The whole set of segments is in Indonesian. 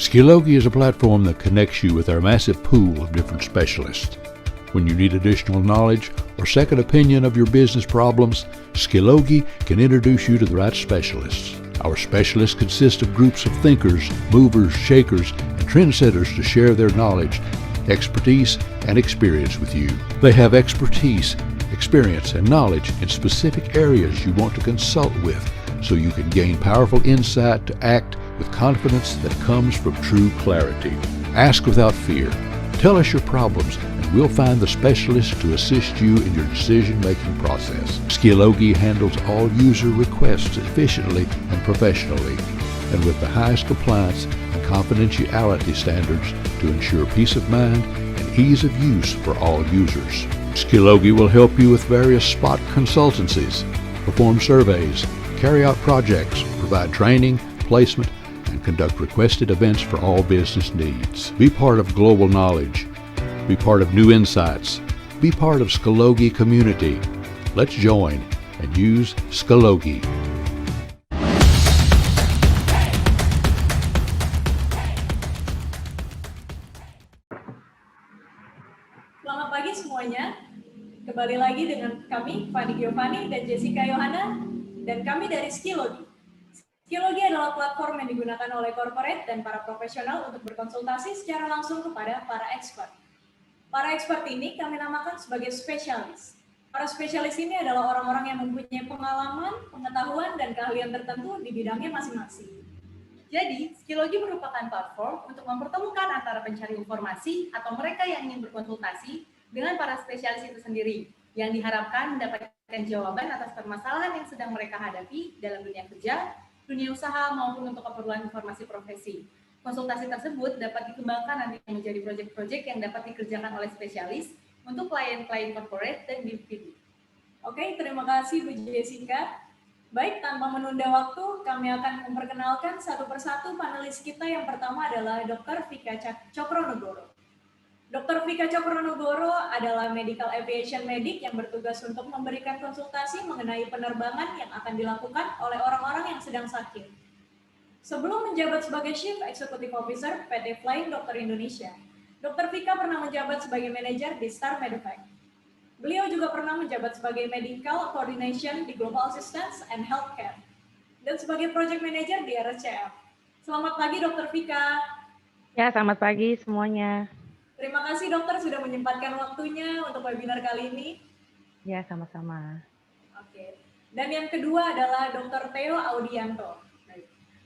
Skillogy is a platform that connects you with our massive pool of different specialists. When you need additional knowledge or second opinion of your business problems, Skillogy can introduce you to the right specialists. Our specialists consist of groups of thinkers, movers, shakers, and trendsetters to share their knowledge, expertise, and experience with you. They have expertise, experience, and knowledge in specific areas you want to consult with, so you can gain powerful insight to act with confidence that comes from true clarity. Ask without fear. Tell us your problems, and we'll find the specialist to assist you in your decision-making process. Skillogy handles all user requests efficiently and professionally, and with the highest compliance and confidentiality standards to ensure peace of mind and ease of use for all users. Skillogy will help you with various spot consultancies, perform surveys, carry out projects, provide training, placement, and conduct requested events for all business needs. Be part of global knowledge. Be part of new insights. Be part of Skillogy community. Let's join and use Skillogy. Selamat pagi semuanya. Kembali lagi dengan kami, Fanny Giovanni dan Jessica Yohana, dan kami dari Skillogy. Skillogy adalah platform yang digunakan oleh corporate dan para profesional untuk berkonsultasi secara langsung kepada para expert. Para expert ini kami namakan sebagai spesialis. Para spesialis ini adalah orang-orang yang mempunyai pengalaman, pengetahuan, dan keahlian tertentu di bidangnya masing-masing. Jadi, Skillogy merupakan platform untuk mempertemukan antara pencari informasi atau mereka yang ingin berkonsultasi dengan para spesialis itu sendiri, yang diharapkan mendapatkan jawaban atas permasalahan yang sedang mereka hadapi dalam dunia kerja, dunia usaha, maupun untuk keperluan informasi profesi. Konsultasi tersebut dapat dikembangkan nanti menjadi proyek-proyek yang dapat dikerjakan oleh spesialis untuk klien-klien corporate dan individu. Oke, terima kasih Bu Jessica. Baik, tanpa menunda waktu, kami akan memperkenalkan satu persatu panelis kita. Yang pertama adalah Dr. Vika Cokronegoro. Dr. Vika Cokronegoro adalah Medical Aviation Medic yang bertugas untuk memberikan konsultasi mengenai penerbangan yang akan dilakukan oleh orang-orang yang sedang sakit. Sebelum menjabat sebagai Chief Executive Officer PT Flying Doctor Indonesia, Dr. Vika pernah menjabat sebagai manajer di Star Medevac. Beliau juga pernah menjabat sebagai Medical Coordination di Global Assistance and Healthcare dan sebagai Project Manager di RSCM. Selamat pagi Dr. Vika. Ya, selamat pagi semuanya. Terima kasih dokter sudah menyempatkan waktunya untuk webinar kali ini. Ya, sama-sama. Oke. Dan yang kedua adalah Dr. Theo Audianto.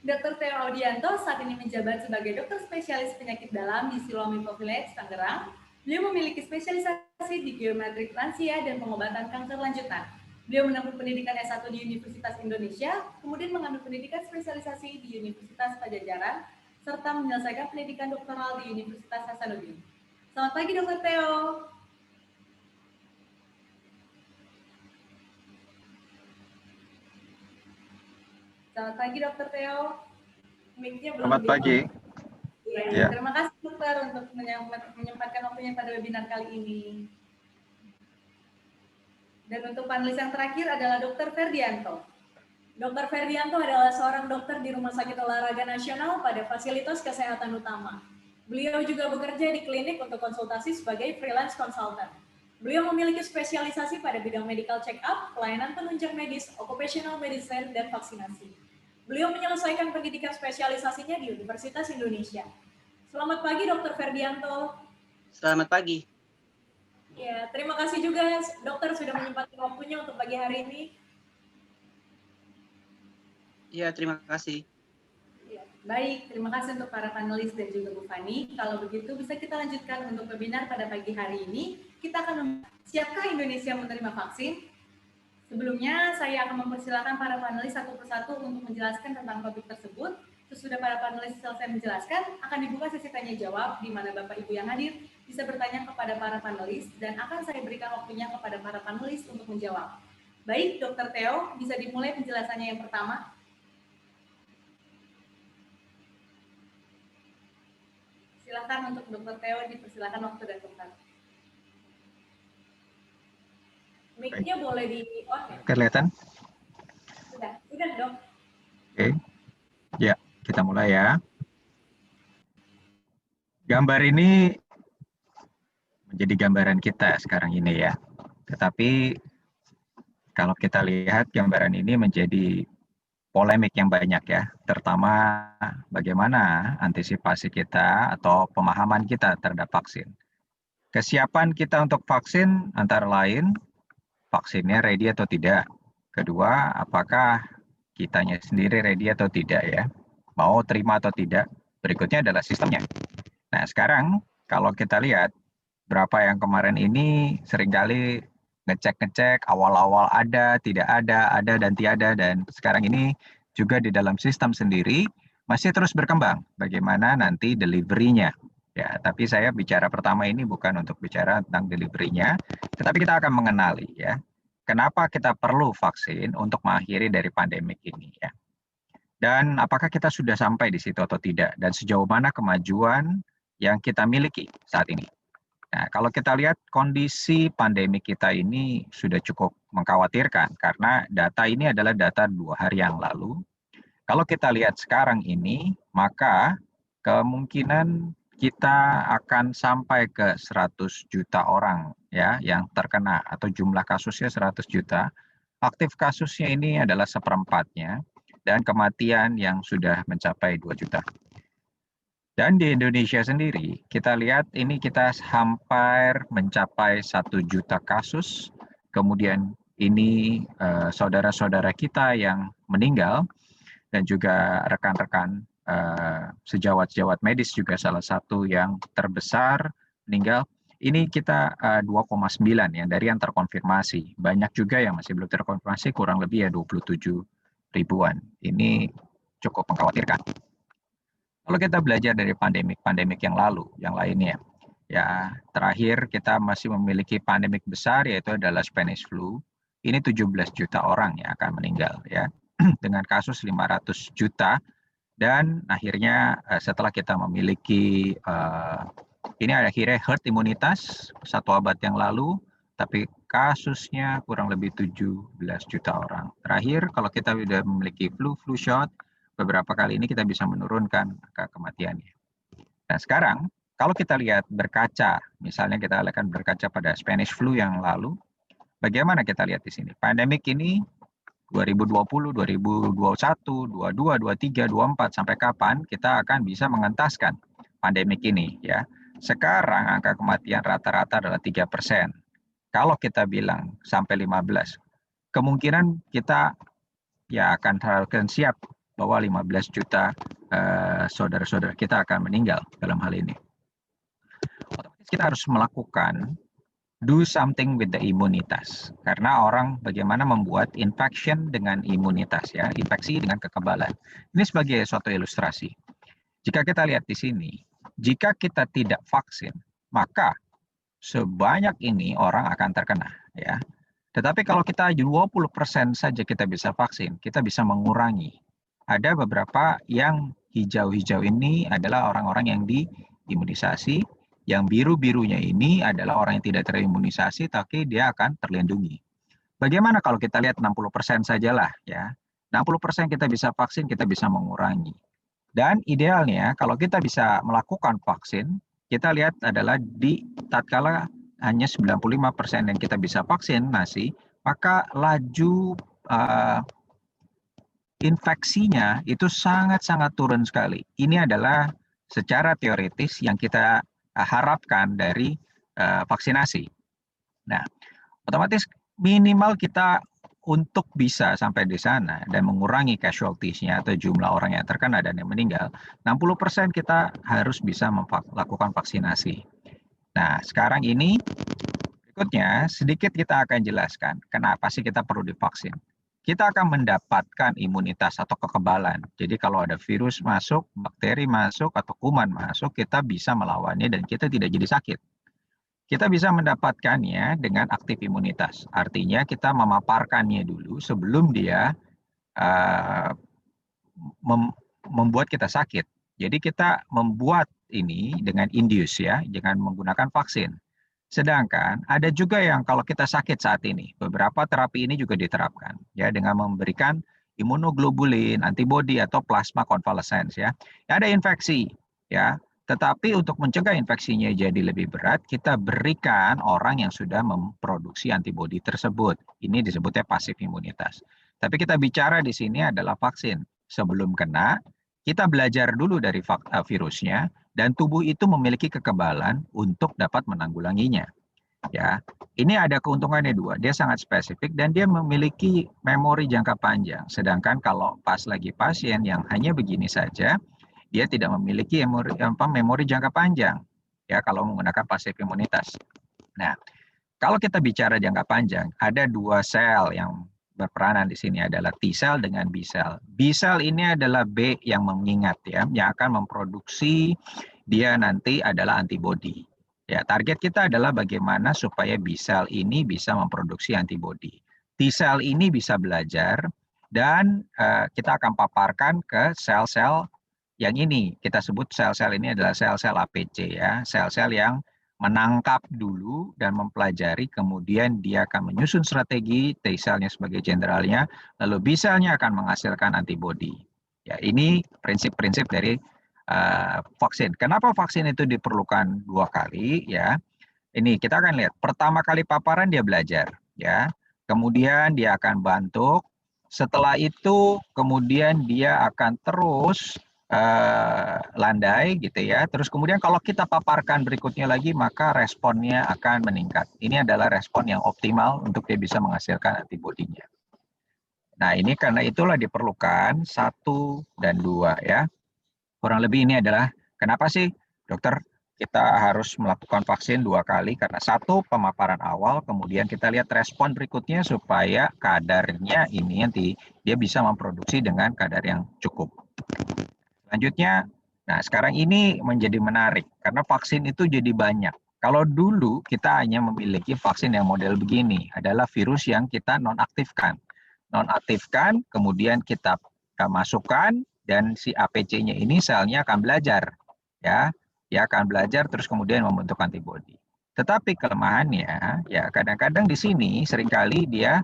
Dr. Theo Audianto saat ini menjabat sebagai dokter spesialis penyakit dalam di Siloam Info Village, Tangerang. Beliau memiliki spesialisasi di geometrik lansia dan pengobatan kanker lanjutan. Beliau menempuh pendidikan S1 di Universitas Indonesia, kemudian mengambil pendidikan spesialisasi di Universitas Pajajaran, serta menyelesaikan pendidikan doktoral di Universitas Hasanuddin. Selamat pagi, Dr. Theo. Selamat pagi, Dr. Theo. Mic-nya belum. Selamat pagi. Ya. Terima kasih, Dokter, untuk menyempatkan waktunya pada webinar kali ini. Dan untuk panelis yang terakhir adalah Dr. Ferdianto. Dr. Ferdianto adalah seorang dokter di Rumah Sakit Olahraga Nasional pada Fasilitas Kesehatan Utama. Beliau juga bekerja di klinik untuk konsultasi sebagai freelance consultant. Beliau memiliki spesialisasi pada bidang medical check-up, pelayanan penunjang medis, occupational medicine, dan vaksinasi. Beliau menyelesaikan pendidikan spesialisasinya di Universitas Indonesia. Selamat pagi, Dr. Ferdianto. Selamat pagi. Ya, terima kasih juga dokter sudah menyempatkan waktunya untuk pagi hari ini. Ya, terima kasih. Baik, terima kasih untuk para panelis dan juga Bu Fanny. Kalau begitu bisa kita lanjutkan untuk webinar pada pagi hari ini. Kita akan siapkah Indonesia menerima vaksin? Sebelumnya saya akan mempersilakan para panelis satu persatu untuk menjelaskan tentang topik tersebut. Sesudah para panelis selesai menjelaskan, akan dibuka sesi tanya jawab di mana Bapak Ibu yang hadir bisa bertanya kepada para panelis dan akan saya berikan waktunya kepada para panelis untuk menjawab. Baik, Dr. Theo, bisa dimulai penjelasannya yang pertama. Silakan untuk Dr. Theo, dipersilakan waktu dan tempat. Mic-nya boleh di on ya? Kelihatan? Sudah dok. Oke. Ya, kita mulai ya. Gambar ini menjadi gambaran kita sekarang ini ya. Tetapi kalau kita lihat gambaran ini menjadi polemik yang banyak ya, terutama bagaimana antisipasi kita atau pemahaman kita terhadap vaksin. Kesiapan kita untuk vaksin antara lain vaksinnya ready atau tidak. Kedua, apakah kitanya sendiri ready atau tidak ya, mau terima atau tidak. Berikutnya adalah sistemnya. Nah sekarang kalau kita lihat berapa yang kemarin ini seringkali ngecek awal-awal ada, tidak ada dan tiada, dan sekarang ini juga di dalam sistem sendiri masih terus berkembang bagaimana nanti delivery-nya. Ya, tapi saya bicara pertama ini bukan untuk bicara tentang delivery-nya, tetapi kita akan mengenali ya, kenapa kita perlu vaksin untuk mengakhiri dari pandemik ini ya. Dan apakah kita sudah sampai di situ atau tidak, dan sejauh mana kemajuan yang kita miliki saat ini. Nah, kalau kita lihat kondisi pandemi kita ini sudah cukup mengkhawatirkan karena data ini adalah data 2 hari yang lalu. Kalau kita lihat sekarang ini, maka kemungkinan kita akan sampai ke 100 juta orang ya yang terkena, atau jumlah kasusnya 100 juta. Aktif kasusnya ini adalah seperempatnya, dan kematian yang sudah mencapai 2 juta. Dan di Indonesia sendiri, kita lihat ini kita hampir mencapai 1 juta kasus. Kemudian ini saudara-saudara kita yang meninggal, dan juga rekan-rekan sejawat-sejawat medis juga salah satu yang terbesar meninggal. Ini kita 2,9 yang dari yang terkonfirmasi. Banyak juga yang masih belum terkonfirmasi, kurang lebih ya 27 ribuan. Ini cukup mengkhawatirkan. Kalau kita belajar dari pandemik yang lalu, yang lainnya, ya terakhir kita masih memiliki pandemik besar yaitu adalah Spanish flu. Ini 17 juta orang yang akan meninggal ya, dengan kasus 500 juta. Dan akhirnya setelah kita memiliki ini akhirnya herd imunitas 1 abad yang lalu, tapi kasusnya kurang lebih 17 juta orang. Terakhir kalau kita sudah memiliki flu shot, beberapa kali ini kita bisa menurunkan angka kematiannya. Nah sekarang kalau kita lihat berkaca, misalnya kita akan berkaca pada Spanish flu yang lalu, bagaimana kita lihat di sini? Pandemik ini 2020, 2021, 22, 23, 24, sampai kapan kita akan bisa mengentaskan pandemik ini ya. Sekarang angka kematian rata-rata adalah 3%. Kalau kita bilang sampai 15, kemungkinan kita ya akan siap bahwa 15 juta saudara-saudara kita akan meninggal dalam hal ini. Otomatis kita harus melakukan do something with the imunitas. Karena orang bagaimana membuat infection dengan imunitas ya, infeksi dengan kekebalan. Ini sebagai suatu ilustrasi. Jika kita lihat di sini, jika kita tidak vaksin, maka sebanyak ini orang akan terkena ya. Tetapi kalau kita 20% saja kita bisa vaksin, kita bisa mengurangi. Ada beberapa yang hijau-hijau ini adalah orang-orang yang diimunisasi. Yang biru-birunya ini adalah orang yang tidak terimunisasi, tapi dia akan terlindungi. Bagaimana kalau kita lihat 60% sajalah ya. 60% kita bisa vaksin, kita bisa mengurangi. Dan idealnya kalau kita bisa melakukan vaksin, kita lihat adalah di tatkala hanya 95% yang kita bisa vaksinasi, maka laju infeksinya itu sangat-sangat turun sekali. Ini adalah secara teoritis yang kita harapkan dari vaksinasi. Nah, otomatis minimal kita untuk bisa sampai di sana dan mengurangi casualties-nya atau jumlah orang yang terkena dan yang meninggal, 60% kita harus bisa melakukan vaksinasi. Nah, sekarang ini berikutnya sedikit kita akan jelaskan kenapa sih kita perlu divaksin. Kita akan mendapatkan imunitas atau kekebalan. Jadi kalau ada virus masuk, bakteri masuk, atau kuman masuk, kita bisa melawannya dan kita tidak jadi sakit. Kita bisa mendapatkannya dengan aktif imunitas. Artinya kita memaparkannya dulu sebelum dia membuat kita sakit. Jadi kita membuat ini dengan induce ya, dengan menggunakan vaksin. Sedangkan ada juga yang kalau kita sakit saat ini, beberapa terapi ini juga diterapkan ya dengan memberikan imunoglobulin, antibodi atau plasma convalescence ya. Ada infeksi ya, Tetapi untuk mencegah infeksinya jadi lebih berat, kita berikan orang yang sudah memproduksi antibodi tersebut. Ini disebutnya pasif imunitas. Tapi kita bicara di sini adalah vaksin. Sebelum kena, kita belajar dulu dari virusnya, dan tubuh itu memiliki kekebalan untuk dapat menanggulanginya. Ya, ini ada keuntungannya dua. Dia sangat spesifik dan dia memiliki memori jangka panjang. Sedangkan kalau pas lagi pasien yang hanya begini saja, dia tidak memiliki memori jangka panjang. Ya, kalau menggunakan pasif imunitas. Nah, kalau kita bicara jangka panjang, ada dua sel yang berperanan di sini adalah T cell dengan B cell. B cell ini adalah B yang mengingat ya, yang akan memproduksi dia nanti adalah antibodi. Ya, target kita adalah bagaimana supaya B cell ini bisa memproduksi antibodi. T cell ini bisa belajar dan kita akan paparkan ke sel-sel yang ini. Kita sebut sel-sel ini adalah sel-sel APC ya, sel-sel yang menangkap dulu dan mempelajari, kemudian dia akan menyusun strategi, T cell-nya sebagai jenderalnya, lalu B cell-nya akan menghasilkan antibodi. Ya, ini prinsip-prinsip dari vaksin. Kenapa vaksin itu diperlukan 2 kali ya? Ini kita akan lihat. Pertama kali paparan dia belajar ya. Kemudian dia akan batuk. Setelah itu kemudian dia akan terus landai gitu ya. Terus kemudian kalau kita paparkan berikutnya lagi maka responnya akan meningkat. Ini adalah respon yang optimal untuk dia bisa menghasilkan antibodinya. Nah, ini karena itulah diperlukan 1 dan 2 ya. Kurang lebih ini adalah kenapa sih dokter kita harus melakukan vaksin 2 kali, karena 1 pemaparan awal, kemudian kita lihat respon berikutnya supaya kadarnya ini nanti dia bisa memproduksi dengan kadar yang cukup. Selanjutnya, nah sekarang ini menjadi menarik karena vaksin itu jadi banyak. Kalau dulu kita hanya memiliki vaksin yang model begini, adalah virus yang kita nonaktifkan. Nonaktifkan, kemudian kita masukkan, dan si APC-nya ini selnya akan belajar, ya, dia akan belajar terus kemudian membentuk antibodi. Tetapi kelemahannya, ya kadang-kadang di sini seringkali dia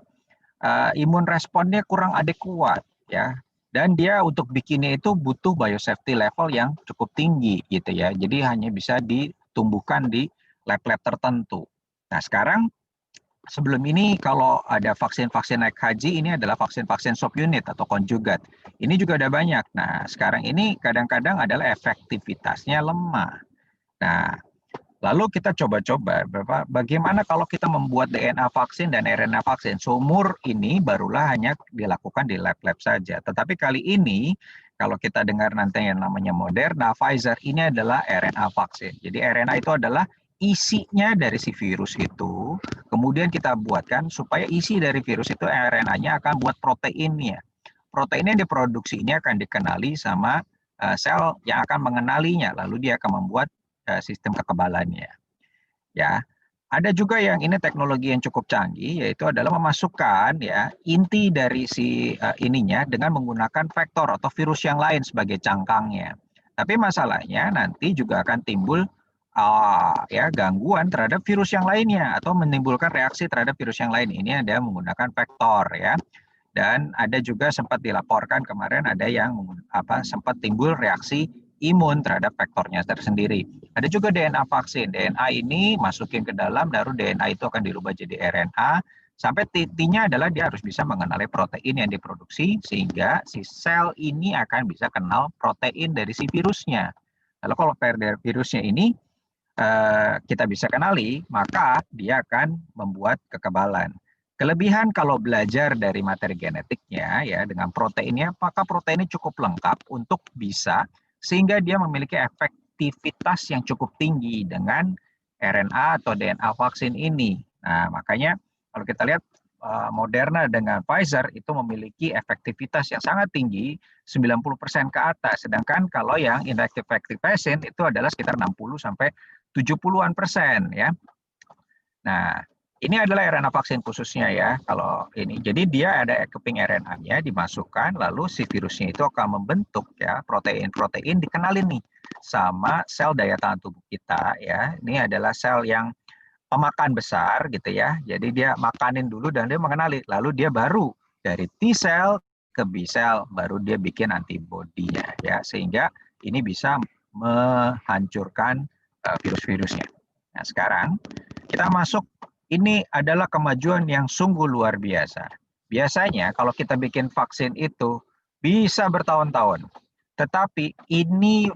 imun responnya kurang adekuat, ya, dan dia untuk bikinnya itu butuh biosafety level yang cukup tinggi, gitu ya. Jadi hanya bisa ditumbuhkan di lab-lab tertentu. Nah sekarang sebelum ini kalau ada vaksin-vaksin naik haji, ini adalah vaksin-vaksin subunit atau konjugat. Ini juga ada banyak. Nah, sekarang ini kadang-kadang adalah efektivitasnya lemah. Nah, lalu kita coba-coba bagaimana kalau kita membuat DNA vaksin dan RNA vaksin. Seumur ini barulah hanya dilakukan di lab-lab saja. Tetapi kali ini kalau kita dengar nanti yang namanya Moderna, Pfizer, ini adalah RNA vaksin. Jadi RNA itu adalah isinya dari si virus itu, kemudian kita buatkan supaya isi dari virus itu RNA-nya akan buat proteinnya. Protein yang diproduksi ini akan dikenali sama sel yang akan mengenalinya, lalu dia akan membuat sistem kekebalannya. Ya, ada juga yang ini teknologi yang cukup canggih, yaitu adalah memasukkan ya inti dari si ininya dengan menggunakan vektor atau virus yang lain sebagai cangkangnya. Tapi masalahnya nanti juga akan timbul ya gangguan terhadap virus yang lainnya atau menimbulkan reaksi terhadap virus yang lain. Ini ada menggunakan vektor ya. Dan ada juga sempat dilaporkan kemarin ada yang sempat timbul reaksi imun terhadap vektornya tersendiri. Ada juga DNA vaksin. DNA ini masukin ke dalam, baru DNA itu akan dirubah jadi RNA. Sampai titiknya adalah dia harus bisa mengenali protein yang diproduksi sehingga si sel ini akan bisa kenal protein dari si virusnya. Lalu kalau dari virusnya ini kita bisa kenali, maka dia akan membuat kekebalan. Kelebihan kalau belajar dari materi genetiknya ya dengan proteinnya, maka proteinnya cukup lengkap untuk bisa sehingga dia memiliki efektivitas yang cukup tinggi dengan RNA atau DNA vaksin ini. Nah, makanya kalau kita lihat Moderna dengan Pfizer itu memiliki efektivitas yang sangat tinggi, 90% ke atas. Sedangkan kalau yang inactive patient itu adalah sekitar 60 sampai 70-an% ya. Nah, ini adalah RNA vaksin khususnya ya. Kalau ini, jadi dia ada keping RNA-nya dimasukkan, lalu si virusnya itu akan membentuk ya protein-protein dikenalin nih sama sel daya tahan tubuh kita ya. Ini adalah sel yang pemakan besar gitu ya. Jadi dia makanin dulu dan dia mengenali, lalu dia baru dari T cell ke B cell baru dia bikin antibodinya ya, sehingga ini bisa menghancurkan virus-virusnya. Nah, sekarang kita masuk, ini adalah kemajuan yang sungguh luar biasa. Biasanya kalau kita bikin vaksin itu bisa bertahun-tahun. Tetapi ini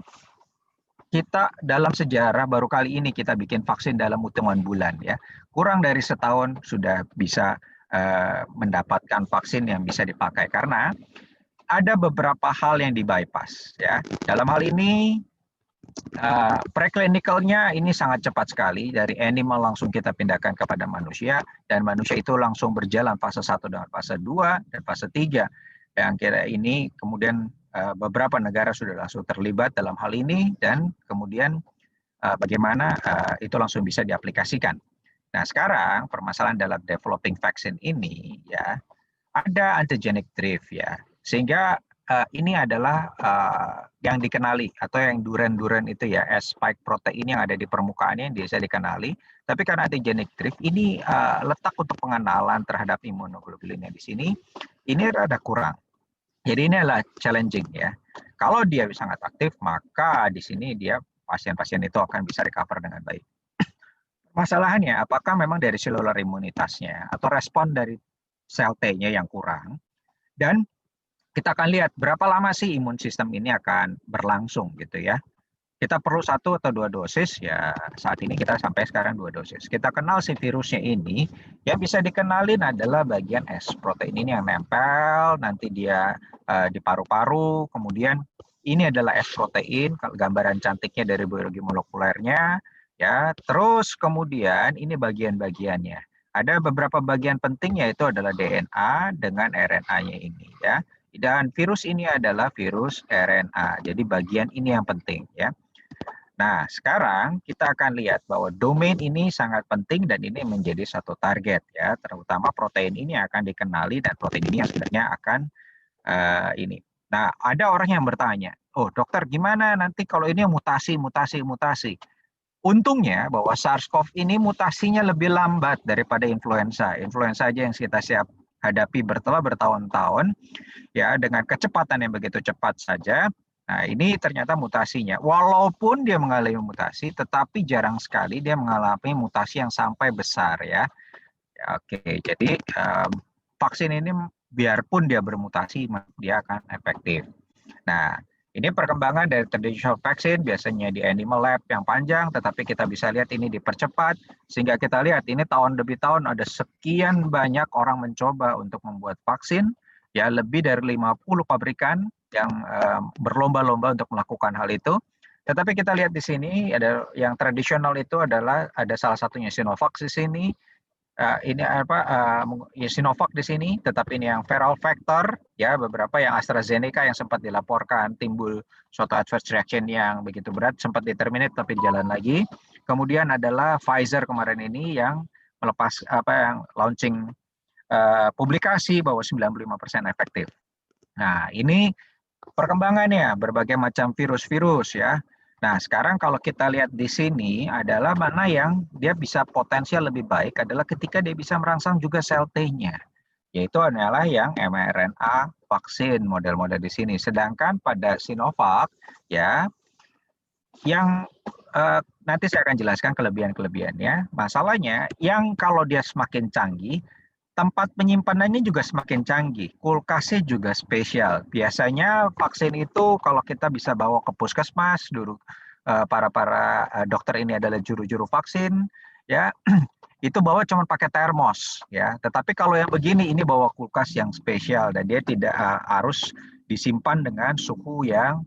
kita dalam sejarah baru kali ini kita bikin vaksin dalam hitungan bulan ya. Kurang dari setahun sudah bisa mendapatkan vaksin yang bisa dipakai karena ada beberapa hal yang di-bypass ya. Dalam hal ini preclinicalnya ini sangat cepat sekali, dari animal langsung kita pindahkan kepada manusia, dan manusia itu langsung berjalan fase 1 dengan fase 2 dan fase 3. Yang kira ini kemudian beberapa negara sudah langsung terlibat dalam hal ini, dan kemudian bagaimana itu langsung bisa diaplikasikan. Nah, sekarang permasalahan dalam developing vaksin ini ya, ada antigenic drift ya, sehingga ini adalah yang dikenali atau yang duren-duren itu ya, spike protein yang ada di permukaannya yang bisa dikenali. Tapi karena antigenic drift ini letak untuk pengenalan terhadap imunoglobulinnya di sini ini rada kurang. Jadi ini adalah challenging ya. Kalau dia sangat aktif, maka di sini dia pasien-pasien itu akan bisa recover dengan baik. Masalahannya, apakah memang dari seluler imunitasnya atau respon dari sel T-nya yang kurang, dan kita akan lihat berapa lama sih imun sistem ini akan berlangsung gitu ya. Kita perlu 1 atau 2 dosis ya, saat ini kita sampai sekarang 2 dosis. Kita kenal si virusnya ini, yang bisa dikenalin adalah bagian S protein ini yang nempel, nanti dia di paru-paru, kemudian ini adalah S protein, gambaran cantiknya dari biologi molekulernya ya. Terus kemudian ini bagian-bagiannya. Ada beberapa bagian penting yaitu adalah DNA dengan RNA-nya ini ya. Dan virus ini adalah virus RNA. Jadi bagian ini yang penting ya. Nah, sekarang kita akan lihat bahwa domain ini sangat penting dan ini menjadi satu target ya, terutama protein ini akan dikenali dan protein ini yang sebenarnya akan ini. Nah, ada orang yang bertanya, "Oh, dokter, gimana nanti kalau ini mutasi?" Untungnya bahwa SARS-CoV ini mutasinya lebih lambat daripada influenza. Influenza aja yang kita siap hadapi bertahun-tahun ya, dengan kecepatan yang begitu cepat saja. Nah, ini ternyata mutasinya. Walaupun dia mengalami mutasi, tetapi jarang sekali dia mengalami mutasi yang sampai besar ya. Oke, jadi vaksin ini biarpun dia bermutasi, dia akan efektif. Nah, ini perkembangan dari traditional vaksin biasanya di animal lab yang panjang, tetapi kita bisa lihat ini dipercepat, sehingga kita lihat ini tahun demi tahun ada sekian banyak orang mencoba untuk membuat vaksin, ya lebih dari 50 pabrikan yang berlomba-lomba untuk melakukan hal itu. Tetapi kita lihat di sini ada yang tradisional itu adalah ada salah satunya Sinovac di sini. Ini Sinovac di sini, tetapi ini yang viral vector ya, beberapa yang AstraZeneca yang sempat dilaporkan timbul suatu adverse reaction yang begitu berat, sempat di-terminate tapi jalan lagi. Kemudian adalah Pfizer kemarin ini yang melepas yang launching publikasi bahwa 95% efektif. Nah, ini perkembangannya berbagai macam virus-virus ya. Nah, sekarang kalau kita lihat di sini adalah mana yang dia bisa potensial lebih baik adalah ketika dia bisa merangsang juga sel T-nya. Yaitu adalah yang mRNA vaksin model-model di sini. Sedangkan pada Sinovac ya, yang nanti saya akan jelaskan kelebihan-kelebihannya. Masalahnya yang kalau dia semakin canggih, tempat penyimpanannya juga semakin canggih, kulkasnya juga spesial. Biasanya vaksin itu kalau kita bisa bawa ke puskesmas, dulu para dokter ini adalah juru-juru vaksin, ya itu bawa cuma pakai termos, ya. Tetapi kalau yang begini ini bawa kulkas yang spesial dan dia tidak harus disimpan dengan suhu yang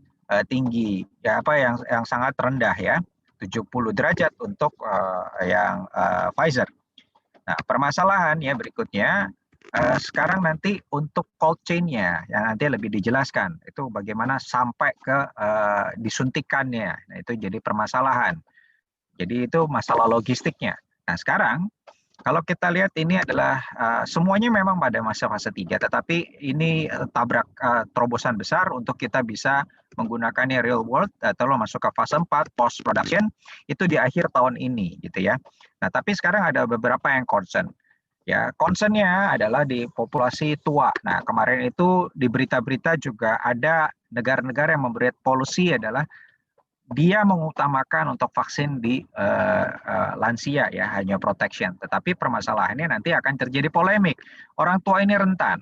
tinggi, ya yang sangat rendah ya, 70 derajat untuk yang Pfizer. Nah, permasalahan ya berikutnya, sekarang nanti untuk cold chain-nya yang nanti lebih dijelaskan, itu bagaimana sampai ke disuntikannya. Nah, itu jadi permasalahan. Jadi itu masalah logistiknya. Nah, sekarang kalau kita lihat ini adalah semuanya memang pada masa fase 3, tetapi ini tabrak terobosan besar untuk kita bisa menggunakannya real world atau masuk ke fase 4 post production itu di akhir tahun ini gitu ya. Nah, tapi sekarang ada beberapa yang concern. Ya, concernnya adalah di populasi tua. Nah, kemarin itu di berita-berita juga ada negara-negara yang memberi policy adalah dia mengutamakan untuk vaksin di lansia ya, hanya protection. Tetapi permasalahannya nanti akan terjadi polemik. Orang tua ini rentan.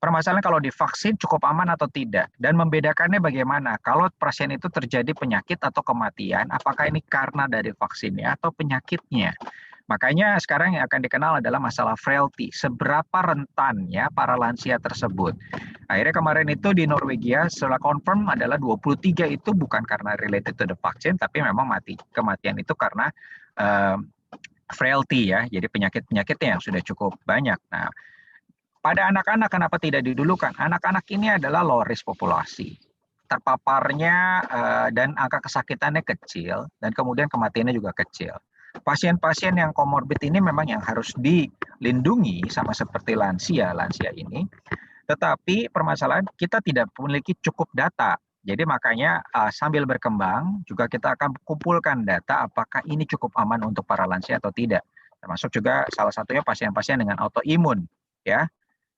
Permasalahan kalau divaksin cukup aman atau tidak. Dan membedakannya bagaimana? Kalau pasien itu terjadi penyakit atau kematian, apakah ini karena dari vaksinnya atau penyakitnya? Makanya sekarang yang akan dikenal adalah masalah frailty. Seberapa rentannya para lansia tersebut. Akhirnya kemarin itu di Norwegia setelah confirm adalah 23 itu bukan karena related to the vaccine, tapi memang kematian itu karena frailty ya. Jadi penyakit-penyakitnya yang sudah cukup banyak. Nah, pada anak-anak kenapa tidak didulukan? Anak-anak ini adalah low risk populasi. Terpaparnya dan angka kesakitannya kecil dan kemudian kematiannya juga kecil. Pasien-pasien yang komorbid ini memang yang harus dilindungi sama seperti lansia ini. Tetapi permasalahan kita tidak memiliki cukup data. Jadi makanya sambil berkembang juga kita akan kumpulkan data apakah ini cukup aman untuk para lansia atau tidak. Termasuk juga salah satunya pasien-pasien dengan autoimun ya.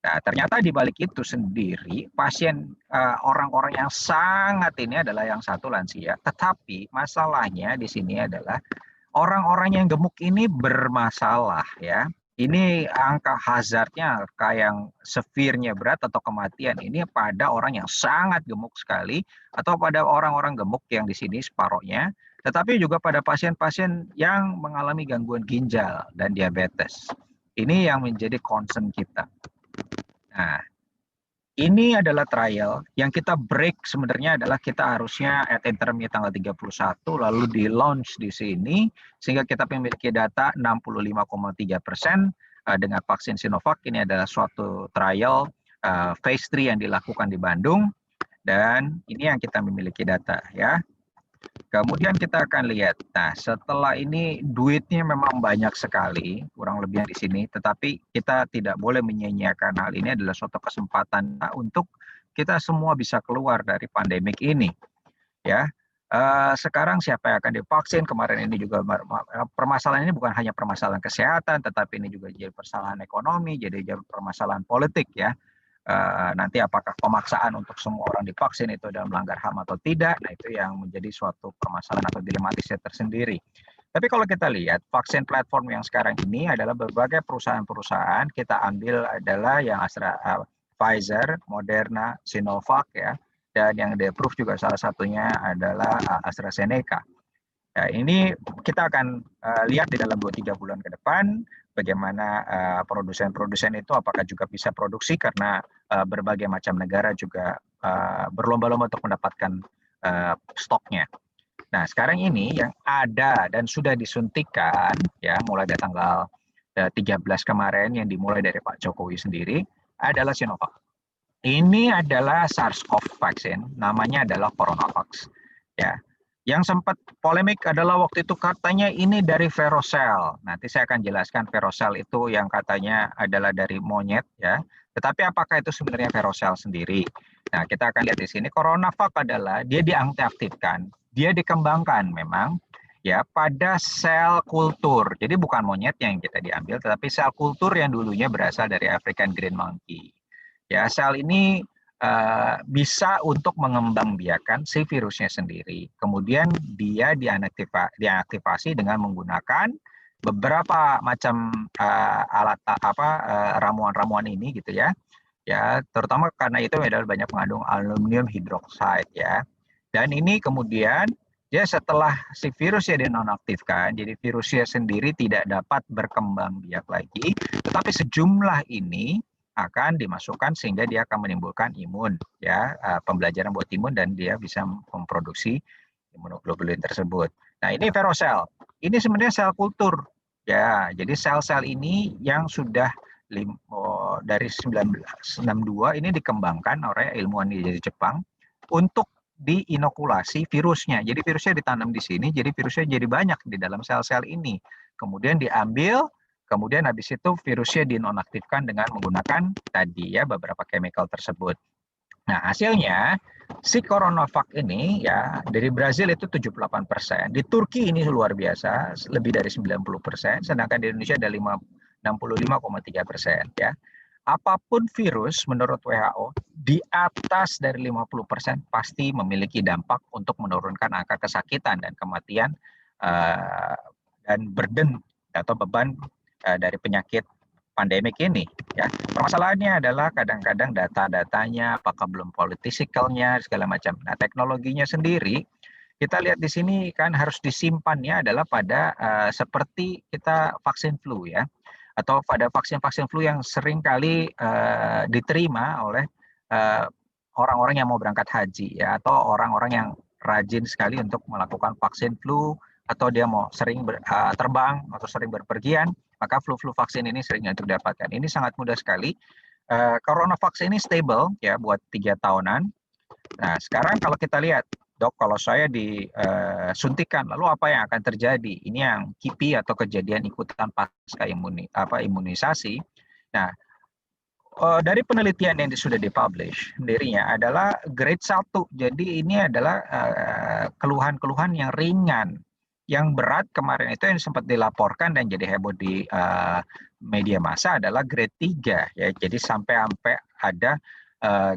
Nah, ternyata di balik itu sendiri pasien orang-orang yang sangat ini adalah yang satu lansia. Tetapi masalahnya di sini adalah orang-orang yang gemuk ini bermasalah ya. Ini angka hazardnya yang severnya berat atau kematian ini pada orang yang sangat gemuk sekali atau pada orang-orang gemuk yang di sini separohnya. Tetapi juga pada pasien-pasien yang mengalami gangguan ginjal dan diabetes. Ini yang menjadi concern kita. Nah, ini adalah trial yang kita break sebenarnya adalah kita harusnya at intermnya tanggal 31 lalu di launch di sini sehingga kita memiliki data 65,3% dengan vaksin Sinovac. Ini adalah suatu trial phase 3 yang dilakukan di Bandung dan ini yang kita memiliki data ya. Kemudian kita akan lihat, nah setelah ini duitnya memang banyak sekali, kurang lebih di sini, tetapi kita tidak boleh menyia-nyiakan hal ini adalah suatu kesempatan untuk kita semua bisa keluar dari pandemik ini. Ya, sekarang siapa yang akan divaksin? Kemarin ini juga permasalahan ini bukan hanya permasalahan kesehatan, tetapi ini juga jadi permasalahan ekonomi, jadi permasalahan politik ya. Nanti apakah pemaksaan untuk semua orang divaksin itu adalah melanggar HAM atau tidak, nah itu yang menjadi suatu permasalahan atau dilematisnya tersendiri. Tapi kalau kita lihat vaksin platform yang sekarang ini adalah berbagai perusahaan-perusahaan, kita ambil adalah yang Pfizer, Moderna, Sinovac ya, dan yang di-approve juga salah satunya adalah AstraZeneca. Ya, ini kita akan lihat di dalam 2-3 bulan ke depan bagaimana produsen-produsen itu apakah juga bisa produksi karena berbagai macam negara juga berlomba-lomba untuk mendapatkan stoknya. Nah, sekarang ini yang ada dan sudah disuntikan ya mulai dari tanggal 13 kemarin yang dimulai dari Pak Jokowi sendiri adalah Sinovac. Ini adalah SARS-CoV vaksin, namanya adalah CoronaVax. Ya. Yang sempat polemik adalah waktu itu katanya ini dari Verocell. Nanti saya akan jelaskan Verocell itu yang katanya adalah dari monyet ya. Tetapi apakah itu sebenarnya Verocell sendiri? Nah, kita akan lihat di sini CoronaVac adalah dia diaktifkan, dia dikembangkan memang ya pada sel kultur. Jadi bukan monyet yang kita diambil, tetapi sel kultur yang dulunya berasal dari African Green Monkey. Ya, sel ini bisa untuk mengembangbiakan si virusnya sendiri. Kemudian dia diaktifasi dengan menggunakan beberapa macam alat ramuan-ramuan ini gitu ya. Ya, terutama karena itu adalah banyak mengandung aluminium hidroksida ya. Dan ini kemudian dia setelah si virusnya dinonaktifkan, jadi virusnya sendiri tidak dapat berkembang biak lagi, tetapi sejumlah ini akan dimasukkan sehingga dia akan menimbulkan imun ya, pembelajaran buat imun dan dia bisa memproduksi imunoglobulin tersebut. Nah, ini Verocell. Ini sebenarnya sel kultur ya. Jadi sel-sel ini yang sudah dari 1962 ini dikembangkan oleh ilmuwan dari Jepang untuk diinokulasi virusnya. Jadi virusnya ditanam di sini, jadi virusnya jadi banyak di dalam sel-sel ini. Kemudian diambil, kemudian habis itu virusnya dinonaktifkan dengan menggunakan tadi ya beberapa chemical tersebut. Nah, hasilnya si CoronaVac ini ya dari Brazil itu 78%, di Turki ini luar biasa lebih dari 90%, sedangkan di Indonesia ada 65,3% ya. apapun virus menurut WHO di atas dari 50% pasti memiliki dampak untuk menurunkan angka kesakitan dan kematian dan burden atau beban dari penyakit pandemik ini. Ya, permasalahannya adalah kadang-kadang data-datanya, apakah belum politicalnya segala macam. Nah, teknologinya sendiri kita lihat di sini kan harus disimpannya adalah pada seperti kita vaksin flu ya, atau pada vaksin-vaksin flu yang sering kali diterima oleh orang-orang yang mau berangkat haji ya, atau orang-orang yang rajin sekali untuk melakukan vaksin flu, atau dia mau sering terbang atau sering berpergian, maka flu-flu vaksin ini sering untuk didapatkan. Ini sangat mudah sekali. Corona vaksin ini stable ya buat 3 tahunan. Nah, sekarang kalau kita lihat, dok, kalau saya disuntikan, lalu apa yang akan terjadi? Ini yang KIPI atau kejadian ikutan pasca imunisasi. Nah, dari penelitian yang sudah dipublish sendirinya adalah grade 1. Jadi ini adalah keluhan-keluhan yang ringan. Yang berat kemarin itu yang sempat dilaporkan dan jadi heboh di media massa adalah grade 3 ya. Jadi sampai ada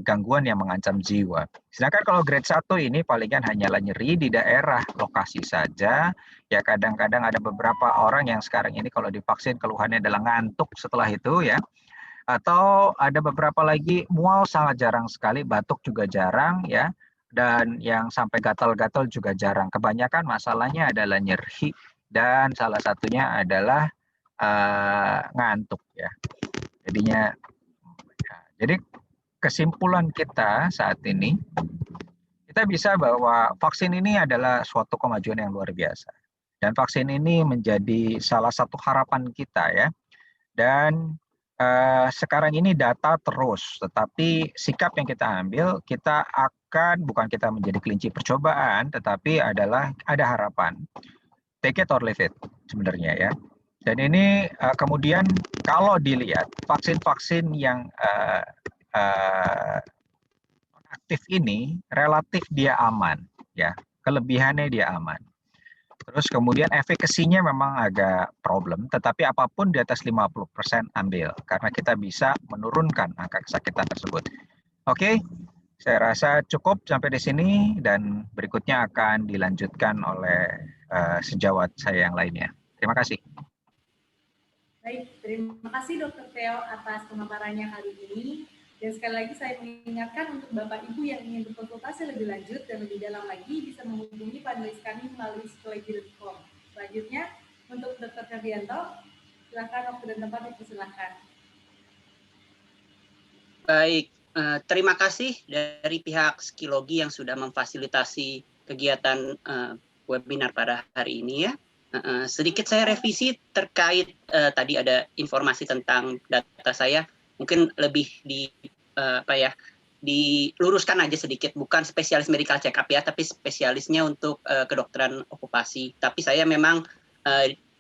gangguan yang mengancam jiwa. Sedangkan kalau grade 1 ini palingan hanyalah nyeri di daerah lokasi saja. Ya kadang-kadang ada beberapa orang yang sekarang ini kalau divaksin keluhannya adalah ngantuk setelah itu ya. Atau ada beberapa lagi mual sangat jarang sekali, batuk juga jarang ya. Dan yang sampai gatal-gatal juga jarang. Kebanyakan masalahnya adalah nyeri dan salah satunya adalah ngantuk ya. Jadinya jadi kesimpulan kita saat ini, kita bisa bahwa vaksin ini adalah suatu kemajuan yang luar biasa. Dan vaksin ini menjadi salah satu harapan kita ya. Dan sekarang ini data terus, tetapi sikap yang kita ambil, kita akan, bukan kita menjadi kelinci percobaan, tetapi adalah ada harapan. Take it or leave it sebenarnya ya. Dan ini kemudian kalau dilihat vaksin-vaksin yang aktif ini relatif dia aman ya, kelebihannya dia aman. Terus kemudian efekasinya memang agak problem, tetapi apapun di atas 50% ambil karena kita bisa menurunkan angka kesakitan tersebut. Oke, saya rasa cukup sampai di sini dan berikutnya akan dilanjutkan oleh sejawat saya yang lainnya. Terima kasih. Baik, terima kasih Dr. Theo atas pemaparannya kali ini. Dan sekali lagi saya mengingatkan untuk Bapak Ibu yang ingin berkonsultasi lebih lanjut dan lebih dalam lagi bisa menghubungi panelis kami melalui psikologi.com. Selanjutnya untuk Dr. Ferdianto, silakan waktu dan tempat dipersilakan. Baik, terima kasih dari pihak Psikologi yang sudah memfasilitasi kegiatan webinar pada hari ini ya. Sedikit saya revisi terkait tadi ada informasi tentang data saya. Mungkin lebih diluruskan aja sedikit, bukan spesialis medical check up ya, tapi spesialisnya untuk kedokteran okupasi. Tapi saya memang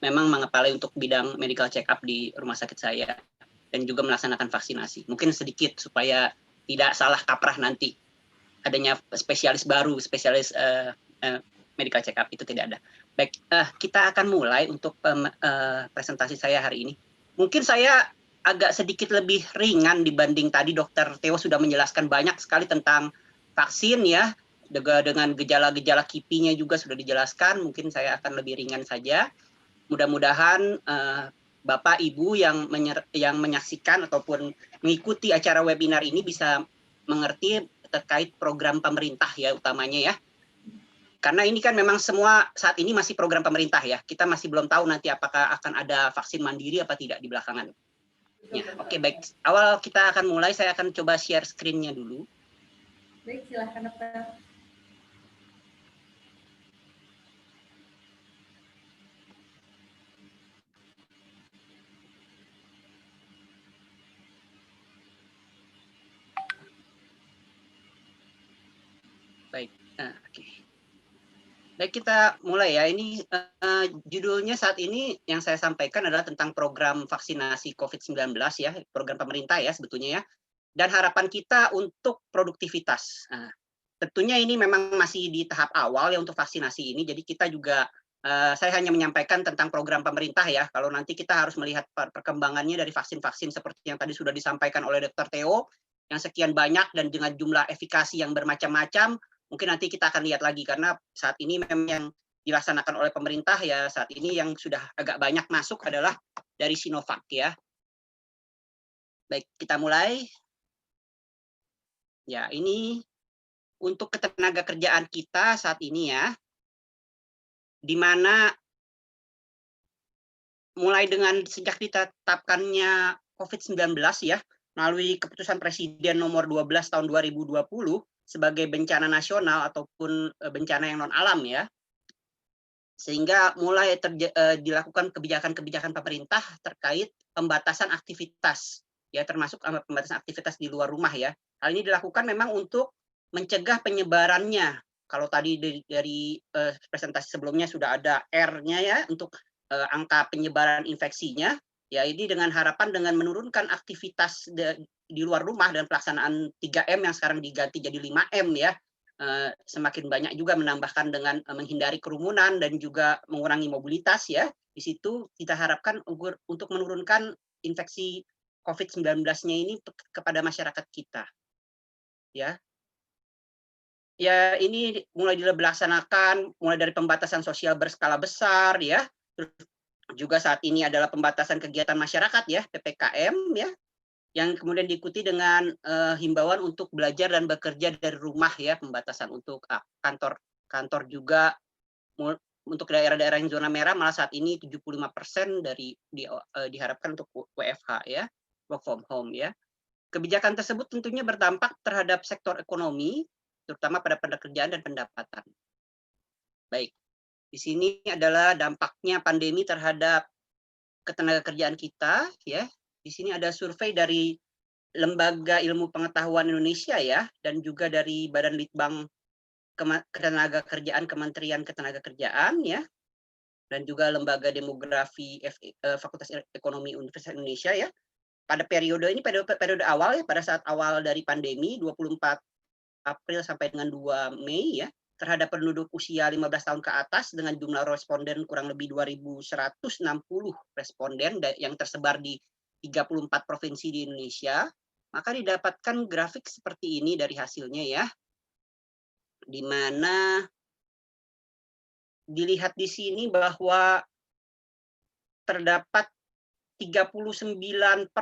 mengepalai untuk bidang medical check up di rumah sakit saya dan juga melaksanakan vaksinasi. Mungkin sedikit supaya tidak salah kaprah nanti adanya spesialis baru, spesialis medical check up itu tidak ada. Baik, kita akan mulai untuk presentasi saya hari ini. Mungkin saya agak sedikit lebih ringan dibanding tadi Dr. Theo sudah menjelaskan banyak sekali tentang vaksin ya, dengan gejala-gejala KIPI-nya juga sudah dijelaskan. Mungkin saya akan lebih ringan saja. Mudah-mudahan Bapak Ibu yang menyaksikan ataupun mengikuti acara webinar ini bisa mengerti terkait program pemerintah ya utamanya ya. Karena ini kan memang semua saat ini masih program pemerintah ya. Kita masih belum tahu nanti apakah akan ada vaksin mandiri apa tidak di belakangan. Ya, oke, baik. Awal kita akan mulai, saya akan coba share screen-nya dulu. Baik, silakan Dokter. Baik, oke. Baik, kita mulai ya. Ini judulnya saat ini yang saya sampaikan adalah tentang program vaksinasi COVID-19 ya, program pemerintah ya sebetulnya ya. Dan harapan kita untuk produktivitas. Tentunya ini memang masih di tahap awal ya untuk vaksinasi ini, jadi kita juga Saya hanya menyampaikan tentang program pemerintah ya. Kalau nanti kita harus melihat perkembangannya dari vaksin-vaksin seperti yang tadi sudah disampaikan oleh Dr. Theo, yang sekian banyak dan dengan jumlah efikasi yang bermacam-macam, mungkin nanti kita akan lihat lagi karena saat ini memang yang dilaksanakan oleh pemerintah ya saat ini yang sudah agak banyak masuk adalah dari Sinovac ya. Baik, kita mulai. Ya, ini untuk ketenaga kerjaan kita saat ini ya. Di mana mulai dengan sejak ditetapkannya COVID-19 ya, melalui keputusan Presiden nomor 12 tahun 2020 sebagai bencana nasional ataupun bencana yang non alam ya. Sehingga mulai dilakukan kebijakan-kebijakan pemerintah terkait pembatasan aktivitas ya, termasuk pembatasan aktivitas di luar rumah ya. Hal ini dilakukan memang untuk mencegah penyebarannya. Kalau tadi dari presentasi sebelumnya sudah ada R-nya ya untuk angka penyebaran infeksinya, ya ini dengan harapan dengan menurunkan aktivitas di luar rumah dan pelaksanaan 3M yang sekarang diganti jadi 5M ya, semakin banyak juga menambahkan dengan menghindari kerumunan dan juga mengurangi mobilitas ya. Di situ kita harapkan untuk menurunkan infeksi COVID-19-nya ini kepada masyarakat kita. Ya. Ya, ini mulai dilaksanakan mulai dari pembatasan sosial berskala besar ya. Juga saat ini adalah pembatasan kegiatan masyarakat ya, PPKM ya. Yang kemudian diikuti dengan himbauan untuk belajar dan bekerja dari rumah ya, pembatasan untuk kantor juga untuk daerah-daerah yang zona merah malah saat ini 75% diharapkan untuk WFH ya, work from home ya. Kebijakan tersebut tentunya berdampak terhadap sektor ekonomi, terutama pada pekerjaan dan pendapatan. Baik, di sini adalah dampaknya pandemi terhadap ketenagakerjaan kita ya. Di sini ada survei dari Lembaga Ilmu Pengetahuan Indonesia ya, dan juga dari Badan Litbang Ketenagakerjaan Kementerian Ketenagakerjaan ya, dan juga Lembaga Demografi Fakultas Ekonomi Universitas Indonesia ya. Pada periode ini periode awal ya, pada saat awal dari pandemi 24 April sampai dengan 2 Mei ya, terhadap penduduk usia 15 tahun ke atas dengan jumlah responden kurang lebih 2.160 responden yang tersebar di 34 provinsi di Indonesia, maka didapatkan grafik seperti ini dari hasilnya ya, di mana dilihat di sini bahwa terdapat 39%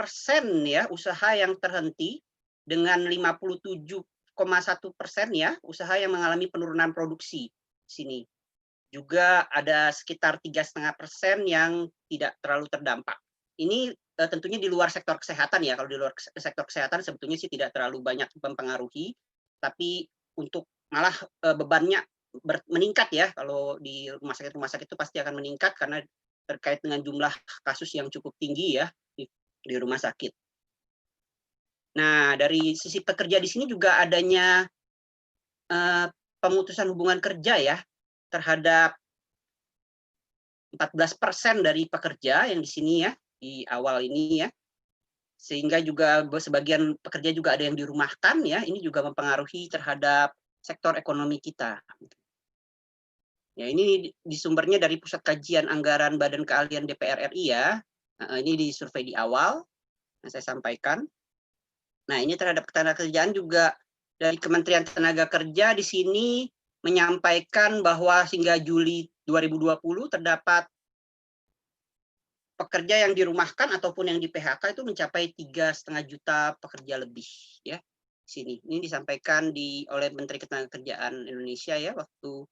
ya usaha yang terhenti dengan 57,1% ya usaha yang mengalami penurunan produksi di sini. Juga ada sekitar 3,5% yang tidak terlalu terdampak. Ini tentunya di luar sektor kesehatan ya. Kalau di luar sektor kesehatan sebetulnya sih tidak terlalu banyak mempengaruhi, tapi untuk malah bebannya meningkat ya. Kalau di rumah sakit itu pasti akan meningkat karena terkait dengan jumlah kasus yang cukup tinggi ya di rumah sakit. Nah, dari sisi pekerja di sini juga adanya pemutusan hubungan kerja ya terhadap 14% dari pekerja yang di sini ya, di awal ini ya. Sehingga juga sebagian pekerja juga ada yang dirumahkan ya, ini juga mempengaruhi terhadap sektor ekonomi kita. Ya, ini di sumbernya dari Pusat Kajian Anggaran Badan Keahlian DPR RI ya. Ini di survei di awal yang saya sampaikan. Nah, ini terhadap ketenagakerjaan juga dari Kementerian Tenaga Kerja di sini menyampaikan bahwa hingga Juli 2020 terdapat pekerja yang dirumahkan ataupun yang di PHK itu mencapai 3,5 juta pekerja lebih ya. Sini. Ini disampaikan oleh Menteri Ketenagakerjaan Indonesia ya waktu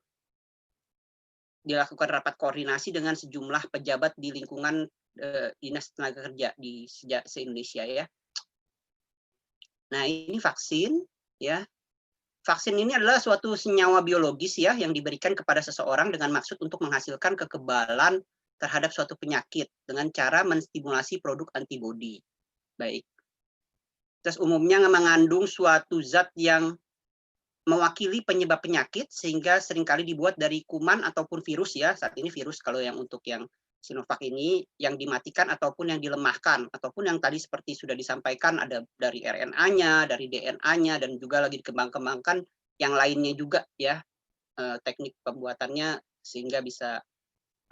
dilakukan rapat koordinasi dengan sejumlah pejabat di lingkungan Dinas Tenaga Kerja di se-Indonesia ya. Nah, ini vaksin ya. Vaksin ini adalah suatu senyawa biologis ya yang diberikan kepada seseorang dengan maksud untuk menghasilkan kekebalan terhadap suatu penyakit dengan cara menstimulasi produk antibodi. Baik. Terus umumnya mengandung suatu zat yang mewakili penyebab penyakit sehingga seringkali dibuat dari kuman ataupun virus ya. Saat ini virus kalau yang untuk yang Sinovac ini yang dimatikan ataupun yang dilemahkan ataupun yang tadi seperti sudah disampaikan ada dari RNA-nya, dari DNA-nya dan juga lagi dikembang-kembangkan yang lainnya juga ya teknik pembuatannya sehingga bisa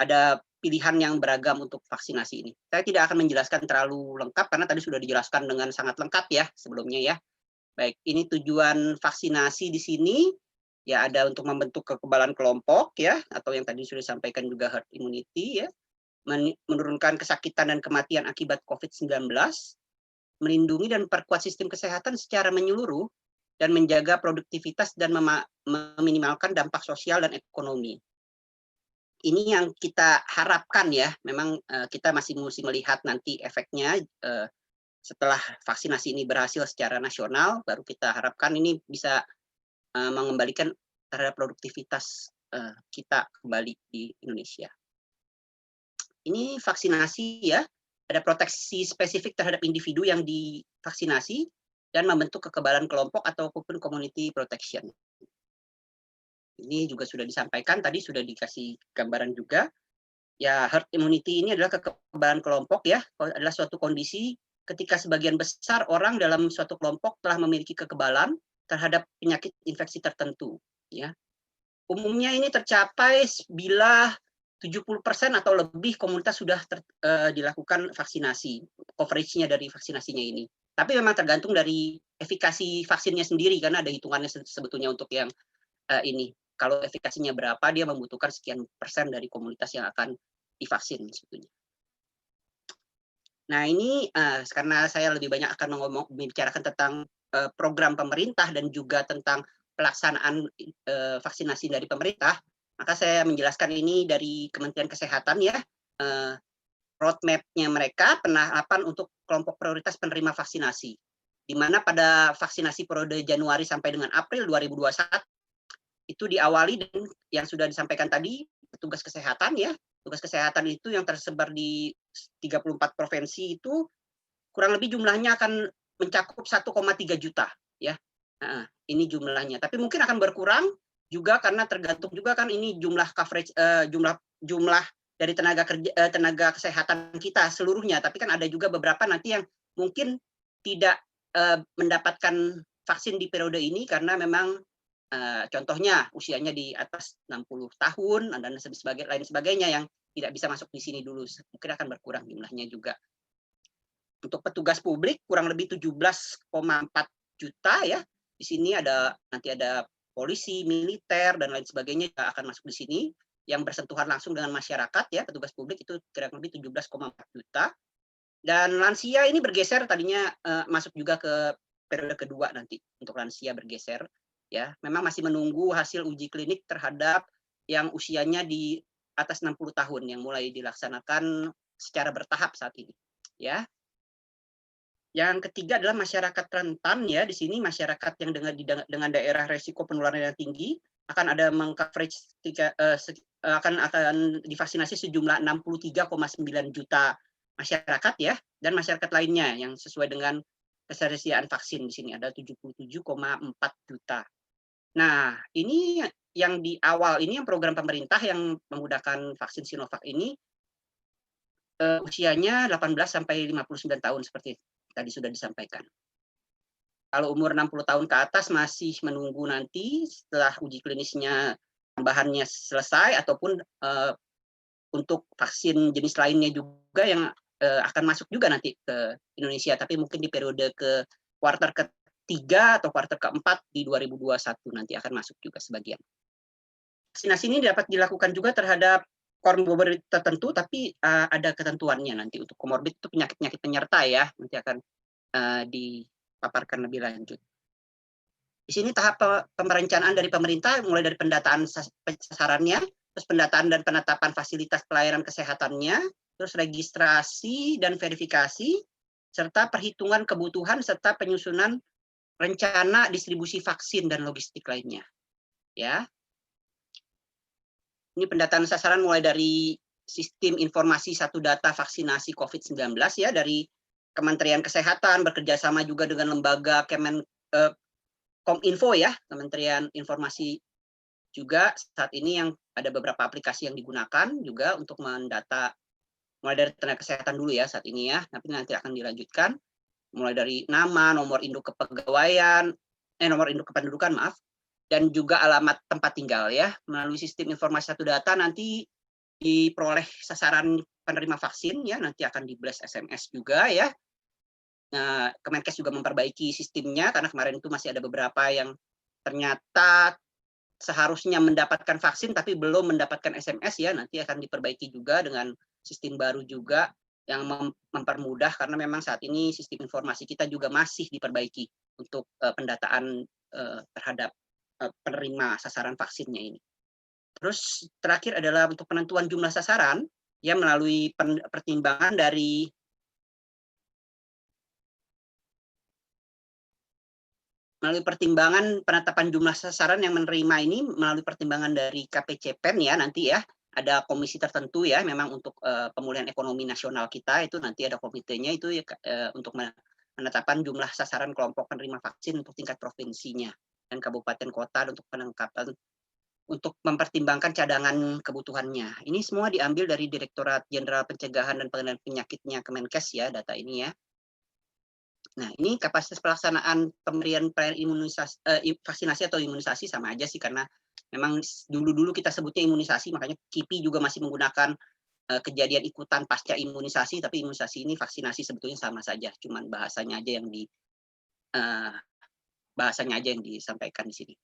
ada pilihan yang beragam untuk vaksinasi ini. Saya tidak akan menjelaskan terlalu lengkap karena tadi sudah dijelaskan dengan sangat lengkap ya sebelumnya ya. Baik, ini tujuan vaksinasi di sini ya ada untuk membentuk kekebalan kelompok ya, atau yang tadi sudah disampaikan juga herd immunity ya, menurunkan kesakitan dan kematian akibat COVID-19, melindungi dan memperkuat sistem kesehatan secara menyeluruh, dan menjaga produktivitas dan meminimalkan dampak sosial dan ekonomi. Ini yang kita harapkan ya, memang kita masih mesti melihat nanti efeknya setelah vaksinasi ini berhasil secara nasional, baru kita harapkan ini bisa mengembalikan terhadap produktivitas kita kembali di Indonesia. Ini vaksinasi ya, ada proteksi spesifik terhadap individu yang divaksinasi dan membentuk kekebalan kelompok ataupun community protection. Ini juga sudah disampaikan, tadi sudah dikasih gambaran juga. Ya, herd immunity ini adalah kekebalan kelompok ya, adalah suatu kondisi ketika sebagian besar orang dalam suatu kelompok telah memiliki kekebalan terhadap penyakit infeksi tertentu. Ya. Umumnya ini tercapai bila 70% atau lebih komunitas sudah dilakukan vaksinasi, coverage-nya dari vaksinasinya ini. Tapi memang tergantung dari efikasi vaksinnya sendiri, karena ada hitungannya sebetulnya untuk yang ini. Kalau efikasinya berapa, dia membutuhkan sekian persen dari komunitas yang akan divaksin sebetulnya. Nah ini karena saya lebih banyak akan membicarakan tentang program pemerintah dan juga tentang pelaksanaan vaksinasi dari pemerintah, maka saya menjelaskan ini dari Kementerian Kesehatan ya, roadmap-nya mereka penerapan untuk kelompok prioritas penerima vaksinasi, di mana pada vaksinasi periode Januari sampai dengan April 2021 itu diawali dengan yang sudah disampaikan tadi, petugas kesehatan ya. Petugas kesehatan itu yang tersebar di 34 provinsi itu kurang lebih jumlahnya akan mencakup 1,3 juta ya. Nah, ini jumlahnya. Tapi mungkin akan berkurang juga karena tergantung juga kan ini jumlah coverage jumlah dari tenaga kesehatan kita seluruhnya. Tapi kan ada juga beberapa nanti yang mungkin tidak mendapatkan vaksin di periode ini karena memang contohnya usianya di atas 60 tahun dan lain sebagainya yang tidak bisa masuk di sini dulu, mungkin akan berkurang jumlahnya juga. Untuk petugas publik kurang lebih 17,4 juta ya. Di sini nanti ada polisi, militer dan lain sebagainya yang akan masuk di sini yang bersentuhan langsung dengan masyarakat ya, petugas publik itu kurang lebih 17,4 juta. Dan lansia ini bergeser tadinya masuk juga ke periode kedua nanti untuk lansia bergeser. Ya, memang masih menunggu hasil uji klinik terhadap yang usianya di atas 60 tahun yang mulai dilaksanakan secara bertahap saat ini. Ya. Yang ketiga adalah masyarakat rentan ya. Di sini masyarakat yang dengan daerah resiko penularan yang tinggi akan ada mengcoverage akan divaksinasi sejumlah 63,9 juta masyarakat ya, dan masyarakat lainnya yang sesuai dengan ketersediaan vaksin di sini ada 77,4 juta. Nah, ini yang di awal ini yang program pemerintah yang menggunakan vaksin Sinovac ini usianya 18 sampai 59 tahun seperti tadi sudah disampaikan. Kalau umur 60 tahun ke atas masih menunggu nanti setelah uji klinisnya tambahannya selesai ataupun untuk vaksin jenis lainnya juga yang akan masuk juga nanti ke Indonesia, tapi mungkin di periode ke kuartal ketiga atau kuartal keempat di 2021 nanti akan masuk juga sebagian. Vaksinasi ini dapat dilakukan juga terhadap komorbid tertentu, tapi ada ketentuannya nanti untuk komorbid itu penyakit-penyakit penyerta ya, nanti akan dipaparkan lebih lanjut. Di sini tahap perencanaan dari pemerintah mulai dari pendataan sasarannya, terus pendataan dan penetapan fasilitas pelayanan kesehatannya, terus registrasi dan verifikasi, serta perhitungan kebutuhan serta penyusunan rencana distribusi vaksin dan logistik lainnya. Ya. Ini pendataan sasaran mulai dari sistem informasi satu data vaksinasi COVID-19 ya dari Kementerian Kesehatan bekerjasama juga dengan lembaga Kominfo ya, Kementerian Informasi juga saat ini yang ada beberapa aplikasi yang digunakan juga untuk mendata mulai dari tenaga kesehatan dulu ya saat ini ya, tapi nanti akan dilanjutkan mulai dari nama, nomor induk kepegawaian, nomor induk kependudukan maaf, dan juga alamat tempat tinggal ya. Melalui sistem informasi satu data nanti diperoleh sasaran penerima vaksin ya, nanti akan di-blast SMS juga ya. Nah, Kemenkes juga memperbaiki sistemnya karena kemarin itu masih ada beberapa yang ternyata seharusnya mendapatkan vaksin tapi belum mendapatkan SMS ya, nanti akan diperbaiki juga dengan sistem baru juga yang mempermudah karena memang saat ini sistem informasi kita juga masih diperbaiki untuk pendataan terhadap penerima sasaran vaksinnya ini. Terus terakhir adalah untuk penentuan jumlah sasaran ya melalui pertimbangan dari penetapan jumlah sasaran yang menerima ini melalui pertimbangan dari KPCPEN ya nanti ya, ada komisi tertentu ya memang untuk pemulihan ekonomi nasional kita itu nanti ada komitenya itu ya, untuk penetapan jumlah sasaran kelompok penerima vaksin untuk tingkat provinsinya dan kabupaten kota untuk penangkapan untuk mempertimbangkan cadangan kebutuhannya. Ini semua diambil dari Direktorat Jenderal Pencegahan dan Pengendalian Penyakitnya Kemenkes ya data ini ya. Nah, ini kapasitas pelaksanaan pemberian vaksinasi atau imunisasi sama aja sih karena memang dulu kita sebutnya imunisasi, makanya KIPI juga masih menggunakan kejadian ikutan pasca imunisasi, tapi imunisasi ini vaksinasi sebetulnya sama saja, cuman bahasanya aja yang disampaikan di sini.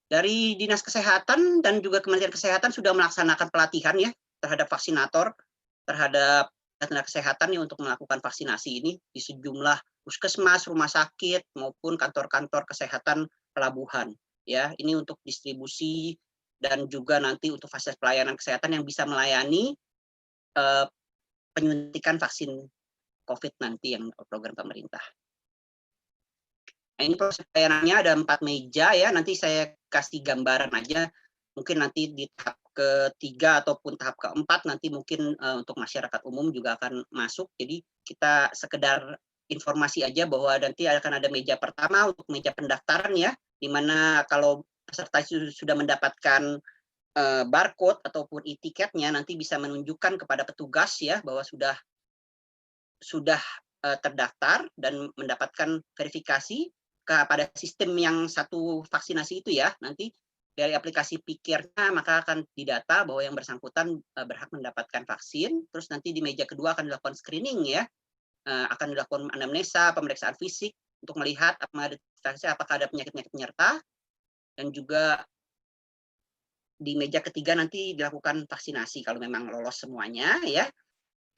Dari Dinas Kesehatan dan juga Kementerian Kesehatan sudah melaksanakan pelatihan ya terhadap vaksinator, terhadap tenaga kesehatan nih untuk melakukan vaksinasi ini di sejumlah puskesmas, rumah sakit maupun kantor-kantor kesehatan pelabuhan. Ya, ini untuk distribusi dan juga nanti untuk fasilitas pelayanan kesehatan yang bisa melayani penyuntikan vaksin COVID nanti yang program pemerintah. Nah, ini proses pelayanannya ada 4 meja ya. Nanti saya kasih gambaran aja. Mungkin nanti di tahap ketiga ataupun tahap keempat nanti mungkin untuk masyarakat umum juga akan masuk. Jadi kita sekedar informasi aja bahwa nanti akan ada meja pertama untuk meja pendaftaran ya, di mana kalau peserta sudah mendapatkan barcode ataupun e-tiketnya nanti bisa menunjukkan kepada petugas ya bahwa sudah terdaftar dan mendapatkan verifikasi kepada sistem yang satu vaksinasi itu ya. Nanti dari aplikasi Pikirnya maka akan didata bahwa yang bersangkutan berhak mendapatkan vaksin. Terus nanti di meja kedua akan dilakukan screening ya, akan dilakukan anamnesa, pemeriksaan fisik untuk melihat apakah ada penyakit-penyakit penyerta, dan juga di meja ketiga nanti dilakukan vaksinasi kalau memang lolos semuanya ya.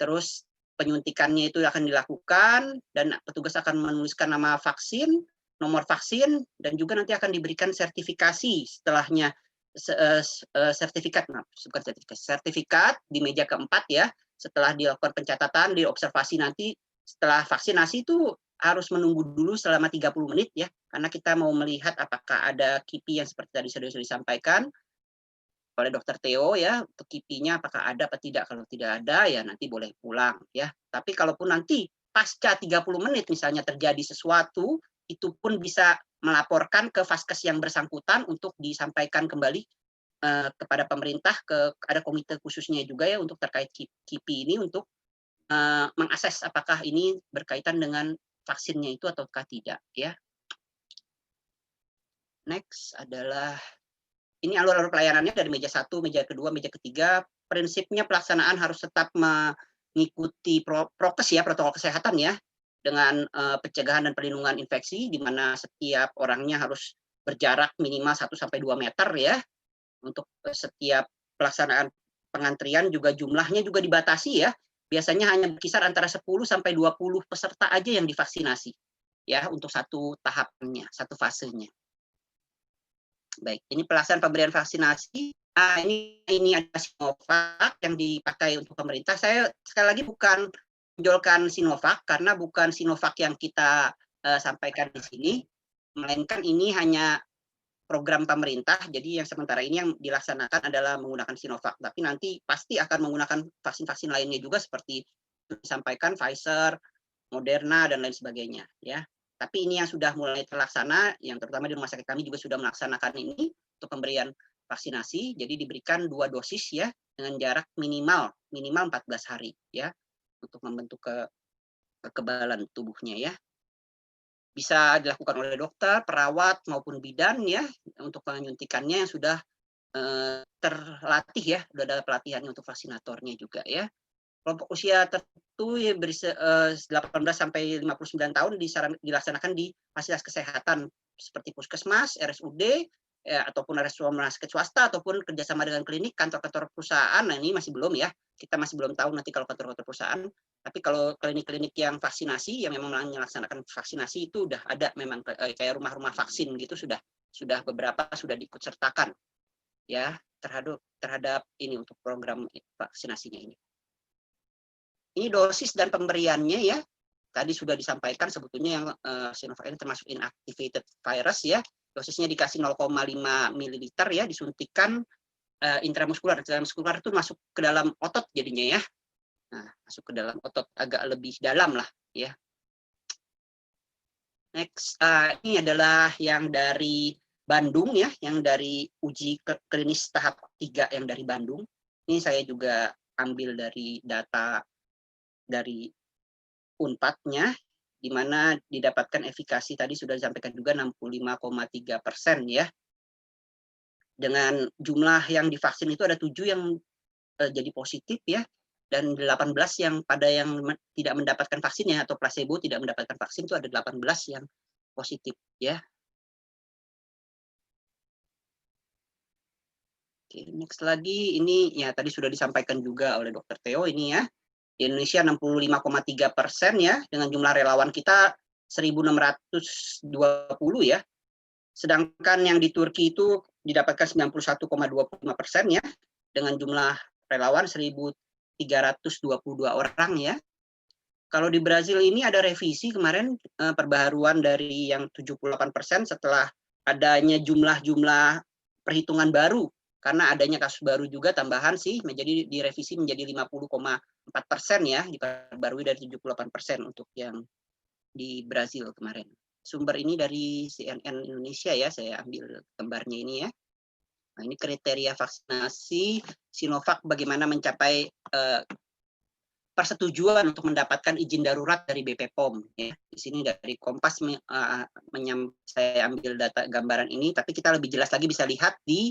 Terus penyuntikannya itu akan dilakukan dan petugas akan menuliskan nama vaksin, nomor vaksin, dan juga nanti akan diberikan sertifikasi setelahnya, sertifikat di meja keempat ya, setelah dilakukan pencatatan, diobservasi nanti setelah vaksinasi itu harus menunggu dulu selama 30 menit ya, karena kita mau melihat apakah ada KIPI yang seperti tadi sudah disampaikan oleh Dr. Theo ya, untuk KIPI-nya apakah ada atau tidak. Kalau tidak ada ya nanti boleh pulang ya. Tapi kalaupun nanti pasca 30 menit misalnya terjadi sesuatu, itu pun bisa melaporkan ke Vaskes yang bersangkutan untuk disampaikan kembali kepada pemerintah, ada komite khususnya juga ya untuk terkait KIPI ini untuk mengakses apakah ini berkaitan dengan vaksinnya itu ataukah tidak ya. Next adalah ini alur-alur pelayanannya dari meja 1, meja kedua, meja ketiga. Prinsipnya pelaksanaan harus tetap mengikuti prokes ya, protokol kesehatan ya, dengan pencegahan dan perlindungan infeksi, di mana setiap orangnya harus berjarak minimal 1-2 meter ya. Untuk setiap pelaksanaan pengantrian juga jumlahnya juga dibatasi ya. Biasanya hanya berkisar antara 10-20 peserta aja yang divaksinasi ya untuk satu tahapannya, satu fasenya. Baik, ini pelaksanaan pemberian vaksinasi. Nah, ini ada Sinovac yang dipakai untuk pemerintah. Saya sekali lagi bukan menjualkan Sinovac karena bukan Sinovac yang kita sampaikan di sini, melainkan ini hanya program pemerintah. Jadi yang sementara ini yang dilaksanakan adalah menggunakan Sinovac. Tapi nanti pasti akan menggunakan vaksin-vaksin lainnya juga seperti disampaikan Pfizer, Moderna dan lain sebagainya. Ya. Tapi ini yang sudah mulai terlaksana, yang terutama di rumah sakit kami juga sudah melaksanakan ini untuk pemberian vaksinasi. Jadi diberikan 2 dosis ya dengan jarak minimal 14 hari ya untuk membentuk kekebalan tubuhnya ya. Bisa dilakukan oleh dokter, perawat maupun bidan ya untuk penyuntikannya yang sudah terlatih ya, udah ada pelatihannya untuk vaksinatornya juga ya. Kelompok usia tertentu ya 18 sampai 59 tahun dilaksanakan di fasilitas kesehatan seperti puskesmas, RSUD, ya, ataupun rumah sakit swasta, ataupun kerjasama dengan klinik, kantor-kantor perusahaan. Nah ini masih belum ya, kita masih belum tahu nanti kalau kantor-kantor perusahaan. Tapi kalau klinik-klinik yang vaksinasi, yang memang melaksanakan vaksinasi itu udah ada memang kayak rumah-rumah vaksin gitu sudah beberapa sudah diikut sertakan ya terhadap ini untuk program vaksinasinya ini. Ini dosis dan pemberiannya ya. Tadi sudah disampaikan sebetulnya yang Sinovac ini termasuk inactivated virus ya. Dosisnya dikasih 0,5 ml ya, disuntikan intramuskular. Intramuskular itu masuk ke dalam otot jadinya ya. Nah, masuk ke dalam otot agak lebih dalam lah ya. Next, ini adalah yang dari Bandung ya, yang dari uji klinis tahap 3 yang dari Bandung. Ini saya juga ambil dari data dari UNPAD-nya, di mana didapatkan efikasi tadi sudah disampaikan juga 65,3% ya. Dengan jumlah yang divaksin itu ada 7 yang jadi positif ya, dan 18 yang tidak mendapatkan vaksinnya atau placebo tidak mendapatkan vaksin itu ada 18 yang positif ya. Oke, next lagi ini ya tadi sudah disampaikan juga oleh Dr. Theo ini ya. Di Indonesia 65,3% ya, dengan jumlah relawan kita 1.620 ya. Sedangkan yang di Turki itu didapatkan 91,25% ya, dengan jumlah relawan 1.322 orang ya. Kalau di Brazil ini ada revisi kemarin perbaharuan dari yang 78% setelah adanya jumlah perhitungan baru. Karena adanya kasus baru juga tambahan sih, menjadi direvisi menjadi 50,4% ya, diperbarui dari 78% untuk yang di Brazil kemarin. Sumber ini dari CNN Indonesia ya, saya ambil gambarnya ini ya. Nah, ini kriteria vaksinasi Sinovac bagaimana mencapai persetujuan untuk mendapatkan izin darurat dari BP POM ya. Di sini dari Kompas saya ambil data gambaran ini, tapi kita lebih jelas lagi bisa lihat di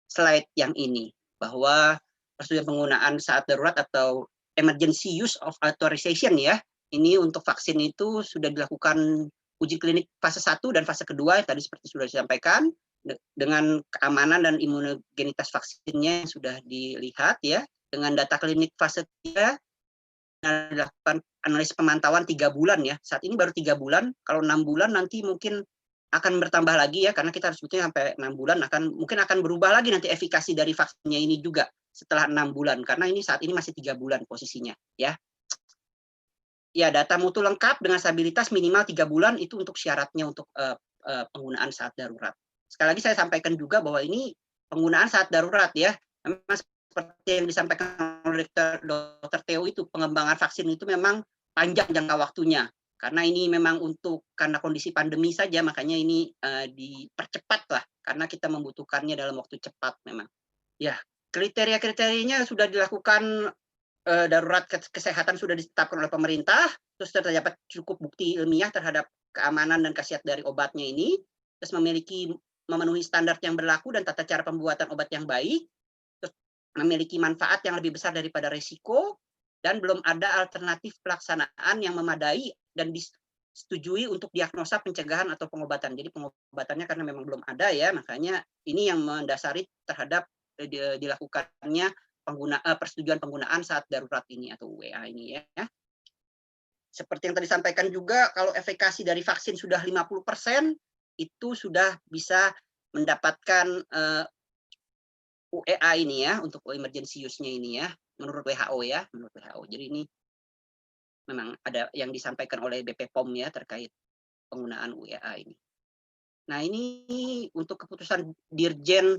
slide yang ini bahwa persetujuan penggunaan saat darurat atau emergency use of authorization ya. Ini untuk vaksin itu sudah dilakukan uji klinik fase 1 dan fase kedua tadi seperti sudah disampaikan dengan keamanan dan imunogenitas vaksinnya yang sudah dilihat ya. Dengan data klinik fase 3 dilakukan analisis pemantauan 3 bulan ya. Saat ini baru 3 bulan, kalau 6 bulan nanti mungkin akan bertambah lagi ya, karena kita harus sebetulnya sampai 6 bulan mungkin akan berubah lagi nanti efikasi dari vaksinnya ini juga setelah 6 bulan, karena ini saat ini masih 3 bulan posisinya ya. Ya, data mutu lengkap dengan stabilitas minimal 3 bulan itu untuk syaratnya untuk penggunaan saat darurat. Sekali lagi saya sampaikan juga bahwa ini penggunaan saat darurat ya. Memang seperti yang disampaikan oleh Dr. Theo itu, pengembangan vaksin itu memang panjang jangka waktunya. Karena ini memang karena kondisi pandemi saja, makanya ini dipercepat lah, karena kita membutuhkannya dalam waktu cepat memang. Ya, kriteria-kriterianya sudah dilakukan, darurat kesehatan sudah ditetapkan oleh pemerintah, terus terdapat cukup bukti ilmiah terhadap keamanan dan khasiat dari obatnya ini, terus memenuhi standar yang berlaku dan tata cara pembuatan obat yang baik, terus memiliki manfaat yang lebih besar daripada risiko, dan belum ada alternatif pelaksanaan yang memadai dan disetujui untuk diagnosa, pencegahan atau pengobatan. Jadi pengobatannya karena memang belum ada ya, makanya ini yang mendasari terhadap dilakukannya persetujuan penggunaan saat darurat ini atau UEA ini ya. Seperti yang tadi disampaikan juga, kalau efikasi dari vaksin sudah 50%, itu sudah bisa mendapatkan UEA ini ya, untuk emergency use-nya ini ya, menurut WHO ya, menurut WHO. Jadi ini memang ada yang disampaikan oleh BP POM ya terkait penggunaan UEA ini. Nah ini untuk keputusan Dirjen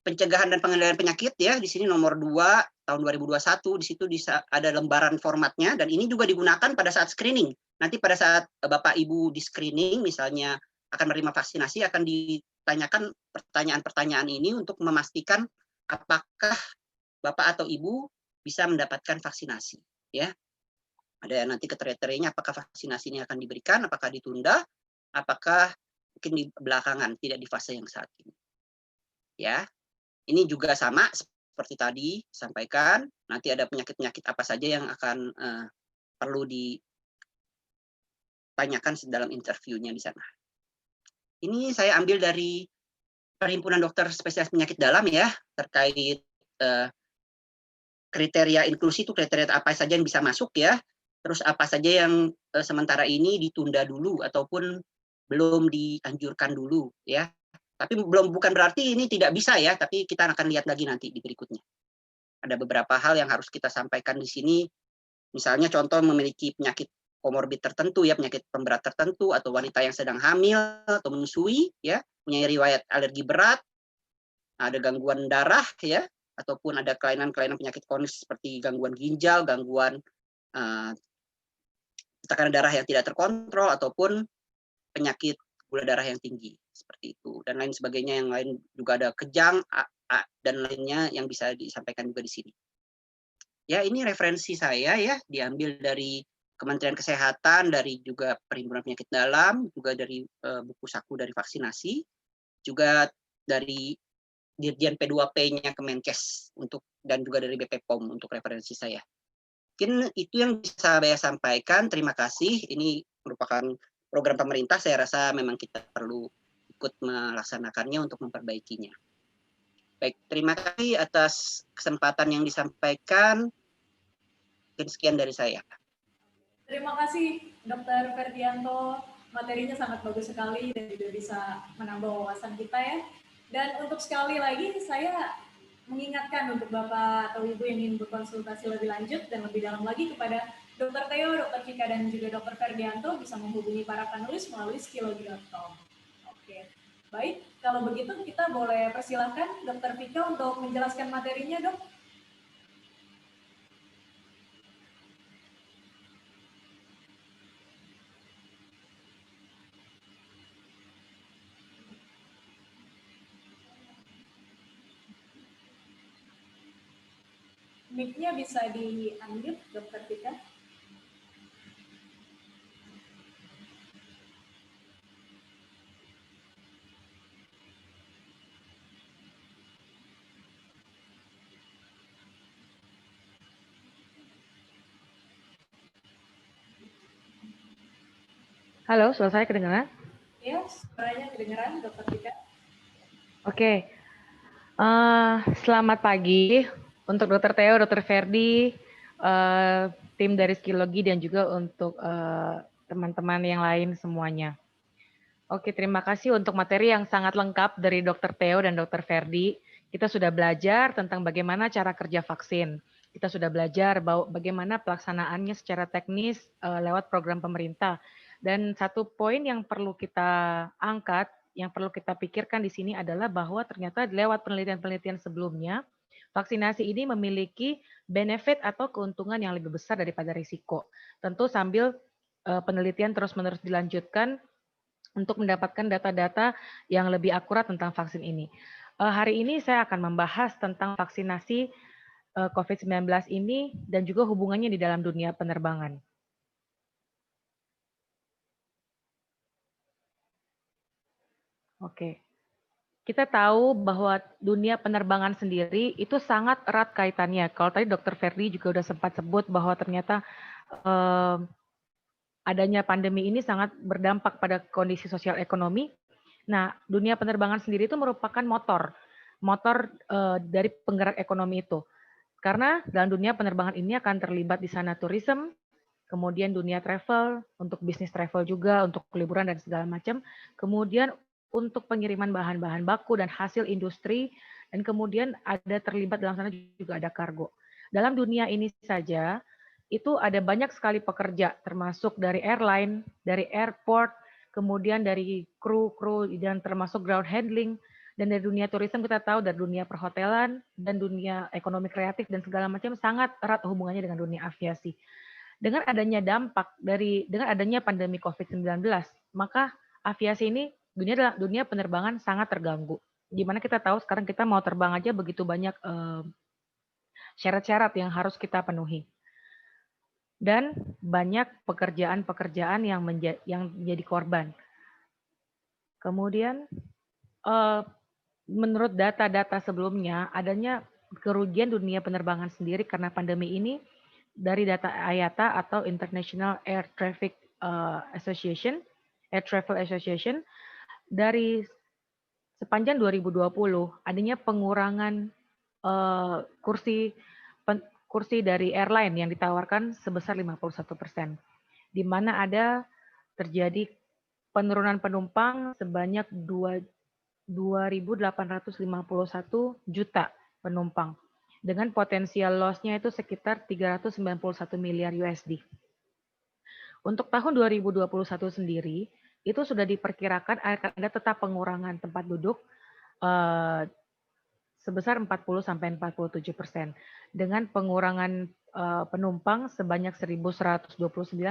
Pencegahan dan Pengendalian Penyakit ya, di sini nomor 2 tahun 2021, di situ ada lembaran formatnya, dan ini juga digunakan pada saat screening. Nanti pada saat Bapak Ibu di screening misalnya akan menerima vaksinasi, akan ditanyakan pertanyaan-pertanyaan ini untuk memastikan apakah Bapak atau Ibu bisa mendapatkan vaksinasi ya. Ada nanti kriterianya, apakah vaksinasi ini akan diberikan, apakah ditunda, apakah mungkin di belakangan, tidak di fase yang saat ini. Ya, Ini juga sama seperti tadi sampaikan, nanti ada penyakit-penyakit apa saja yang akan perlu ditanyakan dalam interviewnya di sana. Ini saya ambil dari Perhimpunan Dokter Spesialis Penyakit Dalam ya, terkait kriteria inklusi itu kriteria apa saja yang bisa masuk ya, terus apa saja yang sementara ini ditunda dulu ataupun belum dianjurkan dulu ya. Tapi bukan berarti ini tidak bisa ya, tapi kita akan lihat lagi nanti di berikutnya. Ada beberapa hal yang harus kita sampaikan di sini, misalnya contoh memiliki penyakit komorbid tertentu ya, penyakit pemberat tertentu, atau wanita yang sedang hamil atau menyusui ya, punya riwayat alergi berat, ada gangguan darah ya, ataupun ada kelainan-kelainan penyakit kronis seperti gangguan ginjal, gangguan tekanan darah yang tidak terkontrol, ataupun penyakit gula darah yang tinggi seperti itu, dan lain sebagainya. Yang lain juga ada kejang dan lainnya yang bisa disampaikan juga di sini. Ya, ini referensi saya ya, diambil dari Kementerian Kesehatan, dari juga Perhimpunan Penyakit Dalam, juga dari buku saku dari vaksinasi, juga dari Dirjen P2P-nya Kemenkes dan juga dari BP POM untuk referensi saya. Mungkin itu yang bisa saya sampaikan. Terima kasih. Ini merupakan program pemerintah. Saya rasa memang kita perlu ikut melaksanakannya untuk memperbaikinya. Baik, terima kasih atas kesempatan yang disampaikan. Mungkin sekian dari saya. Terima kasih Dr. Ferdianto, materinya sangat bagus sekali dan juga bisa menambah wawasan kita ya. Dan untuk sekali lagi saya mengingatkan untuk Bapak atau Ibu yang ingin berkonsultasi lebih lanjut dan lebih dalam lagi kepada Dr. Theo, Dr. Vika, dan juga Dr. Ferdianto bisa menghubungi para panelis melalui skilogi.com. Oke, baik. Kalau begitu kita boleh persilahkan Dr. Vika untuk menjelaskan materinya, Dok. Mic-nya bisa di-unmute, Dr. Vika. Halo, suara saya kedengaran? Ya, suaranya kedengaran, Dr. Vika. Oke. Selamat pagi untuk Dr. Theo, Dr. Ferdi, tim dari Skilogi, dan juga untuk teman-teman yang lain semuanya. Oke, terima kasih untuk materi yang sangat lengkap dari Dr. Theo dan Dr. Ferdi. Kita sudah belajar tentang bagaimana cara kerja vaksin. Kita sudah belajar bagaimana pelaksanaannya secara teknis lewat program pemerintah. Dan satu poin yang perlu kita angkat, yang perlu kita pikirkan di sini adalah bahwa ternyata lewat penelitian-penelitian sebelumnya, vaksinasi ini memiliki benefit atau keuntungan yang lebih besar daripada risiko. Tentu sambil penelitian terus-menerus dilanjutkan untuk mendapatkan data-data yang lebih akurat tentang vaksin ini. Hari ini saya akan membahas tentang vaksinasi COVID-19 ini dan juga hubungannya di dalam dunia penerbangan. Oke. Kita tahu bahwa dunia penerbangan sendiri itu sangat erat kaitannya. Kalau tadi Dr. Ferdi juga sudah sempat sebut bahwa ternyata adanya pandemi ini sangat berdampak pada kondisi sosial ekonomi. Nah, dunia penerbangan sendiri itu merupakan motor dari penggerak ekonomi itu. Karena dalam dunia penerbangan ini akan terlibat di sana tourism, kemudian dunia travel, untuk bisnis travel juga, untuk liburan dan segala macam. Kemudian untuk pengiriman bahan-bahan baku dan hasil industri, dan kemudian ada terlibat dalam sana juga ada kargo. Dalam dunia ini saja, itu ada banyak sekali pekerja, termasuk dari airline, dari airport, kemudian dari kru, dan termasuk ground handling, dan dari dunia tourism kita tahu, dari dunia perhotelan, dan dunia ekonomi kreatif, dan segala macam sangat erat hubungannya dengan dunia aviasi. Dengan adanya dengan adanya pandemi COVID-19, maka aviasi ini, dunia penerbangan sangat terganggu. Dimana kita tahu sekarang kita mau terbang aja begitu banyak syarat-syarat yang harus kita penuhi. Dan banyak pekerjaan-pekerjaan yang menjadi korban. Kemudian menurut data-data sebelumnya, adanya kerugian dunia penerbangan sendiri karena pandemi ini dari data IATA atau International Air Traffic Association, Air Travel Association, dari sepanjang 2020 adanya pengurangan kursi kursi dari airline yang ditawarkan sebesar 51%, di mana ada terjadi penurunan penumpang sebanyak 2.851 juta penumpang dengan potensial loss-nya itu sekitar 391 miliar USD. Untuk tahun 2021 sendiri itu sudah diperkirakan akan ada tetap pengurangan tempat duduk sebesar 40-47% dengan pengurangan penumpang sebanyak 1.129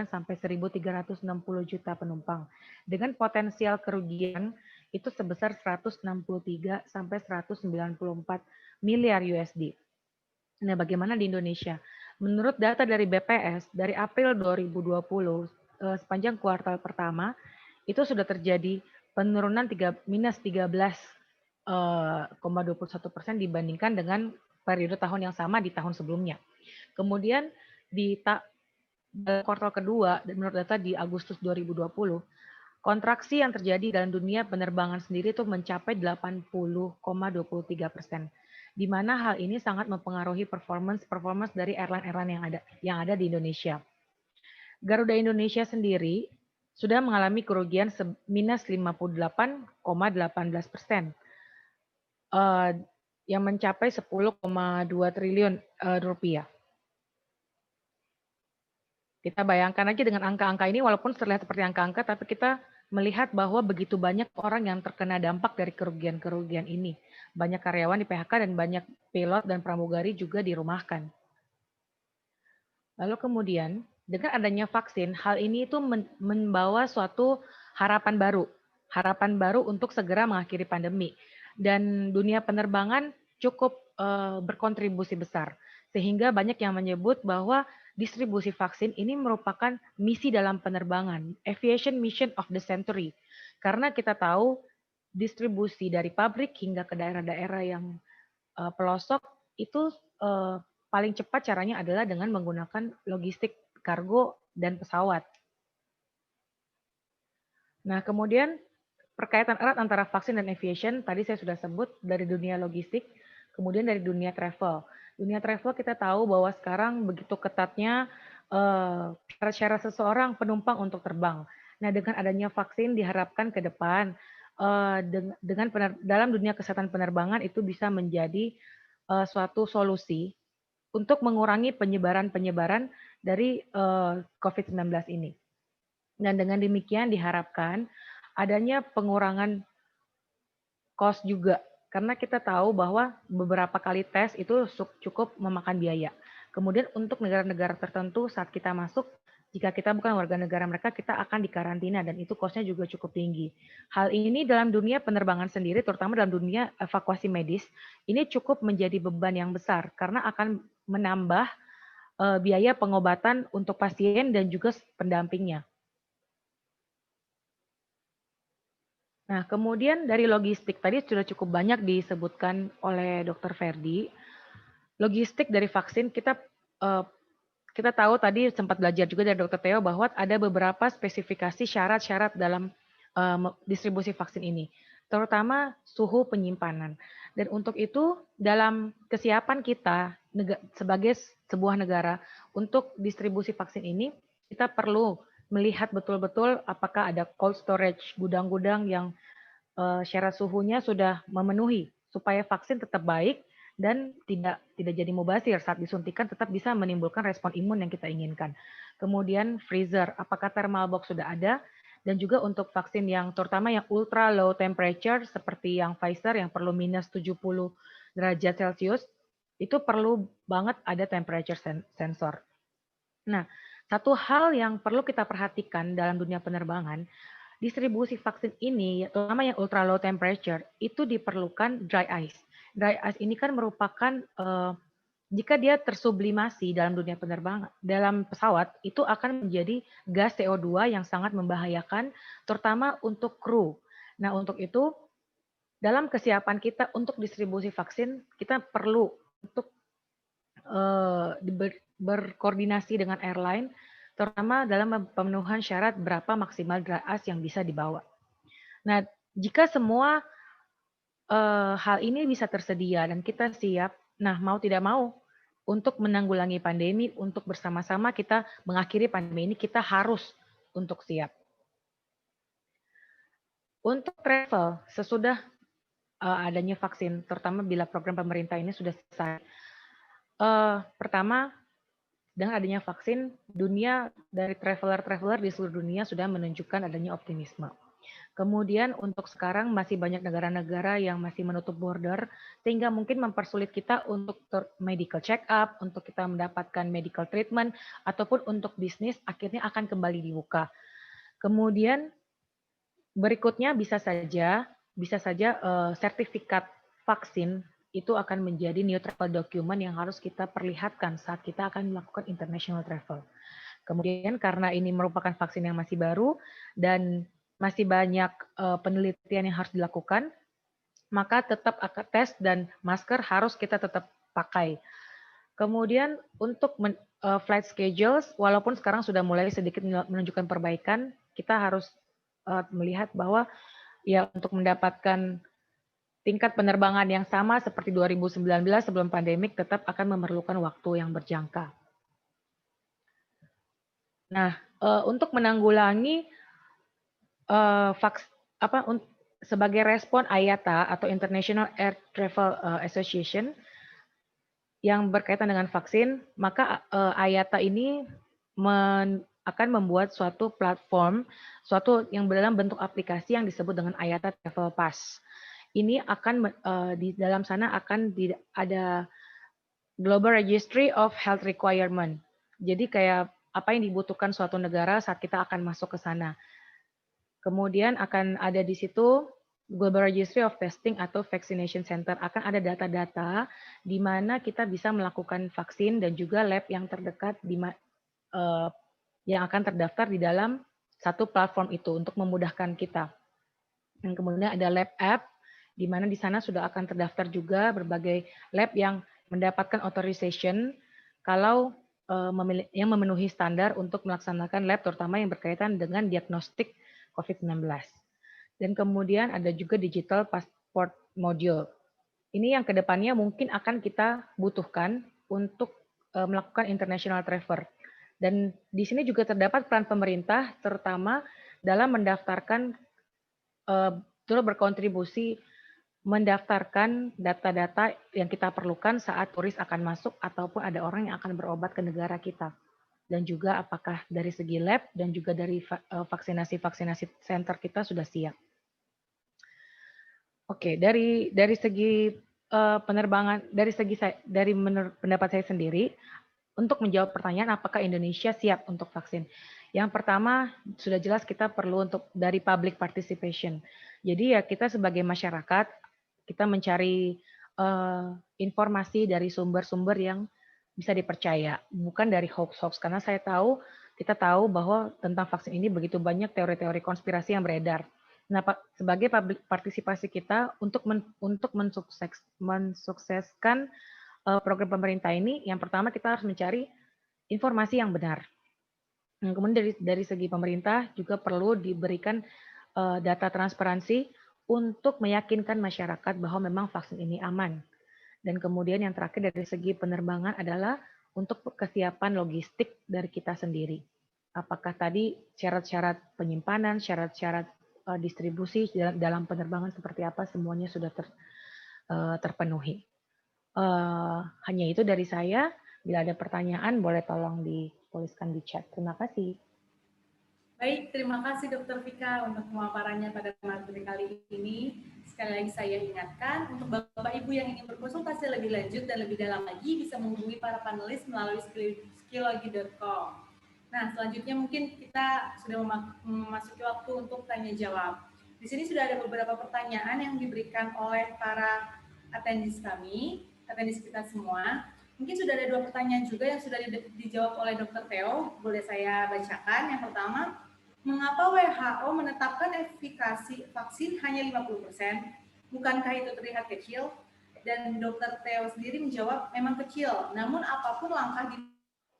sampai 1.360 juta penumpang dengan potensial kerugian itu sebesar 163 sampai 194 miliar USD. Nah, bagaimana di Indonesia? Menurut data dari BPS dari April 2020 sepanjang kuartal pertama itu sudah terjadi penurunan minus 13,21% dibandingkan dengan periode tahun yang sama di tahun sebelumnya. Kemudian di kuartal kedua, menurut data di Agustus 2020, kontraksi yang terjadi dalam dunia penerbangan sendiri itu mencapai 80,23%, di mana hal ini sangat mempengaruhi performance dari airline-airline yang ada di Indonesia. Garuda Indonesia sendiri sudah mengalami kerugian minus 58,18%, yang mencapai 10,2 triliun rupiah. Kita bayangkan aja dengan angka-angka ini, walaupun terlihat seperti angka-angka, tapi kita melihat bahwa begitu banyak orang yang terkena dampak dari kerugian-kerugian ini. Banyak karyawan di PHK dan banyak pilot dan pramugari juga dirumahkan. Lalu kemudian, dengan adanya vaksin, hal ini itu membawa suatu harapan baru untuk segera mengakhiri pandemi. Dan dunia penerbangan cukup berkontribusi besar. Sehingga banyak yang menyebut bahwa distribusi vaksin ini merupakan misi dalam penerbangan, aviation mission of the century. Karena kita tahu distribusi dari pabrik hingga ke daerah-daerah yang pelosok itu paling cepat caranya adalah dengan menggunakan logistik kargo dan pesawat. Nah, kemudian perkaitan erat antara vaksin dan aviation, tadi saya sudah sebut dari dunia logistik, kemudian dari dunia travel. Dunia travel kita tahu bahwa sekarang begitu ketatnya syarat seseorang penumpang untuk terbang. Nah, dengan adanya vaksin diharapkan ke depan dalam dunia kesehatan penerbangan itu bisa menjadi suatu solusi untuk mengurangi penyebaran dari COVID-19 ini. Dan dengan demikian diharapkan adanya pengurangan cost juga, karena kita tahu bahwa beberapa kali tes itu cukup memakan biaya. Kemudian untuk negara-negara tertentu saat kita masuk, jika kita bukan warga negara mereka, kita akan dikarantina dan itu cost-nya juga cukup tinggi. Hal ini dalam dunia penerbangan sendiri, terutama dalam dunia evakuasi medis, ini cukup menjadi beban yang besar karena akan menambah biaya pengobatan untuk pasien dan juga pendampingnya. Nah, kemudian dari logistik, tadi sudah cukup banyak disebutkan oleh Dr. Ferdi. Logistik dari vaksin, kita tahu tadi sempat belajar juga dari Dr. Theo bahwa ada beberapa spesifikasi syarat-syarat dalam distribusi vaksin ini, terutama suhu penyimpanan. Dan untuk itu, dalam kesiapan kita sebagai sebuah negara untuk distribusi vaksin ini, kita perlu melihat betul-betul apakah ada cold storage, gudang-gudang yang syarat suhunya sudah memenuhi supaya vaksin tetap baik dan tidak jadi mubazir saat disuntikan, tetap bisa menimbulkan respon imun yang kita inginkan. Kemudian freezer, apakah thermal box sudah ada, dan juga untuk vaksin yang terutama yang ultra low temperature seperti yang Pfizer yang perlu minus 70 derajat Celcius, itu perlu banget ada temperature sensor. Nah, satu hal yang perlu kita perhatikan dalam dunia penerbangan, distribusi vaksin ini, terutama yang ultra low temperature, itu diperlukan dry ice. Dry ice ini kan merupakan, jika dia tersublimasi dalam dunia penerbangan, dalam pesawat, itu akan menjadi gas CO2 yang sangat membahayakan, terutama untuk kru. Nah, untuk itu, dalam kesiapan kita untuk distribusi vaksin, kita perlu untuk berkoordinasi dengan airline, terutama dalam pemenuhan syarat berapa maksimal dry ice yang bisa dibawa. Nah, jika semua hal ini bisa tersedia dan kita siap, nah mau tidak mau untuk menanggulangi pandemi, untuk bersama-sama kita mengakhiri pandemi ini, kita harus untuk siap. Untuk travel, sesudah adanya vaksin, terutama bila program pemerintah ini sudah selesai, pertama, dengan adanya vaksin, dunia dari traveler-traveler di seluruh dunia sudah menunjukkan adanya optimisme. Kemudian untuk sekarang masih banyak negara-negara yang masih menutup border, sehingga mungkin mempersulit kita untuk medical check up, untuk kita mendapatkan medical treatment, ataupun untuk bisnis akhirnya akan kembali dibuka. Kemudian berikutnya bisa saja sertifikat vaksin itu akan menjadi new travel document yang harus kita perlihatkan saat kita akan melakukan international travel. Kemudian karena ini merupakan vaksin yang masih baru dan masih banyak penelitian yang harus dilakukan, maka tetap tes dan masker harus kita tetap pakai. Kemudian untuk flight schedules, walaupun sekarang sudah mulai sedikit menunjukkan perbaikan, kita harus melihat bahwa ya untuk mendapatkan tingkat penerbangan yang sama seperti 2019 sebelum pandemik tetap akan memerlukan waktu yang berjangka. Nah, untuk menanggulangi sebagai respon IATA atau International Air Travel Association yang berkaitan dengan vaksin, maka IATA ini akan membuat suatu platform, suatu yang dalam bentuk aplikasi yang disebut dengan IATA Travel Pass. Ini akan di dalam sana akan ada Global Registry of Health Requirement. Jadi kayak apa yang dibutuhkan suatu negara saat kita akan masuk ke sana. Kemudian akan ada di situ Global Registry of Testing atau Vaccination Center. Akan ada data-data di mana kita bisa melakukan vaksin dan juga lab yang terdekat yang akan terdaftar di dalam satu platform itu untuk memudahkan kita. Dan kemudian ada lab app di mana di sana sudah akan terdaftar juga berbagai lab yang mendapatkan authorization kalau yang memenuhi standar untuk melaksanakan lab terutama yang berkaitan dengan diagnostik COVID-19. Dan kemudian ada juga digital passport module. Ini yang kedepannya mungkin akan kita butuhkan untuk melakukan international travel. Dan di sini juga terdapat peran pemerintah terutama dalam mendaftarkan turut berkontribusi mendaftarkan data-data yang kita perlukan saat turis akan masuk ataupun ada orang yang akan berobat ke negara kita. Dan juga apakah dari segi lab dan juga dari vaksinasi center kita sudah siap. Oke, dari segi penerbangan, dari menurut pendapat saya sendiri, untuk menjawab pertanyaan apakah Indonesia siap untuk vaksin. Yang pertama sudah jelas kita perlu untuk dari public participation. Jadi ya kita sebagai masyarakat kita mencari informasi dari sumber-sumber yang bisa dipercaya, bukan dari hoax-hoax. Karena kita tahu bahwa tentang vaksin ini begitu banyak teori-teori konspirasi yang beredar. Nah, sebagai public partisipasi kita untuk mensukseskan program pemerintah ini, yang pertama kita harus mencari informasi yang benar. Kemudian dari segi pemerintah juga perlu diberikan data transparansi untuk meyakinkan masyarakat bahwa memang vaksin ini aman. Dan kemudian yang terakhir dari segi penerbangan adalah untuk kesiapan logistik dari kita sendiri. Apakah tadi syarat-syarat penyimpanan, syarat-syarat distribusi dalam penerbangan seperti apa, semuanya sudah terpenuhi. Hanya itu dari saya. Bila ada pertanyaan, boleh tolong dituliskan di chat. Terima kasih. Baik, terima kasih Dr. Vika untuk pemaparannya pada materi kali ini. Sekali lagi saya ingatkan, untuk Bapak Ibu yang ingin berkonsultasi lebih lanjut dan lebih dalam lagi, bisa menghubungi para panelis melalui skillogy.com. Nah, selanjutnya mungkin kita sudah memasuki waktu untuk tanya jawab. Di sini sudah ada beberapa pertanyaan yang diberikan oleh para attendees kita semua. Mungkin sudah ada 2 pertanyaan juga yang sudah dijawab oleh Dr. Theo. Boleh saya bacakan. Yang pertama, mengapa WHO menetapkan efikasi vaksin hanya 50%? Bukankah itu terlihat kecil? Dan Dr. Theo sendiri menjawab, memang kecil. Namun apapun langkah di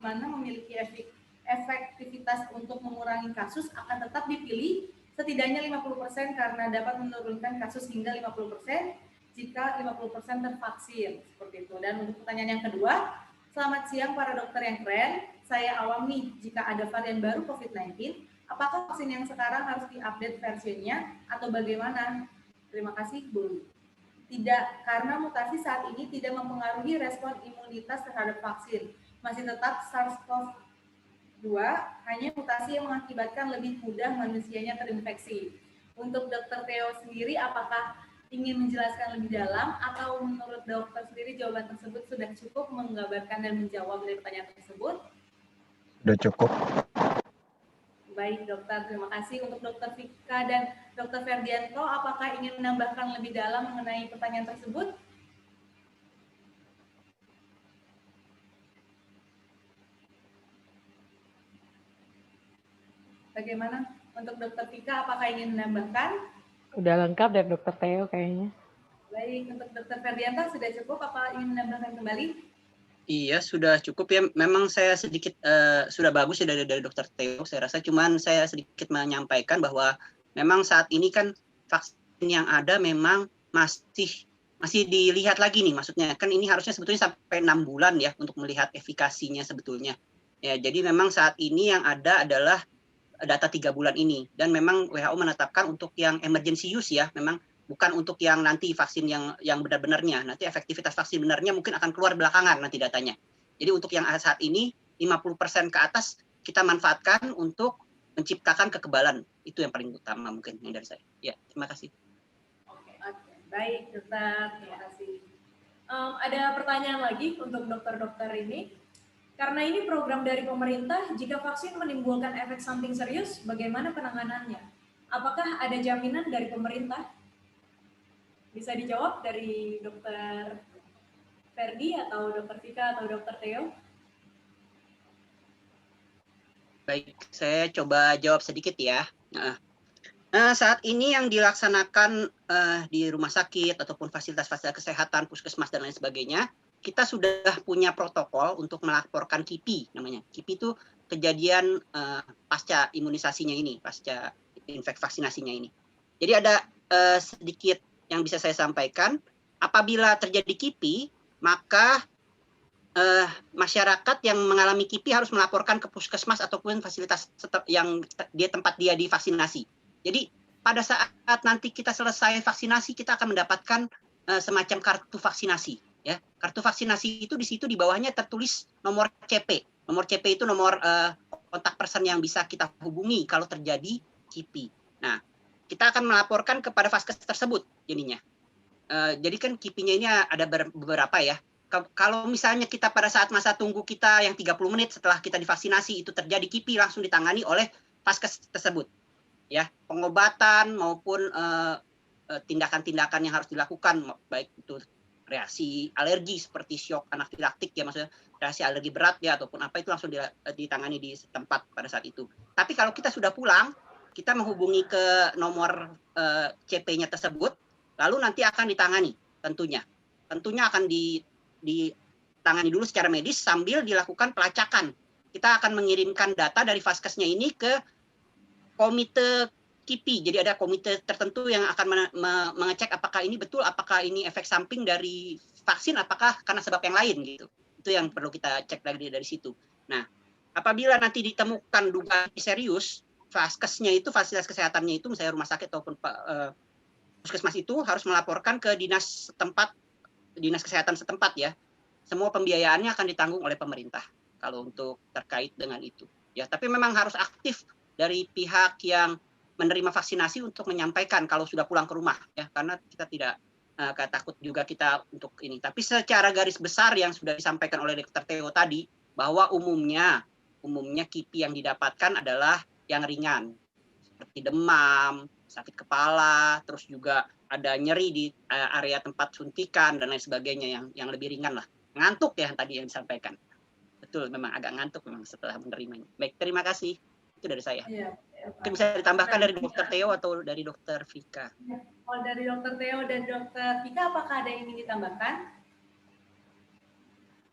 mana memiliki efektivitas untuk mengurangi kasus akan tetap dipilih setidaknya 50% karena dapat menurunkan kasus hingga 50% jika 50% tervaksin. Seperti itu. Dan untuk pertanyaan yang kedua, selamat siang para dokter yang keren. Saya awam nih, jika ada varian baru COVID-19, apakah vaksin yang sekarang harus diupdate versinya atau bagaimana? Terima kasih, Bu. Tidak, karena mutasi saat ini tidak mempengaruhi respon imunitas terhadap vaksin. Masih tetap SARS-CoV-2, hanya mutasi yang mengakibatkan lebih mudah manusianya terinfeksi. Untuk Dr. Theo sendiri, apakah ingin menjelaskan lebih dalam atau menurut dokter sendiri jawaban tersebut sudah cukup menggambarkan dan menjawab dari pertanyaan tersebut? Sudah cukup. Baik dokter, terima kasih. Untuk Dokter Vika dan Dokter Ferdianto, apakah ingin menambahkan lebih dalam mengenai pertanyaan tersebut? Bagaimana untuk Dokter Vika, apakah ingin menambahkan? Udah lengkap dari Dokter Theo kayaknya. Baik, untuk Dokter Ferdianto sudah cukup, apa ingin menambahkan kembali? Iya, sudah cukup ya. Memang saya sedikit sudah bagus ya dari Dokter Theo. Saya rasa cuman saya sedikit menyampaikan bahwa memang saat ini kan vaksin yang ada memang masih dilihat lagi nih. Maksudnya kan ini harusnya sebetulnya sampai 6 bulan ya untuk melihat efikasinya sebetulnya. Ya, jadi memang saat ini yang ada adalah data 3 bulan ini, dan memang WHO menetapkan untuk yang emergency use ya, memang bukan untuk yang nanti vaksin yang benar-benarnya. Nanti efektivitas vaksin benarnya mungkin akan keluar belakangan nanti datanya. Jadi untuk yang saat ini 50% ke atas kita manfaatkan untuk menciptakan kekebalan. Itu yang paling utama mungkin yang dari saya. Ya, terima kasih. Oke. Baik, dokter, terima kasih. Ada pertanyaan lagi untuk dokter-dokter ini. Karena ini program dari pemerintah, jika vaksin menimbulkan efek samping serius, bagaimana penanganannya? Apakah ada jaminan dari pemerintah? Bisa dijawab dari Dokter Ferdi atau Dokter Vika atau Dokter Theo? Baik, saya coba jawab sedikit ya. Saat ini yang dilaksanakan di rumah sakit ataupun fasilitas-fasilitas kesehatan, puskesmas dan lain sebagainya, kita sudah punya protokol untuk melaporkan KIPI namanya. KIPI itu kejadian pasca imunisasinya ini, pasca infeksi vaksinasinya ini. Jadi ada sedikit yang bisa saya sampaikan. Apabila terjadi KIPI, maka masyarakat yang mengalami KIPI harus melaporkan ke puskesmas ataupun fasilitas yang tempat dia divaksinasi. Jadi pada saat nanti kita selesai vaksinasi, kita akan mendapatkan semacam kartu vaksinasi. Ya, kartu vaksinasi itu di situ di bawahnya tertulis nomor CP. Nomor CP itu nomor kontak person yang bisa kita hubungi kalau terjadi KIPI. Nah, kita akan melaporkan kepada vaskes tersebut jadinya. Jadi kan KIPI-nya ini ada beberapa ya. Kalau misalnya kita pada saat masa tunggu kita yang 30 menit setelah kita divaksinasi itu terjadi KIPI, langsung ditangani oleh vaskes tersebut. Ya, pengobatan maupun tindakan-tindakan yang harus dilakukan, baik itu reaksi alergi seperti shock anafilaktik ya, maksudnya reaksi alergi berat ya ataupun apa, itu langsung ditangani di tempat pada saat itu. Tapi kalau kita sudah pulang, kita menghubungi ke nomor CP-nya tersebut, lalu nanti akan ditangani tentunya. Tentunya akan ditangani dulu secara medis sambil dilakukan pelacakan. Kita akan mengirimkan data dari vaskesnya ini ke komite KIPI. Jadi ada komite tertentu yang akan mengecek apakah ini betul, apakah ini efek samping dari vaksin, apakah karena sebab yang lain gitu. Itu yang perlu kita cek lagi dari situ. Nah, apabila nanti ditemukan dugaan serius, vaskesnya itu, fasilitas kesehatannya itu, misalnya rumah sakit ataupun puskesmas itu harus melaporkan ke dinas kesehatan setempat ya. Semua pembiayaannya akan ditanggung oleh pemerintah kalau untuk terkait dengan itu. Ya, tapi memang harus aktif dari pihak yang menerima vaksinasi untuk menyampaikan kalau sudah pulang ke rumah ya, karena kita tidak takut juga kita untuk ini. Tapi secara garis besar yang sudah disampaikan oleh Dr. Theo tadi, bahwa umumnya KIPI yang didapatkan adalah yang ringan seperti demam, sakit kepala, terus juga ada nyeri di area tempat suntikan dan lain sebagainya yang lebih ringan lah. Ngantuk ya tadi yang disampaikan. Betul, memang agak ngantuk memang setelah menerimanya. Baik, terima kasih. Itu dari saya. Ya, Mungkin bisa ditambahkan dari Dokter Theo atau dari Dokter Vika. Kalau dari Dokter Theo dan Dokter Vika, apakah ada yang ingin ditambahkan?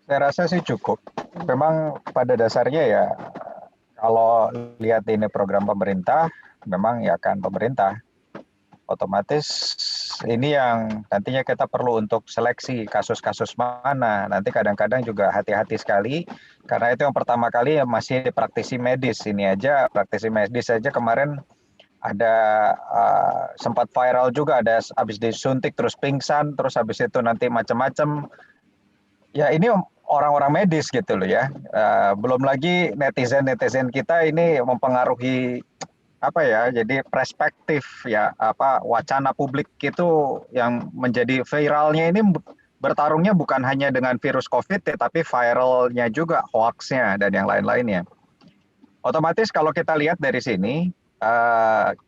Saya rasa sih cukup. Memang pada dasarnya ya kalau lihat ini program pemerintah, memang ya kan pemerintah. Otomatis ini yang nantinya kita perlu untuk seleksi kasus-kasus mana. Nanti kadang-kadang juga hati-hati sekali karena itu yang pertama kali masih di praktisi medis. Ini aja praktisi medis aja kemarin ada sempat viral juga, ada habis disuntik terus pingsan, terus habis itu nanti macam-macam. Ya ini orang-orang medis gitu loh ya. Belum lagi netizen kita ini mempengaruhi apa ya, jadi perspektif ya, apa wacana publik itu yang menjadi viralnya ini bertarungnya bukan hanya dengan virus COVID, tetapi viralnya juga hoaxnya dan yang lain-lainnya. Otomatis kalau kita lihat dari sini,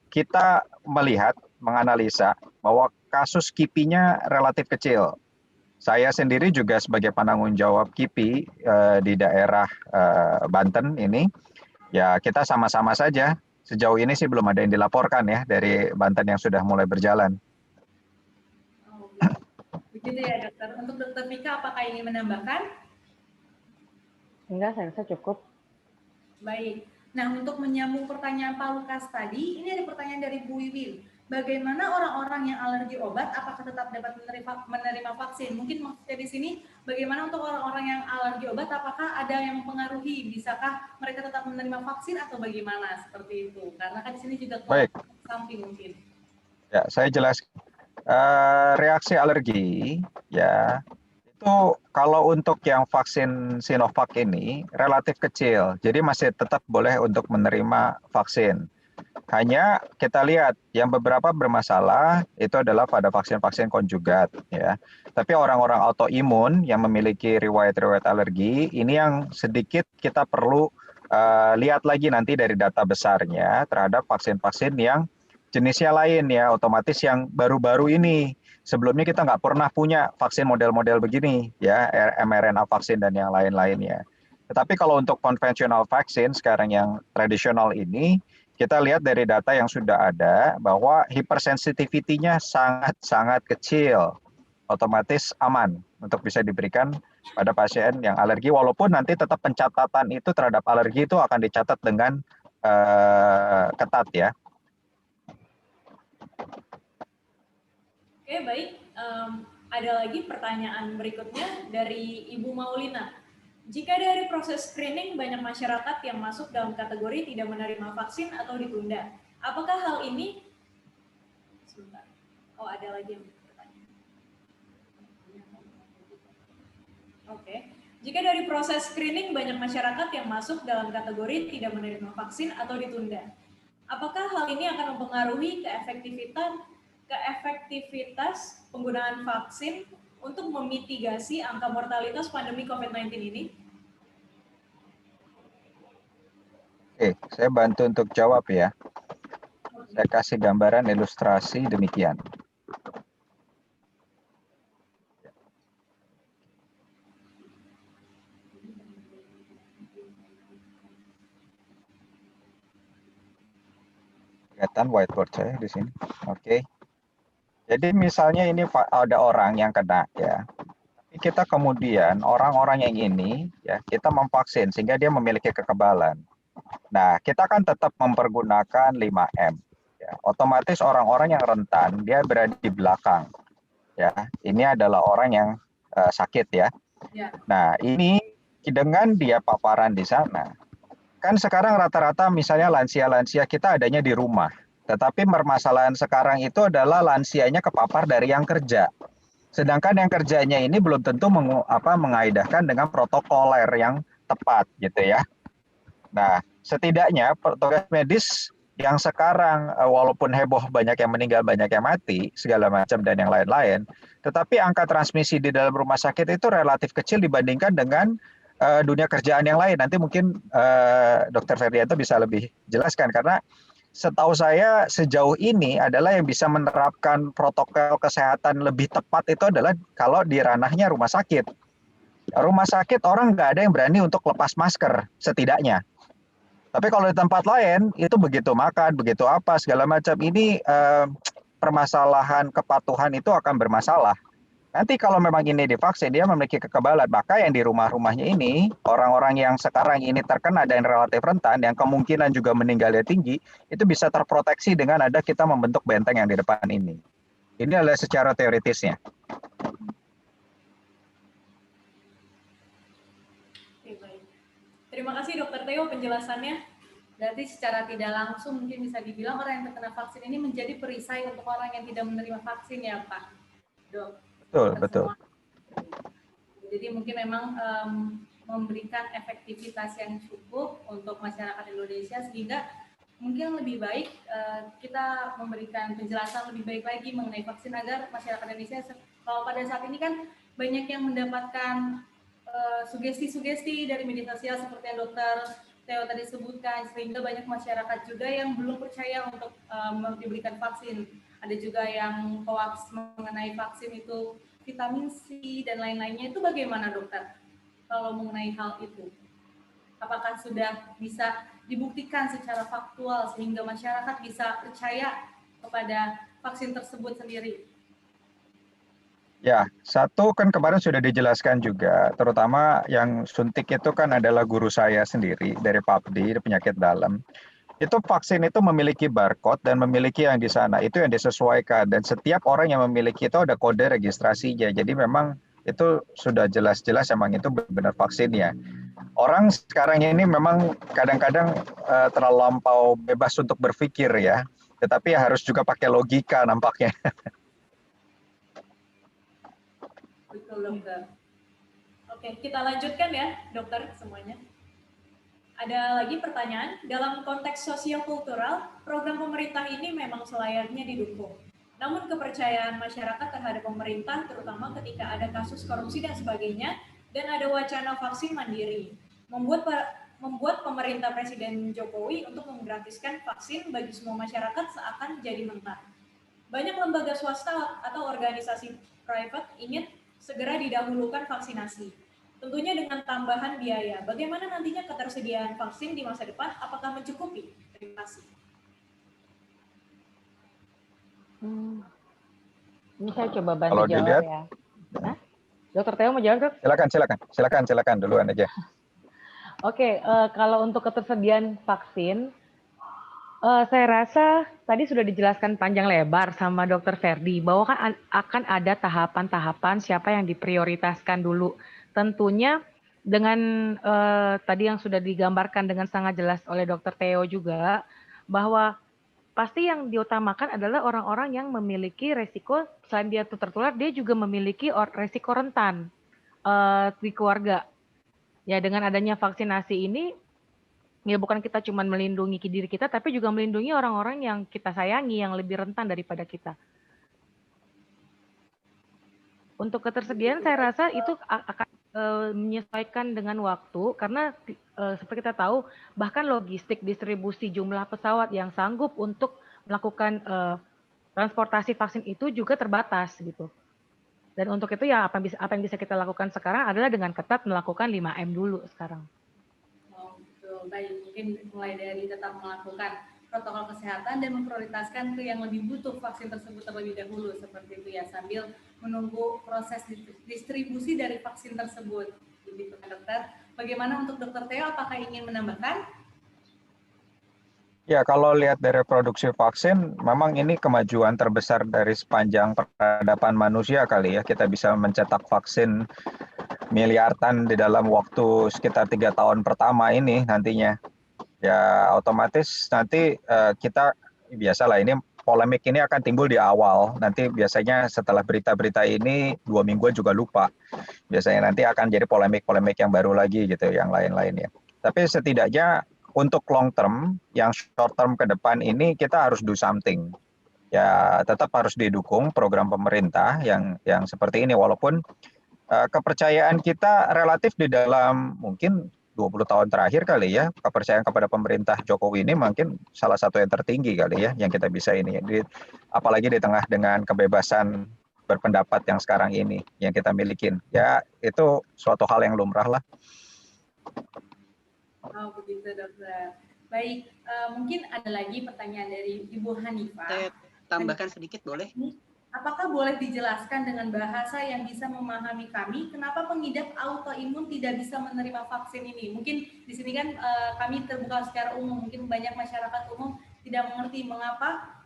kita melihat, menganalisa bahwa kasus KIPI-nya relatif kecil. Saya sendiri juga sebagai penanggung jawab KIPI di daerah Banten ini, ya kita sama-sama saja. Sejauh ini sih belum ada yang dilaporkan ya dari Banten yang sudah mulai berjalan. Oh, begitu ya dokter. Untuk Dokter Vika, apakah ingin menambahkan? Enggak, saya rasa cukup. Baik. Nah, untuk menyambung pertanyaan Pak Lukas tadi, ini ada pertanyaan dari Bu Wiwin. Bagaimana orang-orang yang alergi obat, apakah tetap dapat menerima vaksin? Mungkin maksudnya di sini, bagaimana untuk orang-orang yang alergi obat, apakah ada yang mempengaruhi? Bisakah mereka tetap menerima vaksin atau bagaimana seperti itu? Karena kan di sini juga samping mungkin. Ya, saya jelas. Reaksi alergi, ya itu kalau untuk yang vaksin Sinovac ini relatif kecil, jadi masih tetap boleh untuk menerima vaksin. Hanya kita lihat yang beberapa bermasalah itu adalah pada vaksin-vaksin konjugat ya. Tapi orang-orang autoimun yang memiliki riwayat-riwayat alergi ini yang sedikit kita perlu lihat lagi nanti dari data besarnya terhadap vaksin-vaksin yang jenisnya lain ya, otomatis yang baru-baru ini. Sebelumnya kita nggak pernah punya vaksin model-model begini ya, mRNA vaksin dan yang lain-lainnya. Tetapi kalau untuk konvensional vaksin sekarang yang tradisional ini, kita lihat dari data yang sudah ada bahwa hypersensitivity-nya sangat-sangat kecil. Otomatis aman untuk bisa diberikan pada pasien yang alergi, walaupun nanti tetap pencatatan itu terhadap alergi itu akan dicatat dengan ketat ya. Oke, baik. Ada lagi pertanyaan berikutnya dari Ibu Maulina. Jika dari proses screening banyak masyarakat yang masuk dalam kategori tidak menerima vaksin atau ditunda, apakah hal ini... Sebentar. Oh, ada lagi yang bertanya. Oke. Jika dari proses screening banyak masyarakat yang masuk dalam kategori tidak menerima vaksin atau ditunda, apakah hal ini akan mempengaruhi keefektivitas penggunaan vaksin untuk memitigasi angka mortalitas pandemi COVID-19 ini? Oke, saya bantu untuk jawab ya. Saya kasih gambaran ilustrasi demikian. Kelihatan whiteboard saya di sini. Oke. Jadi misalnya ini ada orang yang kena ya. Tapi kita kemudian orang-orang yang ini ya kita memvaksin sehingga dia memiliki kekebalan. Nah, kita kan tetap mempergunakan 5M. Ya. Otomatis orang-orang yang rentan dia berada di belakang. Ya, ini adalah orang yang sakit ya. Nah, ini dengan dia paparan di sana. Kan sekarang rata-rata misalnya lansia-lansia kita adanya di rumah. Tetapi permasalahan sekarang itu adalah lansianya kepapar dari yang kerja. Sedangkan yang kerjanya ini belum tentu mengaidahkan dengan protokoler yang tepat gitu ya. Nah, setidaknya petugas medis yang sekarang walaupun heboh banyak yang meninggal, banyak yang mati, segala macam dan yang lain-lain, tetapi angka transmisi di dalam rumah sakit itu relatif kecil dibandingkan dengan dunia kerjaan yang lain. Nanti mungkin Dr. Ferdianto bisa lebih jelaskan karena setahu saya sejauh ini adalah yang bisa menerapkan protokol kesehatan lebih tepat itu adalah kalau di ranahnya rumah sakit. Rumah sakit orang nggak ada yang berani untuk lepas masker setidaknya. Tapi kalau di tempat lain itu begitu makan, begitu apa segala macam ini permasalahan kepatuhan itu akan bermasalah. Nanti kalau memang ini divaksin, dia memiliki kekebalan. Maka yang di rumah-rumahnya ini, orang-orang yang sekarang ini terkena dan relatif rentan, yang kemungkinan juga meninggalnya tinggi, itu bisa terproteksi dengan ada kita membentuk benteng yang di depan ini. Ini adalah secara teoritisnya. Oke, baik. Terima kasih Dokter Theo penjelasannya. Berarti secara tidak langsung mungkin bisa dibilang orang yang terkena vaksin ini menjadi perisai untuk orang yang tidak menerima vaksin ya Pak Dok? Betul. Jadi mungkin memang memberikan efektivitas yang cukup untuk masyarakat Indonesia sehingga mungkin lebih baik kita memberikan penjelasan lebih baik lagi mengenai vaksin agar masyarakat Indonesia, kalau pada saat ini kan banyak yang mendapatkan sugesti-sugesti dari media sosial seperti yang Dokter Theo tadi sebutkan, sehingga banyak masyarakat juga yang belum percaya untuk diberikan vaksin. Ada juga yang hoax mengenai vaksin itu vitamin C dan lain-lainnya. Itu bagaimana dokter kalau mengenai hal itu? Apakah sudah bisa dibuktikan secara faktual sehingga masyarakat bisa percaya kepada vaksin tersebut sendiri? Ya, satu kan kemarin sudah dijelaskan juga, terutama yang suntik itu kan adalah guru saya sendiri dari PAPDI, penyakit dalam. Itu vaksin itu memiliki barcode dan memiliki yang di sana, itu yang disesuaikan. Dan setiap orang yang memiliki itu ada kode registrasinya. Jadi memang itu sudah jelas-jelas emang itu benar vaksinnya. Orang sekarang ini memang kadang-kadang terlampau bebas untuk berpikir ya, tetapi harus juga pakai logika nampaknya. Betul dokter. Oke, kita lanjutkan ya dokter semuanya. Ada lagi pertanyaan, dalam konteks sosio-kultural, program pemerintah ini memang selayaknya didukung. Namun kepercayaan masyarakat terhadap pemerintah, terutama ketika ada kasus korupsi dan sebagainya, dan ada wacana vaksin mandiri, membuat pemerintah Presiden Jokowi untuk menggratiskan vaksin bagi semua masyarakat seakan jadi mentah. Banyak lembaga swasta atau organisasi private ingin segera didahulukan vaksinasi. Tentunya dengan tambahan biaya. Bagaimana nantinya ketersediaan vaksin di masa depan? Apakah mencukupi? Terima kasih. Ini saya coba bantu Kalau jawab dilihat, ya. Hah? Dokter Theo mau jawab, Dok? Silakan duluan aja. Oke, kalau untuk ketersediaan vaksin, saya rasa tadi sudah dijelaskan panjang lebar sama Dokter Ferdi bahwa kan akan ada tahapan-tahapan siapa yang diprioritaskan dulu. Tentunya dengan tadi yang sudah digambarkan dengan sangat jelas oleh Dokter Theo juga bahwa pasti yang diutamakan adalah orang-orang yang memiliki resiko selain dia tertular, dia juga memiliki resiko rentan di keluarga. Ya dengan adanya vaksinasi ini, ya bukan kita cuma melindungi diri kita, tapi juga melindungi orang-orang yang kita sayangi, yang lebih rentan daripada kita. Untuk ketersediaan saya rasa itu akan menyesuaikan dengan waktu, karena seperti kita tahu, bahkan logistik distribusi jumlah pesawat yang sanggup untuk melakukan transportasi vaksin itu juga terbatas gitu. Dan untuk itu ya apa yang bisa kita lakukan sekarang adalah dengan ketat melakukan 5M dulu sekarang. Oh, betul. Baik, mungkin mulai dari tetap melakukan protokol kesehatan dan memprioritaskan ke yang lebih butuh vaksin tersebut terlebih dahulu, seperti itu ya, sambil menunggu proses distribusi dari vaksin tersebut. Begitu kan dokter? Bagaimana untuk Dokter Theo, apakah ingin menambahkan? Ya, kalau lihat dari produksi vaksin, memang ini kemajuan terbesar dari sepanjang peradaban manusia kali ya. Kita bisa mencetak vaksin miliaran di dalam waktu sekitar 3 tahun pertama ini nantinya. Ya otomatis nanti kita biasalah ini polemik ini akan timbul di awal. Nanti biasanya setelah berita-berita ini 2 minggu juga lupa. Biasanya nanti akan jadi polemik-polemik yang baru lagi gitu, yang lain-lainnya. Tapi setidaknya untuk long term, yang short term ke depan ini kita harus do something. Ya tetap harus didukung program pemerintah yang seperti ini, walaupun kepercayaan kita relatif di dalam mungkin 20 tahun terakhir kali ya, kepercayaan kepada pemerintah Jokowi ini mungkin salah satu yang tertinggi kali ya, yang kita bisa ini. Apalagi di tengah dengan kebebasan berpendapat yang sekarang ini, yang kita milikin. Ya itu suatu hal yang lumrah lah. Oh begitu dokter. Baik, mungkin ada lagi pertanyaan dari Ibu Hanifah. Saya tambahkan sedikit boleh? Apakah boleh dijelaskan dengan bahasa yang bisa memahami kami, kenapa pengidap autoimun tidak bisa menerima vaksin ini? Mungkin di sini kan kami terbuka secara umum, mungkin banyak masyarakat umum tidak mengerti mengapa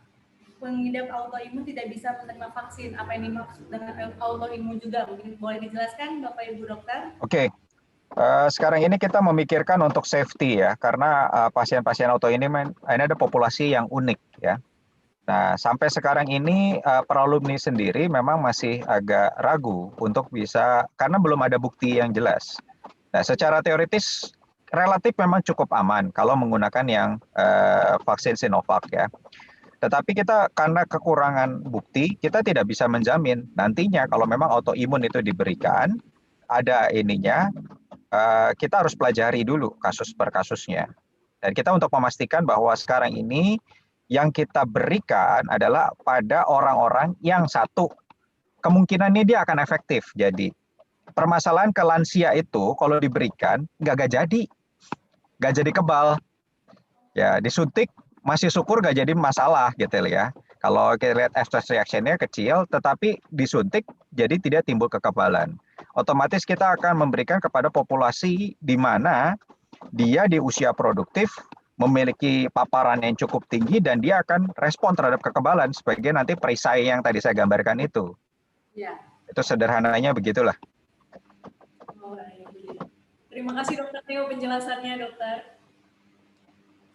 pengidap autoimun tidak bisa menerima vaksin. Apa yang dimaksud dengan autoimun juga? Mungkin boleh dijelaskan Bapak Ibu Dokter? Oke. Sekarang ini kita memikirkan untuk safety ya, karena pasien-pasien autoimun ini ada populasi yang unik ya. Nah, sampai sekarang ini Pralumni sendiri memang masih agak ragu untuk bisa, karena belum ada bukti yang jelas. Nah, secara teoritis relatif memang cukup aman kalau menggunakan yang vaksin Sinovac ya. Tetapi kita karena kekurangan bukti, kita tidak bisa menjamin nantinya kalau memang autoimun itu diberikan, ada ininya, kita harus pelajari dulu kasus per kasusnya. Dan kita untuk memastikan bahwa sekarang ini yang kita berikan adalah pada orang-orang yang satu, kemungkinannya dia akan efektif. Jadi permasalahan ke lansia itu kalau diberikan nggak jadi kebal. Ya disuntik masih syukur nggak jadi masalah gitu ya. Kalau kita lihat adverse reaction-nya kecil, tetapi disuntik jadi tidak timbul kekebalan. Otomatis kita akan memberikan kepada populasi di mana dia di usia produktif memiliki paparan yang cukup tinggi dan dia akan respon terhadap kekebalan sebagai nanti perisai yang tadi saya gambarkan itu. Ya. Itu sederhananya begitulah. Terima kasih Dokter Theo penjelasannya, Dokter.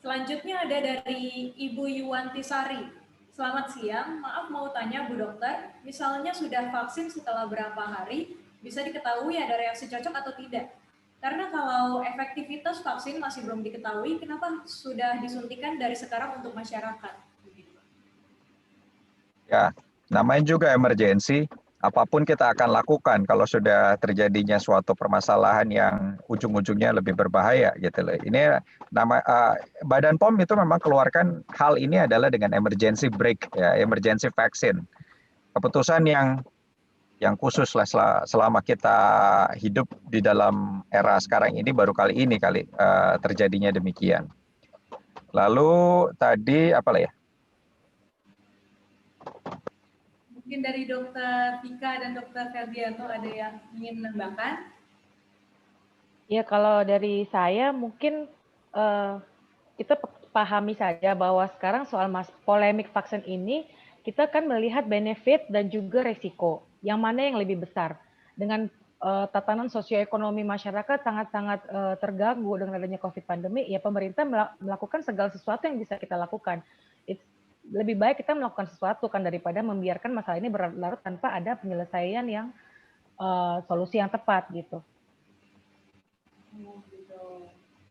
Selanjutnya ada dari Ibu Yuwanti Sari. Selamat siang, maaf mau tanya Bu Dokter, misalnya sudah vaksin setelah berapa hari, bisa diketahui ada reaksi cocok atau tidak? Karena kalau efektivitas vaksin masih belum diketahui, kenapa sudah disuntikan dari sekarang untuk masyarakat? Ya, namanya juga emergensi. Apapun kita akan lakukan kalau sudah terjadinya suatu permasalahan yang ujung-ujungnya lebih berbahaya gitu loh. Ini nama Badan POM itu memang keluarkan hal ini adalah dengan emergency break ya, emergency vaccine. Keputusan yang khusus lah selama kita hidup di dalam era sekarang ini baru kali ini terjadinya demikian. Lalu tadi apa lah ya? Mungkin dari Dokter Vika dan Dokter Ferdianto ada yang ingin menambahkan? Ya, kalau dari saya mungkin kita pahami saja bahwa sekarang soal polemik vaksin ini kita kan melihat benefit dan juga resiko. Yang mana yang lebih besar? Dengan tatanan sosioekonomi masyarakat sangat-sangat terganggu dengan adanya COVID pandemi, ya pemerintah melakukan segala sesuatu yang bisa kita lakukan. Lebih baik kita melakukan sesuatu kan daripada membiarkan masalah ini berlarut tanpa ada penyelesaian yang solusi yang tepat gitu.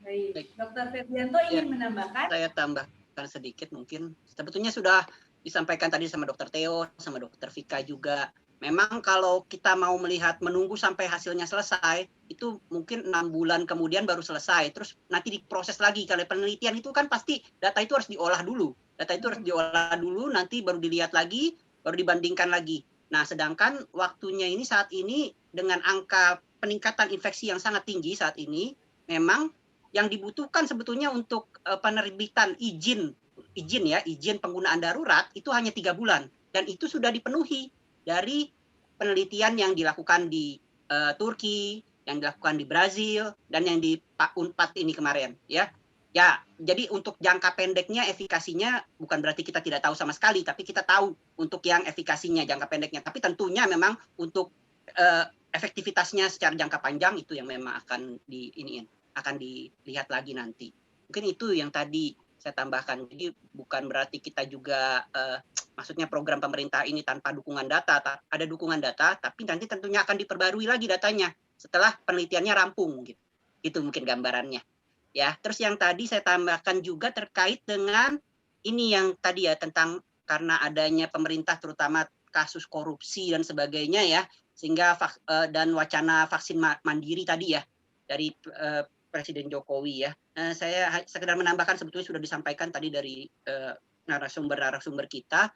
Baik, Dokter Ferdianto ingin menambahkan? Saya tambahkan sedikit mungkin. Sebetulnya sudah disampaikan tadi sama Dokter Theo, sama Dokter Vika juga. Memang kalau kita mau melihat menunggu sampai hasilnya selesai, itu mungkin 6 bulan kemudian baru selesai. Terus nanti diproses lagi. Kalau penelitian itu kan pasti data itu harus diolah dulu. Data itu harus diolah dulu, nanti baru dilihat lagi, baru dibandingkan lagi. Nah, sedangkan waktunya ini saat ini dengan angka peningkatan infeksi yang sangat tinggi saat ini, memang yang dibutuhkan sebetulnya untuk penerbitan izin penggunaan darurat itu hanya 3 bulan. Dan itu sudah dipenuhi dari penelitian yang dilakukan di Turki, yang dilakukan di Brazil, dan yang di UNPAD ini kemarin. Ya, jadi untuk jangka pendeknya efikasinya bukan berarti kita tidak tahu sama sekali, tapi kita tahu untuk yang efikasinya jangka pendeknya. Tapi tentunya memang untuk efektivitasnya secara jangka panjang itu yang memang akan dilihat lagi nanti. Mungkin itu yang tadi saya tambahkan. Jadi bukan berarti kita juga maksudnya program pemerintah ini tanpa dukungan data. Ada dukungan data, tapi nanti tentunya akan diperbarui lagi datanya setelah penelitiannya rampung gitu. Itu mungkin gambarannya. Ya, terus yang tadi saya tambahkan juga terkait dengan ini yang tadi ya tentang karena adanya pemerintah terutama kasus korupsi dan sebagainya ya, sehingga dan wacana vaksin mandiri tadi ya dari Presiden Jokowi ya. Saya sekedar menambahkan sebetulnya sudah disampaikan tadi dari narasumber kita.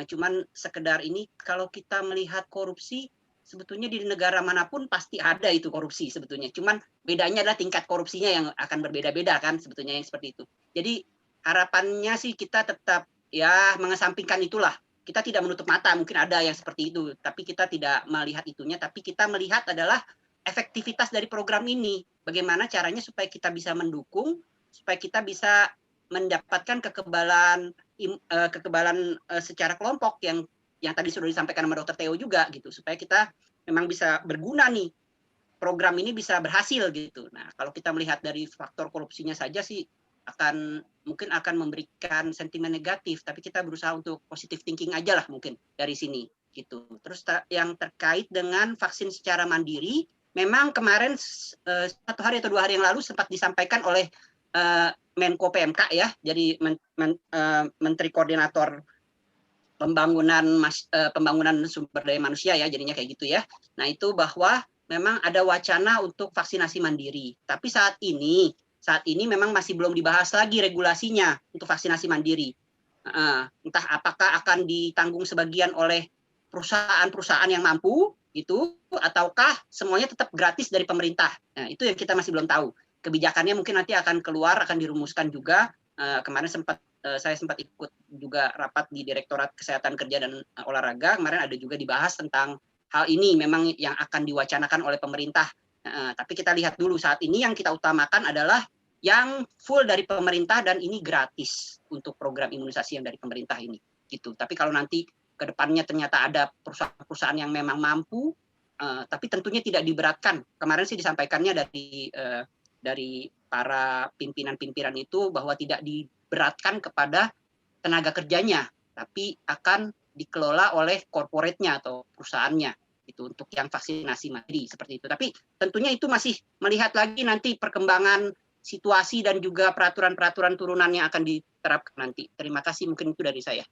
Cuman sekedar ini kalau kita melihat korupsi sebetulnya di negara manapun pasti ada itu korupsi sebetulnya. Cuman bedanya adalah tingkat korupsinya yang akan berbeda-beda kan sebetulnya yang seperti itu. Jadi harapannya sih kita tetap ya mengesampingkan itulah. Kita tidak menutup mata, mungkin ada yang seperti itu, tapi kita tidak melihat itunya, tapi kita melihat adalah efektivitas dari program ini. Bagaimana caranya supaya kita bisa mendukung, supaya kita bisa mendapatkan kekebalan secara kelompok yang tadi sudah disampaikan sama Dr. Theo juga gitu, supaya kita memang bisa berguna nih, program ini bisa berhasil gitu. Nah, kalau kita melihat dari faktor korupsinya saja sih mungkin akan memberikan sentimen negatif, tapi kita berusaha untuk positive thinking aja lah mungkin dari sini gitu. Terus yang terkait dengan vaksin secara mandiri, memang kemarin 1 hari atau 2 hari yang lalu sempat disampaikan oleh Menko PMK ya, jadi Menteri Koordinator pembangunan sumber daya manusia ya, jadinya kayak gitu ya. Nah itu bahwa memang ada wacana untuk vaksinasi mandiri, tapi saat ini memang masih belum dibahas lagi regulasinya untuk vaksinasi mandiri. Entah apakah akan ditanggung sebagian oleh perusahaan-perusahaan yang mampu gitu, ataukah semuanya tetap gratis dari pemerintah. Nah, itu yang kita masih belum tahu. Kebijakannya mungkin nanti akan keluar, akan dirumuskan juga. Kemarin saya sempat ikut juga rapat di Direktorat Kesehatan Kerja dan Olahraga. Kemarin ada juga dibahas tentang hal ini memang yang akan diwacanakan oleh pemerintah. Tapi kita lihat dulu saat ini yang kita utamakan adalah yang full dari pemerintah dan ini gratis untuk program imunisasi yang dari pemerintah ini gitu. Tapi kalau nanti ke depannya ternyata ada perusahaan-perusahaan yang memang mampu, tapi tentunya tidak diberatkan. Kemarin sih disampaikannya dari para pimpinan-pimpinan itu bahwa tidak diberatkan kepada tenaga kerjanya, tapi akan dikelola oleh korporatnya atau perusahaannya itu untuk yang vaksinasi mandiri seperti itu. Tapi tentunya itu masih melihat lagi nanti perkembangan situasi dan juga peraturan-peraturan turunan yang akan diterapkan nanti. Terima kasih, mungkin itu dari saya.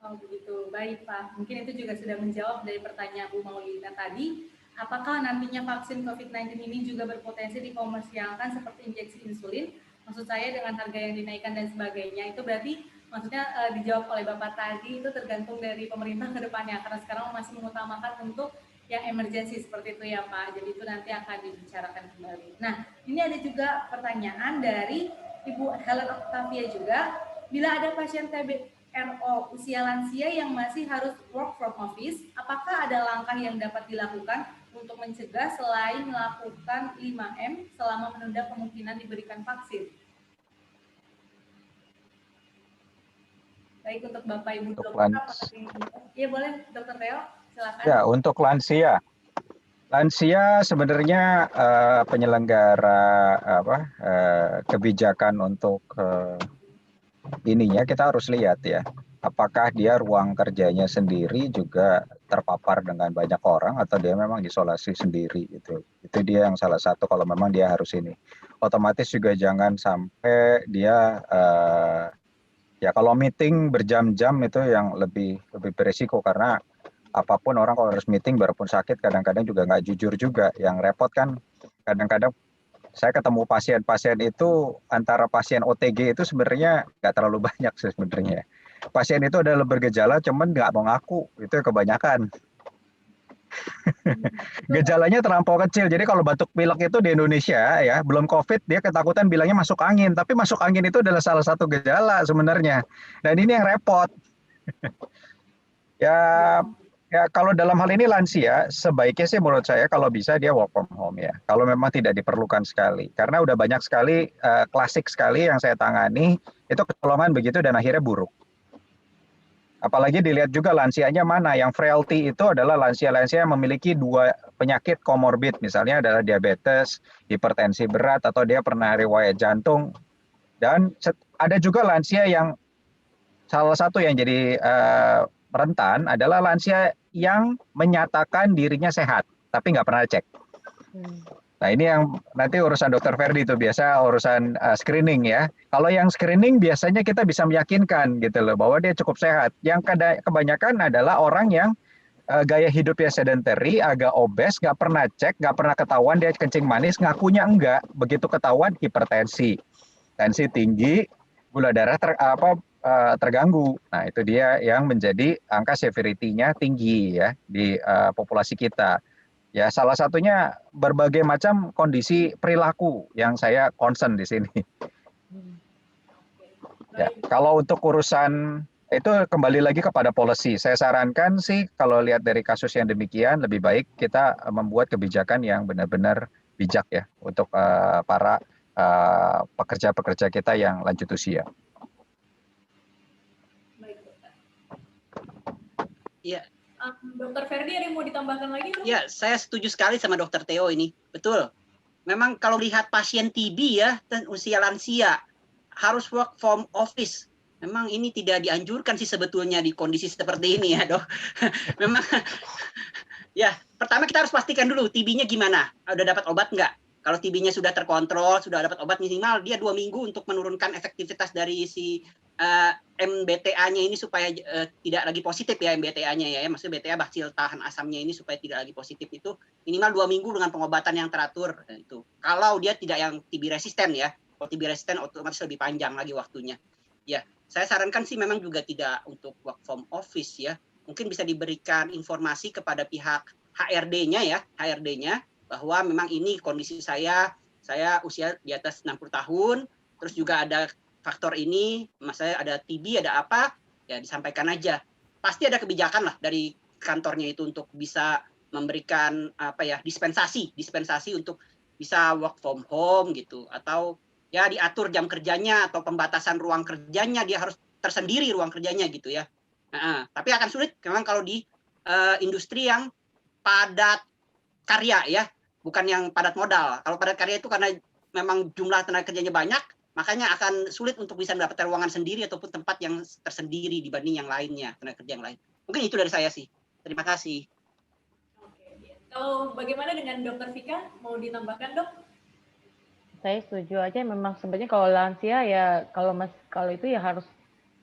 Oh begitu, baik Pak. Mungkin itu juga sudah menjawab dari pertanyaan Bu Maulina tadi. Apakah nantinya vaksin COVID-19 ini juga berpotensi dikomersialkan seperti injeksi insulin? Maksud saya dengan harga yang dinaikkan dan sebagainya, itu berarti maksudnya dijawab oleh Bapak tadi, itu tergantung dari pemerintah ke depannya, karena sekarang masih mengutamakan untuk yang emergensi seperti itu ya Pak. Jadi itu nanti akan dibicarakan kembali. Nah, ini ada juga pertanyaan dari Ibu Helen Octavia juga. Bila ada pasien TBRO usia lansia yang masih harus work from office, apakah ada langkah yang dapat dilakukan untuk mencegah selain melakukan 5M selama menunda kemungkinan diberikan vaksin? Baik, untuk Bapak Ibu dokter, ya boleh Dr. Theo, silakan. Ya, untuk lansia sebenarnya penyelenggara kebijakan untuk ininya kita harus lihat ya, apakah dia ruang kerjanya sendiri juga terpapar dengan banyak orang atau dia memang isolasi sendiri itu dia yang salah satu. Kalau memang dia harus ini, otomatis juga jangan sampai dia ya kalau meeting berjam-jam itu yang lebih beresiko, karena apapun orang kalau harus meeting walaupun sakit kadang-kadang juga nggak jujur juga. Yang repot kan kadang-kadang saya ketemu pasien-pasien itu, antara pasien OTG itu sebenarnya nggak terlalu banyak sih sebenarnya. Pasien itu adalah bergejala cuman nggak mau ngaku, itu kebanyakan. Gejalanya terlampau kecil. Jadi kalau batuk pilek itu di Indonesia ya, belum COVID dia ketakutan bilangnya masuk angin, tapi masuk angin itu adalah salah satu gejala sebenarnya. Dan ini yang repot. Ya kalau dalam hal ini lansia sebaiknya sih menurut saya kalau bisa dia work from home ya. Kalau memang tidak diperlukan sekali. Karena udah banyak sekali klasik sekali yang saya tangani itu kecolongan begitu dan akhirnya buruk. Apalagi dilihat juga lansianya mana. Yang frailty itu adalah lansia-lansia yang memiliki 2 penyakit komorbid. Misalnya adalah diabetes, hipertensi berat, atau dia pernah riwayat jantung. Dan ada juga lansia yang salah satu yang jadi rentan adalah lansia yang menyatakan dirinya sehat, tapi nggak pernah cek. Nah ini yang nanti urusan Dr. Ferdi itu biasa urusan screening ya. Kalau yang screening biasanya kita bisa meyakinkan gitu loh bahwa dia cukup sehat. Yang kebanyakan adalah orang yang gaya hidupnya sedentary, agak obes, nggak pernah cek, nggak pernah ketahuan dia kencing manis, ngakunya enggak. Begitu ketahuan hipertensi, tensi tinggi, gula darah terganggu. Nah, itu dia yang menjadi angka severity-nya tinggi ya di populasi kita. Ya, salah satunya berbagai macam kondisi perilaku yang saya concern di sini. Ya, kalau untuk urusan itu kembali lagi kepada policy. Saya sarankan sih kalau lihat dari kasus yang demikian lebih baik kita membuat kebijakan yang benar-benar bijak ya untuk para pekerja-pekerja kita yang lanjut usia. Baik, dokter. Iya. Dokter Ferdi ada yang mau ditambahkan lagi? Dok? Ya, saya setuju sekali sama Dokter Theo ini. Betul. Memang kalau lihat pasien TB ya dan usia lansia harus work from office. Memang ini tidak dianjurkan sih sebetulnya di kondisi seperti ini ya, Dok. Memang ya, pertama kita harus pastikan dulu TB-nya gimana. Udah dapat obat nggak? Kalau TB-nya sudah terkontrol, sudah dapat obat minimal, dia 2 minggu untuk menurunkan efektivitas dari si MBTA-nya ini supaya tidak lagi positif ya MBTA-nya ya. Maksudnya BTA bacil tahan asamnya ini supaya tidak lagi positif itu minimal 2 minggu dengan pengobatan yang teratur itu. Kalau dia tidak yang TB resisten ya. Kalau TB resisten otomatis lebih panjang lagi waktunya. Ya, saya sarankan sih memang juga tidak untuk work from office ya. Mungkin bisa diberikan informasi kepada pihak HRD-nya ya, HRD-nya bahwa memang ini kondisi saya usia di atas 60 tahun, terus juga ada faktor ini, mas saya ada TB, ada apa, ya disampaikan aja. Pasti ada kebijakan lah dari kantornya itu untuk bisa memberikan apa ya dispensasi untuk bisa work from home gitu, atau ya diatur jam kerjanya atau pembatasan ruang kerjanya, dia harus tersendiri ruang kerjanya gitu ya. Tapi akan sulit memang kalau di industri yang padat karya ya, bukan yang padat modal. Kalau padat karya itu karena memang jumlah tenaga kerjanya banyak, makanya akan sulit untuk bisa mendapatkan ruangan sendiri ataupun tempat yang tersendiri dibanding yang lainnya, tenaga kerja yang lain. Mungkin itu dari saya sih. Terima kasih. Oke. Kalau bagaimana dengan Dokter Vika? Mau ditambahkan, Dok? Saya setuju aja, memang sebenarnya kalau lansia ya kalau itu ya harus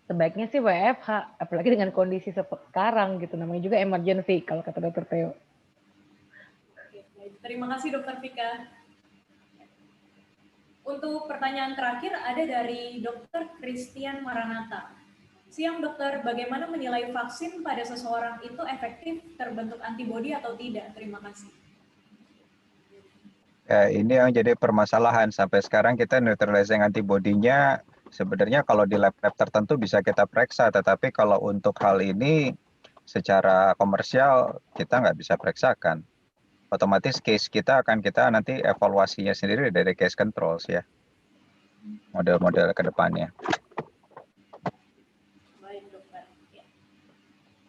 sebaiknya sih WFH, apalagi dengan kondisi sekarang gitu, namanya juga emergency kalau kata Dokter Theo. Terima kasih Dokter Vika. Untuk pertanyaan terakhir ada dari Dokter Christian Maranata. Siang dokter, bagaimana menilai vaksin pada seseorang itu efektif terbentuk antibodi atau tidak? Terima kasih. Ya, ini yang jadi permasalahan sampai sekarang kita neutralizing antibodinya sebenarnya kalau di lab-lab tertentu bisa kita periksa, tetapi kalau untuk hal ini secara komersial kita nggak bisa periksakan. Otomatis case kita nanti evaluasinya sendiri dari case controls ya, model-model ke depannya. Baik dokter. Ya.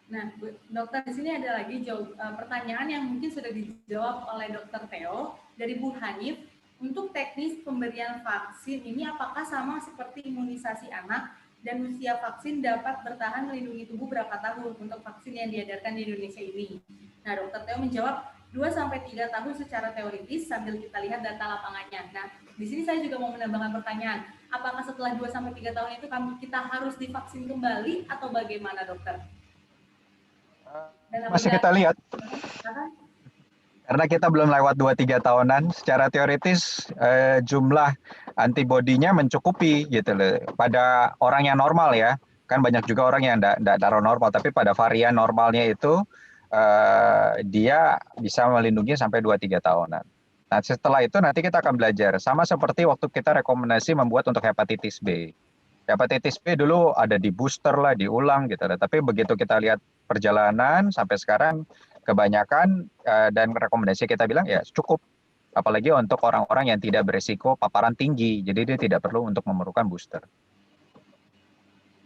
Nah, dokter di sini ada lagi pertanyaan yang mungkin sudah dijawab oleh Dokter Theo dari Bu Hanif. Untuk teknis pemberian vaksin ini apakah sama seperti imunisasi anak dan usia vaksin dapat bertahan melindungi tubuh berapa tahun untuk vaksin yang diedarkan di Indonesia ini? Nah, Dokter Theo menjawab 2-3 tahun secara teoritis sambil kita lihat data lapangannya. Nah, di sini saya juga mau menambahkan pertanyaan, apakah setelah 2-3 tahun itu kita harus divaksin kembali atau bagaimana, dokter? Masih kita lihat. Karena kita belum lewat 2-3 tahunan, secara teoritis jumlah antibodinya mencukupi gitu loh. Pada orang yang normal ya, kan banyak juga orang yang tidak normal, tapi pada varian normalnya itu dia bisa melindungi sampai 2-3 tahunan. Nah, setelah itu nanti kita akan belajar. Sama seperti waktu kita rekomendasi membuat untuk hepatitis B. Hepatitis B dulu ada di booster lah, diulang gitu. Tapi begitu kita lihat perjalanan sampai sekarang, kebanyakan dan rekomendasi kita bilang ya cukup. Apalagi untuk orang-orang yang tidak beresiko paparan tinggi. Jadi dia tidak perlu untuk memerlukan booster.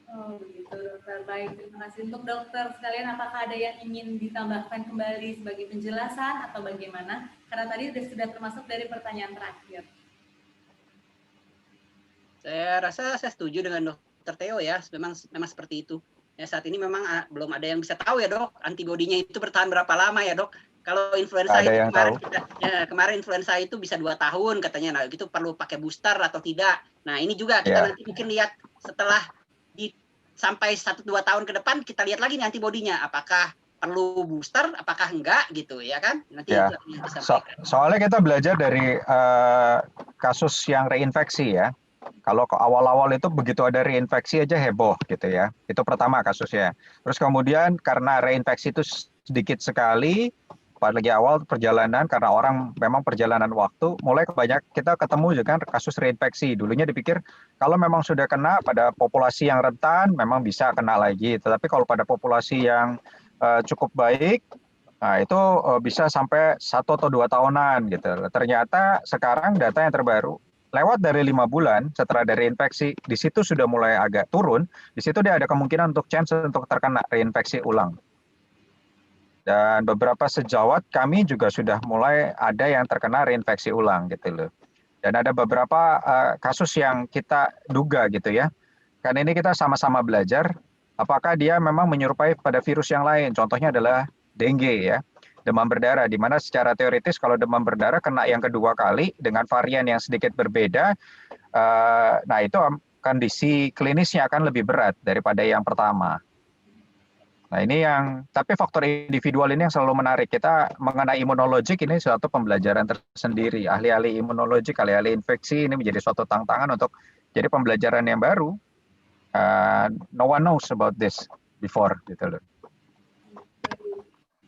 Oh begitu dokter, baik, terima kasih. Untuk dokter sekalian, apakah ada yang ingin ditambahkan kembali sebagai penjelasan atau bagaimana? Karena tadi sudah termasuk dari pertanyaan terakhir. Saya rasa saya setuju dengan Dokter Theo ya, memang seperti itu. Ya, saat ini memang belum ada yang bisa tahu ya dok, antibodinya itu bertahan berapa lama ya dok. Kalau influenza itu kemarin influenza itu bisa 2 tahun katanya, nah gitu perlu pakai booster atau tidak. Nah ini juga kita nanti mungkin lihat setelah sampai 1-2 tahun ke depan kita lihat lagi nih antibodinya, apakah perlu booster, apakah enggak gitu ya kan? Nanti ya. Soalnya kita belajar dari kasus yang reinfeksi ya. Kalau ke awal-awal itu begitu ada reinfeksi aja heboh gitu ya. Itu pertama kasusnya. Terus kemudian karena reinfeksi itu sedikit sekali, apalagi awal perjalanan karena orang memang perjalanan waktu, mulai banyak kita ketemu dengan kasus reinfeksi. Dulunya dipikir kalau memang sudah kena pada populasi yang rentan, memang bisa kena lagi. Tetapi kalau pada populasi yang cukup baik, nah itu bisa sampai 1 atau 2 tahunan gitu. Ternyata sekarang data yang terbaru lewat dari 5 bulan setelah dari infeksi, di situ sudah mulai agak turun. Di situ dia ada kemungkinan untuk chance untuk terkena reinfeksi ulang. Dan beberapa sejawat kami juga sudah mulai ada yang terkena reinfeksi ulang gitu loh. Dan ada beberapa kasus yang kita duga gitu ya. Kan ini kita sama-sama belajar apakah dia memang menyerupai pada virus yang lain. Contohnya adalah dengue ya, demam berdarah, di mana secara teoritis kalau demam berdarah kena yang kedua kali dengan varian yang sedikit berbeda, nah itu kondisi klinisnya akan lebih berat daripada yang pertama. Nah ini yang, tapi faktor individual ini yang selalu menarik. Kita mengenai imunologik ini suatu pembelajaran tersendiri. Ahli-ahli imunologik, ahli-ahli infeksi ini menjadi suatu tantangan untuk jadi pembelajaran yang baru. No one knows about this before gitu loh.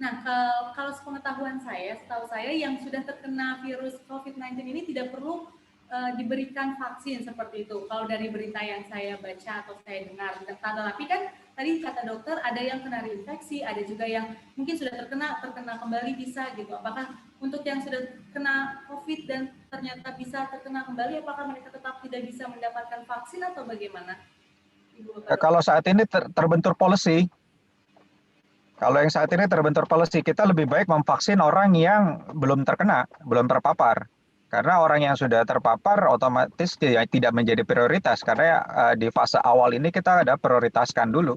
Nah, kalau sepengetahuan saya, setahu saya yang sudah terkena virus COVID-19 ini tidak perlu diberikan vaksin seperti itu. Kalau dari berita yang saya baca atau saya dengar, tapi kan tadi kata dokter ada yang kena reinfeksi, ada juga yang mungkin sudah terkena kembali bisa gitu. Apakah untuk yang sudah kena COVID dan ternyata bisa terkena kembali, apakah mereka tetap tidak bisa mendapatkan vaksin atau bagaimana? Ibu, kalau saat ini terbentur policy. Kalau yang saat ini terbentur policy, kita lebih baik memvaksin orang yang belum terkena, belum terpapar. Karena orang yang sudah terpapar otomatis tidak menjadi prioritas. Karena di fase awal ini kita ada prioritaskan dulu.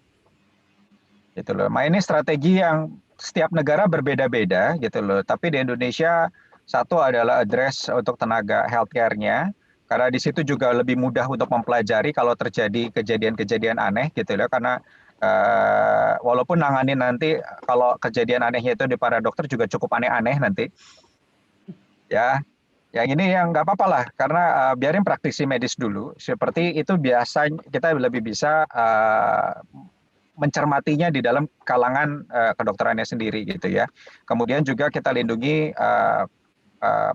Gitu loh. Nah ini strategi yang setiap negara berbeda-beda gitu loh. Tapi di Indonesia satu adalah address untuk tenaga healthcare-nya. Karena di situ juga lebih mudah untuk mempelajari kalau terjadi kejadian-kejadian aneh gitu loh. Karena walaupun nanganin nanti kalau kejadian anehnya itu di para dokter juga cukup aneh-aneh nanti. Ya, yang ini yang nggak apa-apa lah, karena biarin praktisi medis dulu. Seperti itu biasa kita lebih bisa mencermatinya di dalam kalangan kedokterannya sendiri gitu ya. Kemudian juga kita lindungi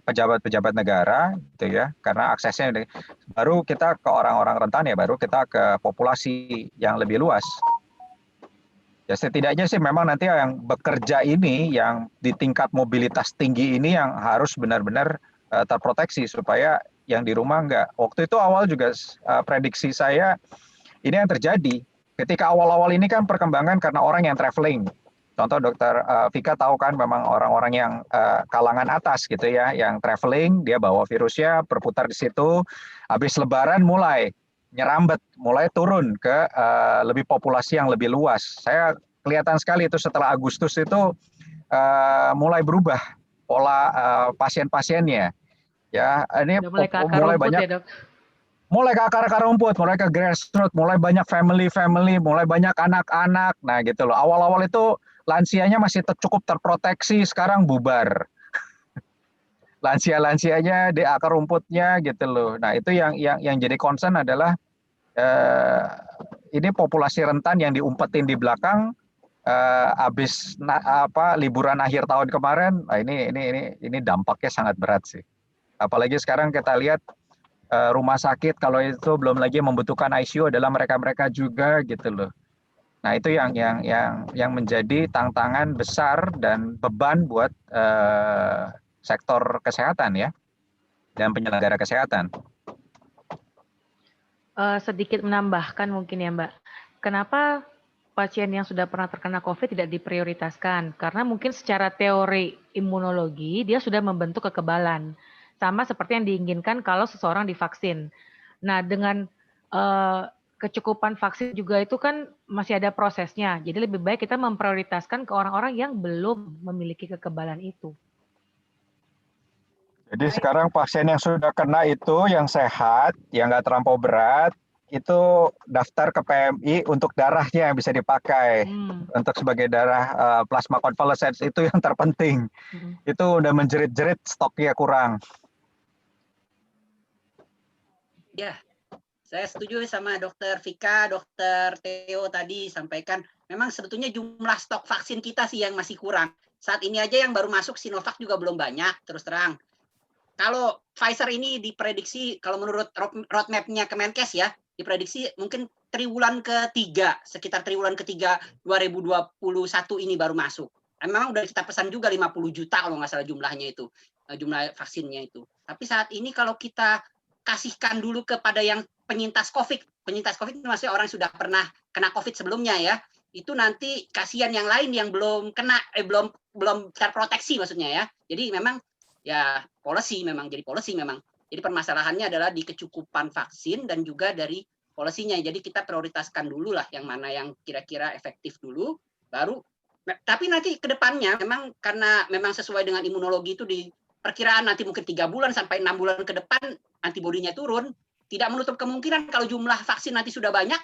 pejabat-pejabat negara gitu ya, karena aksesnya baru kita ke orang-orang rentan ya, baru kita ke populasi yang lebih luas. Ya setidaknya sih memang nanti yang bekerja ini, yang di tingkat mobilitas tinggi ini yang harus benar-benar terproteksi supaya yang di rumah enggak. Waktu itu awal juga prediksi saya ini yang terjadi. Ketika awal-awal ini kan perkembangan karena orang yang traveling. Contoh dokter Vika tahu kan memang orang-orang yang kalangan atas gitu ya, yang traveling, dia bawa virusnya, berputar di situ. Habis lebaran mulai nyerambat, mulai turun ke lebih populasi yang lebih luas. Saya kelihatan sekali itu setelah Agustus itu mulai berubah pola pasien-pasiennya. Ya, ini mulai banyak ya, Dok? Mulai ke akar-akar rumput, mulai ke grassroots, mulai banyak family, mulai banyak anak-anak. Nah, gitu loh. Awal-awal itu lansianya masih cukup terproteksi, sekarang bubar. Lansia-lansianya di akar rumputnya gitu loh. Nah itu yang jadi concern adalah ini populasi rentan yang diumpetin di belakang habis liburan akhir tahun kemarin. Nah, ini dampaknya sangat berat sih. Apalagi sekarang kita lihat rumah sakit kalau itu belum lagi membutuhkan ICU adalah mereka-mereka juga gitu loh. Nah itu yang menjadi tantangan besar dan beban buat sektor kesehatan ya, dan penyelenggara kesehatan. Sedikit menambahkan mungkin ya Mbak, kenapa pasien yang sudah pernah terkena COVID tidak diprioritaskan? Karena mungkin secara teori imunologi dia sudah membentuk kekebalan, sama seperti yang diinginkan kalau seseorang divaksin. Nah dengan kecukupan vaksin juga itu kan masih ada prosesnya, jadi lebih baik kita memprioritaskan ke orang-orang yang belum memiliki kekebalan itu. Jadi sekarang pasien yang sudah kena itu, yang sehat, yang nggak terlampau berat, itu daftar ke PMI untuk darahnya yang bisa dipakai untuk sebagai darah plasma convalescence, itu yang terpenting. Itu udah menjerit-jerit stoknya kurang. Ya, Saya setuju sama Dokter Vika, Dokter Theo tadi sampaikan, memang sebetulnya jumlah stok vaksin kita sih yang masih kurang. Saat ini aja yang baru masuk Sinovac juga belum banyak, terus terang. Kalau Pfizer ini diprediksi, kalau menurut roadmap-nya Kemenkes ya, diprediksi mungkin triwulan ketiga, sekitar triwulan ketiga 2021 ini baru masuk. Memang udah kita pesan juga 50 juta kalau nggak salah jumlahnya itu, jumlah vaksinnya itu. Tapi saat ini kalau kita kasihkan dulu kepada yang penyintas COVID itu maksudnya orang sudah pernah kena COVID sebelumnya ya, itu nanti kasihan yang lain yang belum kena, belum terproteksi maksudnya ya. Jadi memang ya policy memang. Jadi permasalahannya adalah di kecukupan vaksin dan juga dari polisinya. Jadi kita prioritaskan dulu lah yang mana yang kira-kira efektif dulu, baru. Tapi nanti ke depannya memang karena memang sesuai dengan imunologi itu di perkiraan nanti mungkin 3 bulan sampai 6 bulan ke depan antibodinya turun. Tidak menutup kemungkinan kalau jumlah vaksin nanti sudah banyak,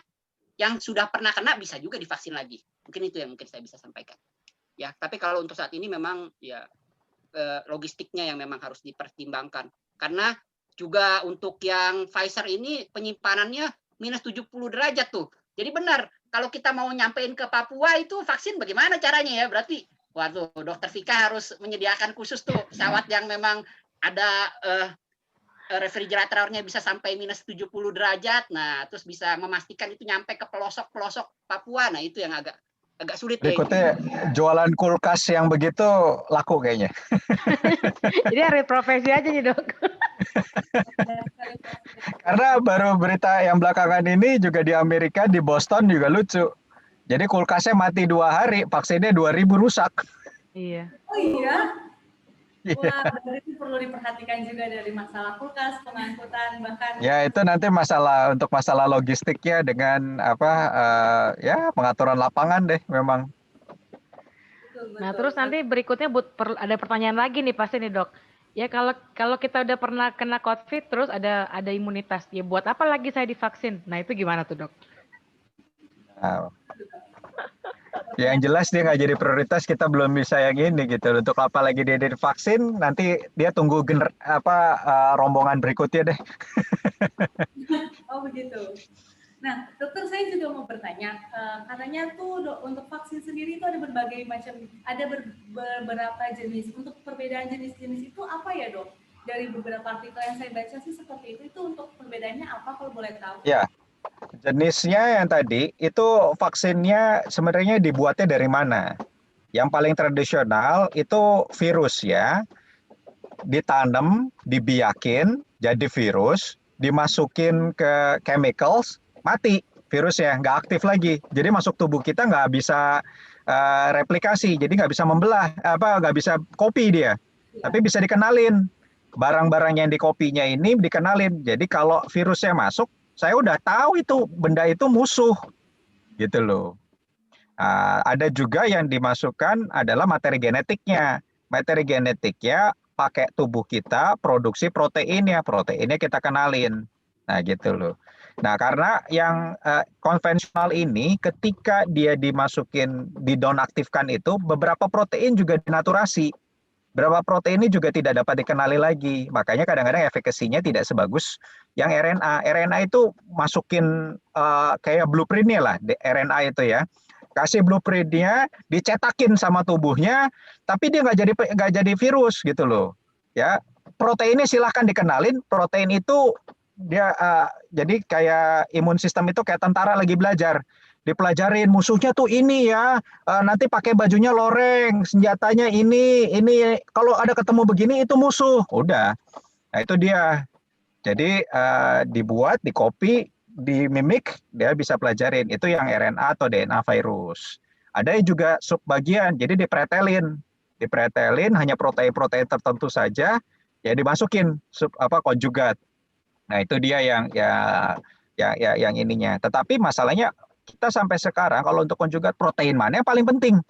yang sudah pernah kena bisa juga divaksin lagi. Mungkin itu yang mungkin saya bisa sampaikan. Ya, tapi kalau untuk saat ini memang ya logistiknya yang memang harus dipertimbangkan. Karena juga untuk yang Pfizer ini penyimpanannya minus 70 derajat tuh. Jadi benar, kalau kita mau nyampein ke Papua itu vaksin bagaimana caranya ya? Berarti, waduh, Dokter Vika harus menyediakan khusus tuh pesawat yang memang ada refrigeratornya bisa sampai minus 70 derajat. Nah, terus bisa memastikan itu nyampe ke pelosok-pelosok Papua. Nah, itu yang agak sulit. Berikutnya jualan kulkas yang begitu laku kayaknya. Jadi harus profesi aja nih dok. Karena baru berita yang belakangan ini juga di Amerika, di Boston juga lucu. Jadi kulkasnya mati 2 hari, vaksinnya 2.000 rusak. Iya. Oh iya? Wah, berarti perlu diperhatikan juga dari masalah kulkas, pengangkutan, bahkan Ya itu nanti untuk masalah logistiknya dengan ya pengaturan lapangan deh memang. betul. Nah terus nanti berikutnya ada pertanyaan lagi nih pasti nih dok. Ya kalau kita udah pernah kena COVID terus ada imunitas, ya buat apa lagi saya divaksin? Nah itu gimana tuh dok? Nah, yang jelas dia nggak jadi prioritas, kita belum bisa yang ini gitu. Untuk apa lagi dia divaksin, nanti dia tunggu rombongan berikutnya deh. Oh begitu. Nah, dokter saya juga mau bertanya, katanya tuh untuk vaksin sendiri itu ada berbagai macam, ada beberapa jenis. Untuk perbedaan jenis-jenis itu apa ya dok? Dari beberapa artikel yang saya baca sih seperti itu untuk perbedaannya apa kalau boleh tahu? Ya, jenisnya yang tadi itu vaksinnya sebenarnya dibuatnya dari mana? Yang paling tradisional itu virus ya, ditanam, dibiakin jadi virus, dimasukin ke chemicals, mati virusnya, nggak aktif lagi. Jadi masuk tubuh kita nggak bisa replikasi, jadi nggak bisa membelah, nggak bisa copy dia, tapi bisa dikenalin. Barang-barang yang dikopinya ini dikenalin. Jadi kalau virusnya masuk, saya udah tahu itu benda itu musuh, gitu loh. Ada juga yang dimasukkan adalah materi genetiknya. Materi genetiknya pakai tubuh kita produksi proteinnya kita kenalin. Nah gitu loh. Nah karena yang konvensional ini ketika dia dinonaktifkan itu beberapa protein juga dinaturasi. Beberapa protein ini juga tidak dapat dikenali lagi. Makanya kadang-kadang efekasinya tidak sebagus yang RNA. RNA itu masukin kayak blueprintnya lah, RNA itu ya. Kasih blueprintnya, dicetakin sama tubuhnya, tapi dia nggak jadi virus gitu loh. Ya, proteinnya silahkan dikenalin. Protein itu dia jadi kayak imun sistem itu kayak tentara lagi belajar. Dipelajarin musuhnya tuh ini ya, nanti pakai bajunya loreng, senjatanya ini kalau ada ketemu begini itu musuh, udah. Nah itu dia. Jadi dibuat, dikopi, dimimik, dia bisa pelajarin. Itu yang RNA atau DNA virus. Ada juga subbagian, jadi dipretelin hanya protein-protein tertentu saja, ya dimasukin konjugat. Nah itu dia yang ininya. Tetapi masalahnya kita sampai sekarang kalau untuk konjugat protein mana yang paling penting?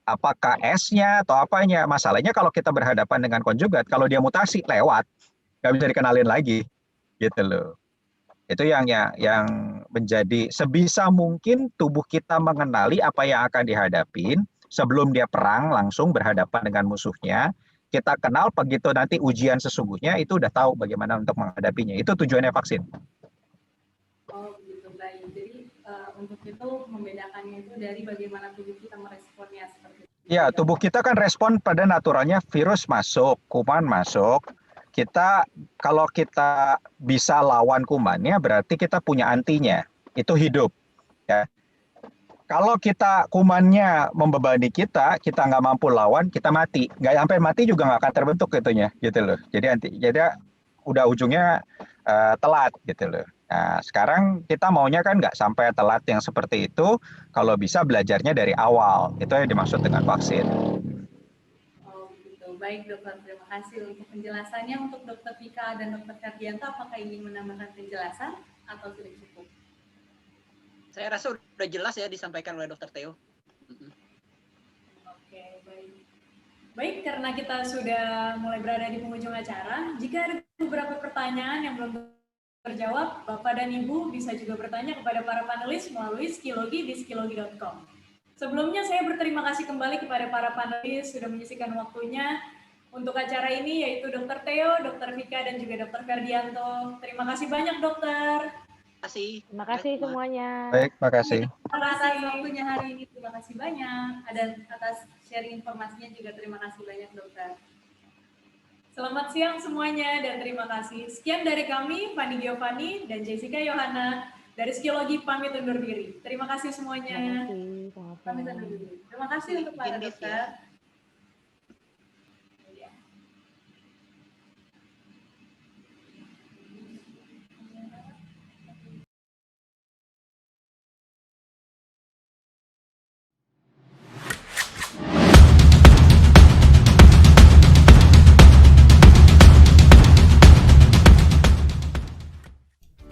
Apakah S-nya atau apanya? Masalahnya kalau kita berhadapan dengan konjugat, kalau dia mutasi lewat, nggak bisa dikenalin lagi, gitu loh. Itu yang menjadi sebisa mungkin tubuh kita mengenali apa yang akan dihadapin sebelum dia perang langsung berhadapan dengan musuhnya. Kita kenal begitu nanti ujian sesungguhnya itu udah tahu bagaimana untuk menghadapinya. Itu tujuannya vaksin. Oh begitu, baik. Jadi untuk itu membedakannya itu dari bagaimana tubuh kita meresponnya seperti itu. Ya, tubuh kita kan respon pada naturalnya virus masuk, kuman masuk. Kalau kita bisa lawan kumannya, berarti kita punya antinya. Itu hidup. Ya. Kalau kumannya membebani kita nggak mampu lawan, kita mati. Nggak sampai mati juga nggak akan terbentuk gitunya, gitu loh. Jadi udah ujungnya telat, gitu loh. Nah, sekarang kita maunya kan nggak sampai telat yang seperti itu. Kalau bisa belajarnya dari awal, itu yang dimaksud dengan vaksin. Oh begitu, baik dokter. Terima kasih untuk penjelasannya. Untuk Dokter Vika dan Dokter Ferdianto, apakah ingin menambahkan penjelasan atau sudah cukup? Saya rasa udah jelas ya disampaikan oleh Dokter Theo. Oke, baik. Baik, karena kita sudah mulai berada di penghujung acara, jika ada beberapa pertanyaan yang belum terjawab, Bapak dan Ibu bisa juga bertanya kepada para panelis melalui Skilogi di skilogi.com. Sebelumnya saya berterima kasih kembali kepada para panelis sudah menyisikan waktunya untuk acara ini, yaitu Dokter Theo, Dokter Vika, dan juga Dokter Ferdianto. Terima kasih banyak, dokter. Terima kasih semuanya. Baik, makasih. Terima kasih atas waktunya hari ini. Terima kasih banyak. Dan atas sharing informasinya juga terima kasih banyak, dokter. Selamat siang semuanya dan terima kasih. Sekian dari kami, Fanny Giovanni dan Jessica Yohana dari Skiologi pamit undur diri. Terima kasih semuanya. Kami undur diri. Terima kasih untuk para dokter.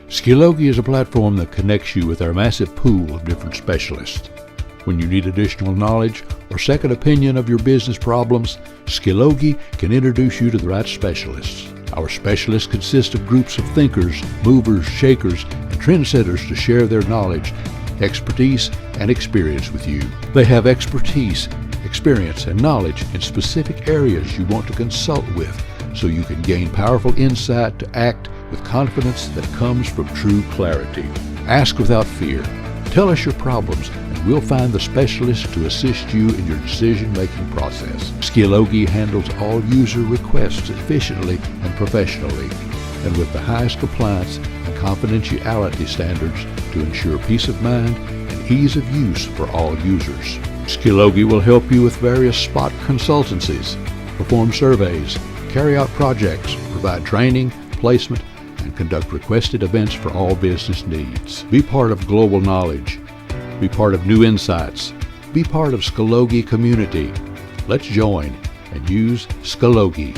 Skilogi is a platform that connects you with our massive pool of different specialists. When you need additional knowledge or second opinion of your business problems, Skilogi can introduce you to the right specialists. Our specialists consist of groups of thinkers, movers, shakers, and trendsetters to share their knowledge, expertise, and experience with you. They have expertise, experience, and knowledge in specific areas you want to consult with, so you can gain powerful insight to act with confidence that comes from true clarity. Ask without fear. Tell us your problems, and we'll find the specialist to assist you in your decision-making process. Skilogi handles all user requests efficiently and professionally, and with the highest compliance and confidentiality standards to ensure peace of mind and ease of use for all users. Skilogi will help you with various spot consultancies, perform surveys, carry out projects, provide training, placement, and conduct requested events for all business needs. Be part of global knowledge. Be part of new insights. Be part of Skilogi community. Let's join and use Skilogi.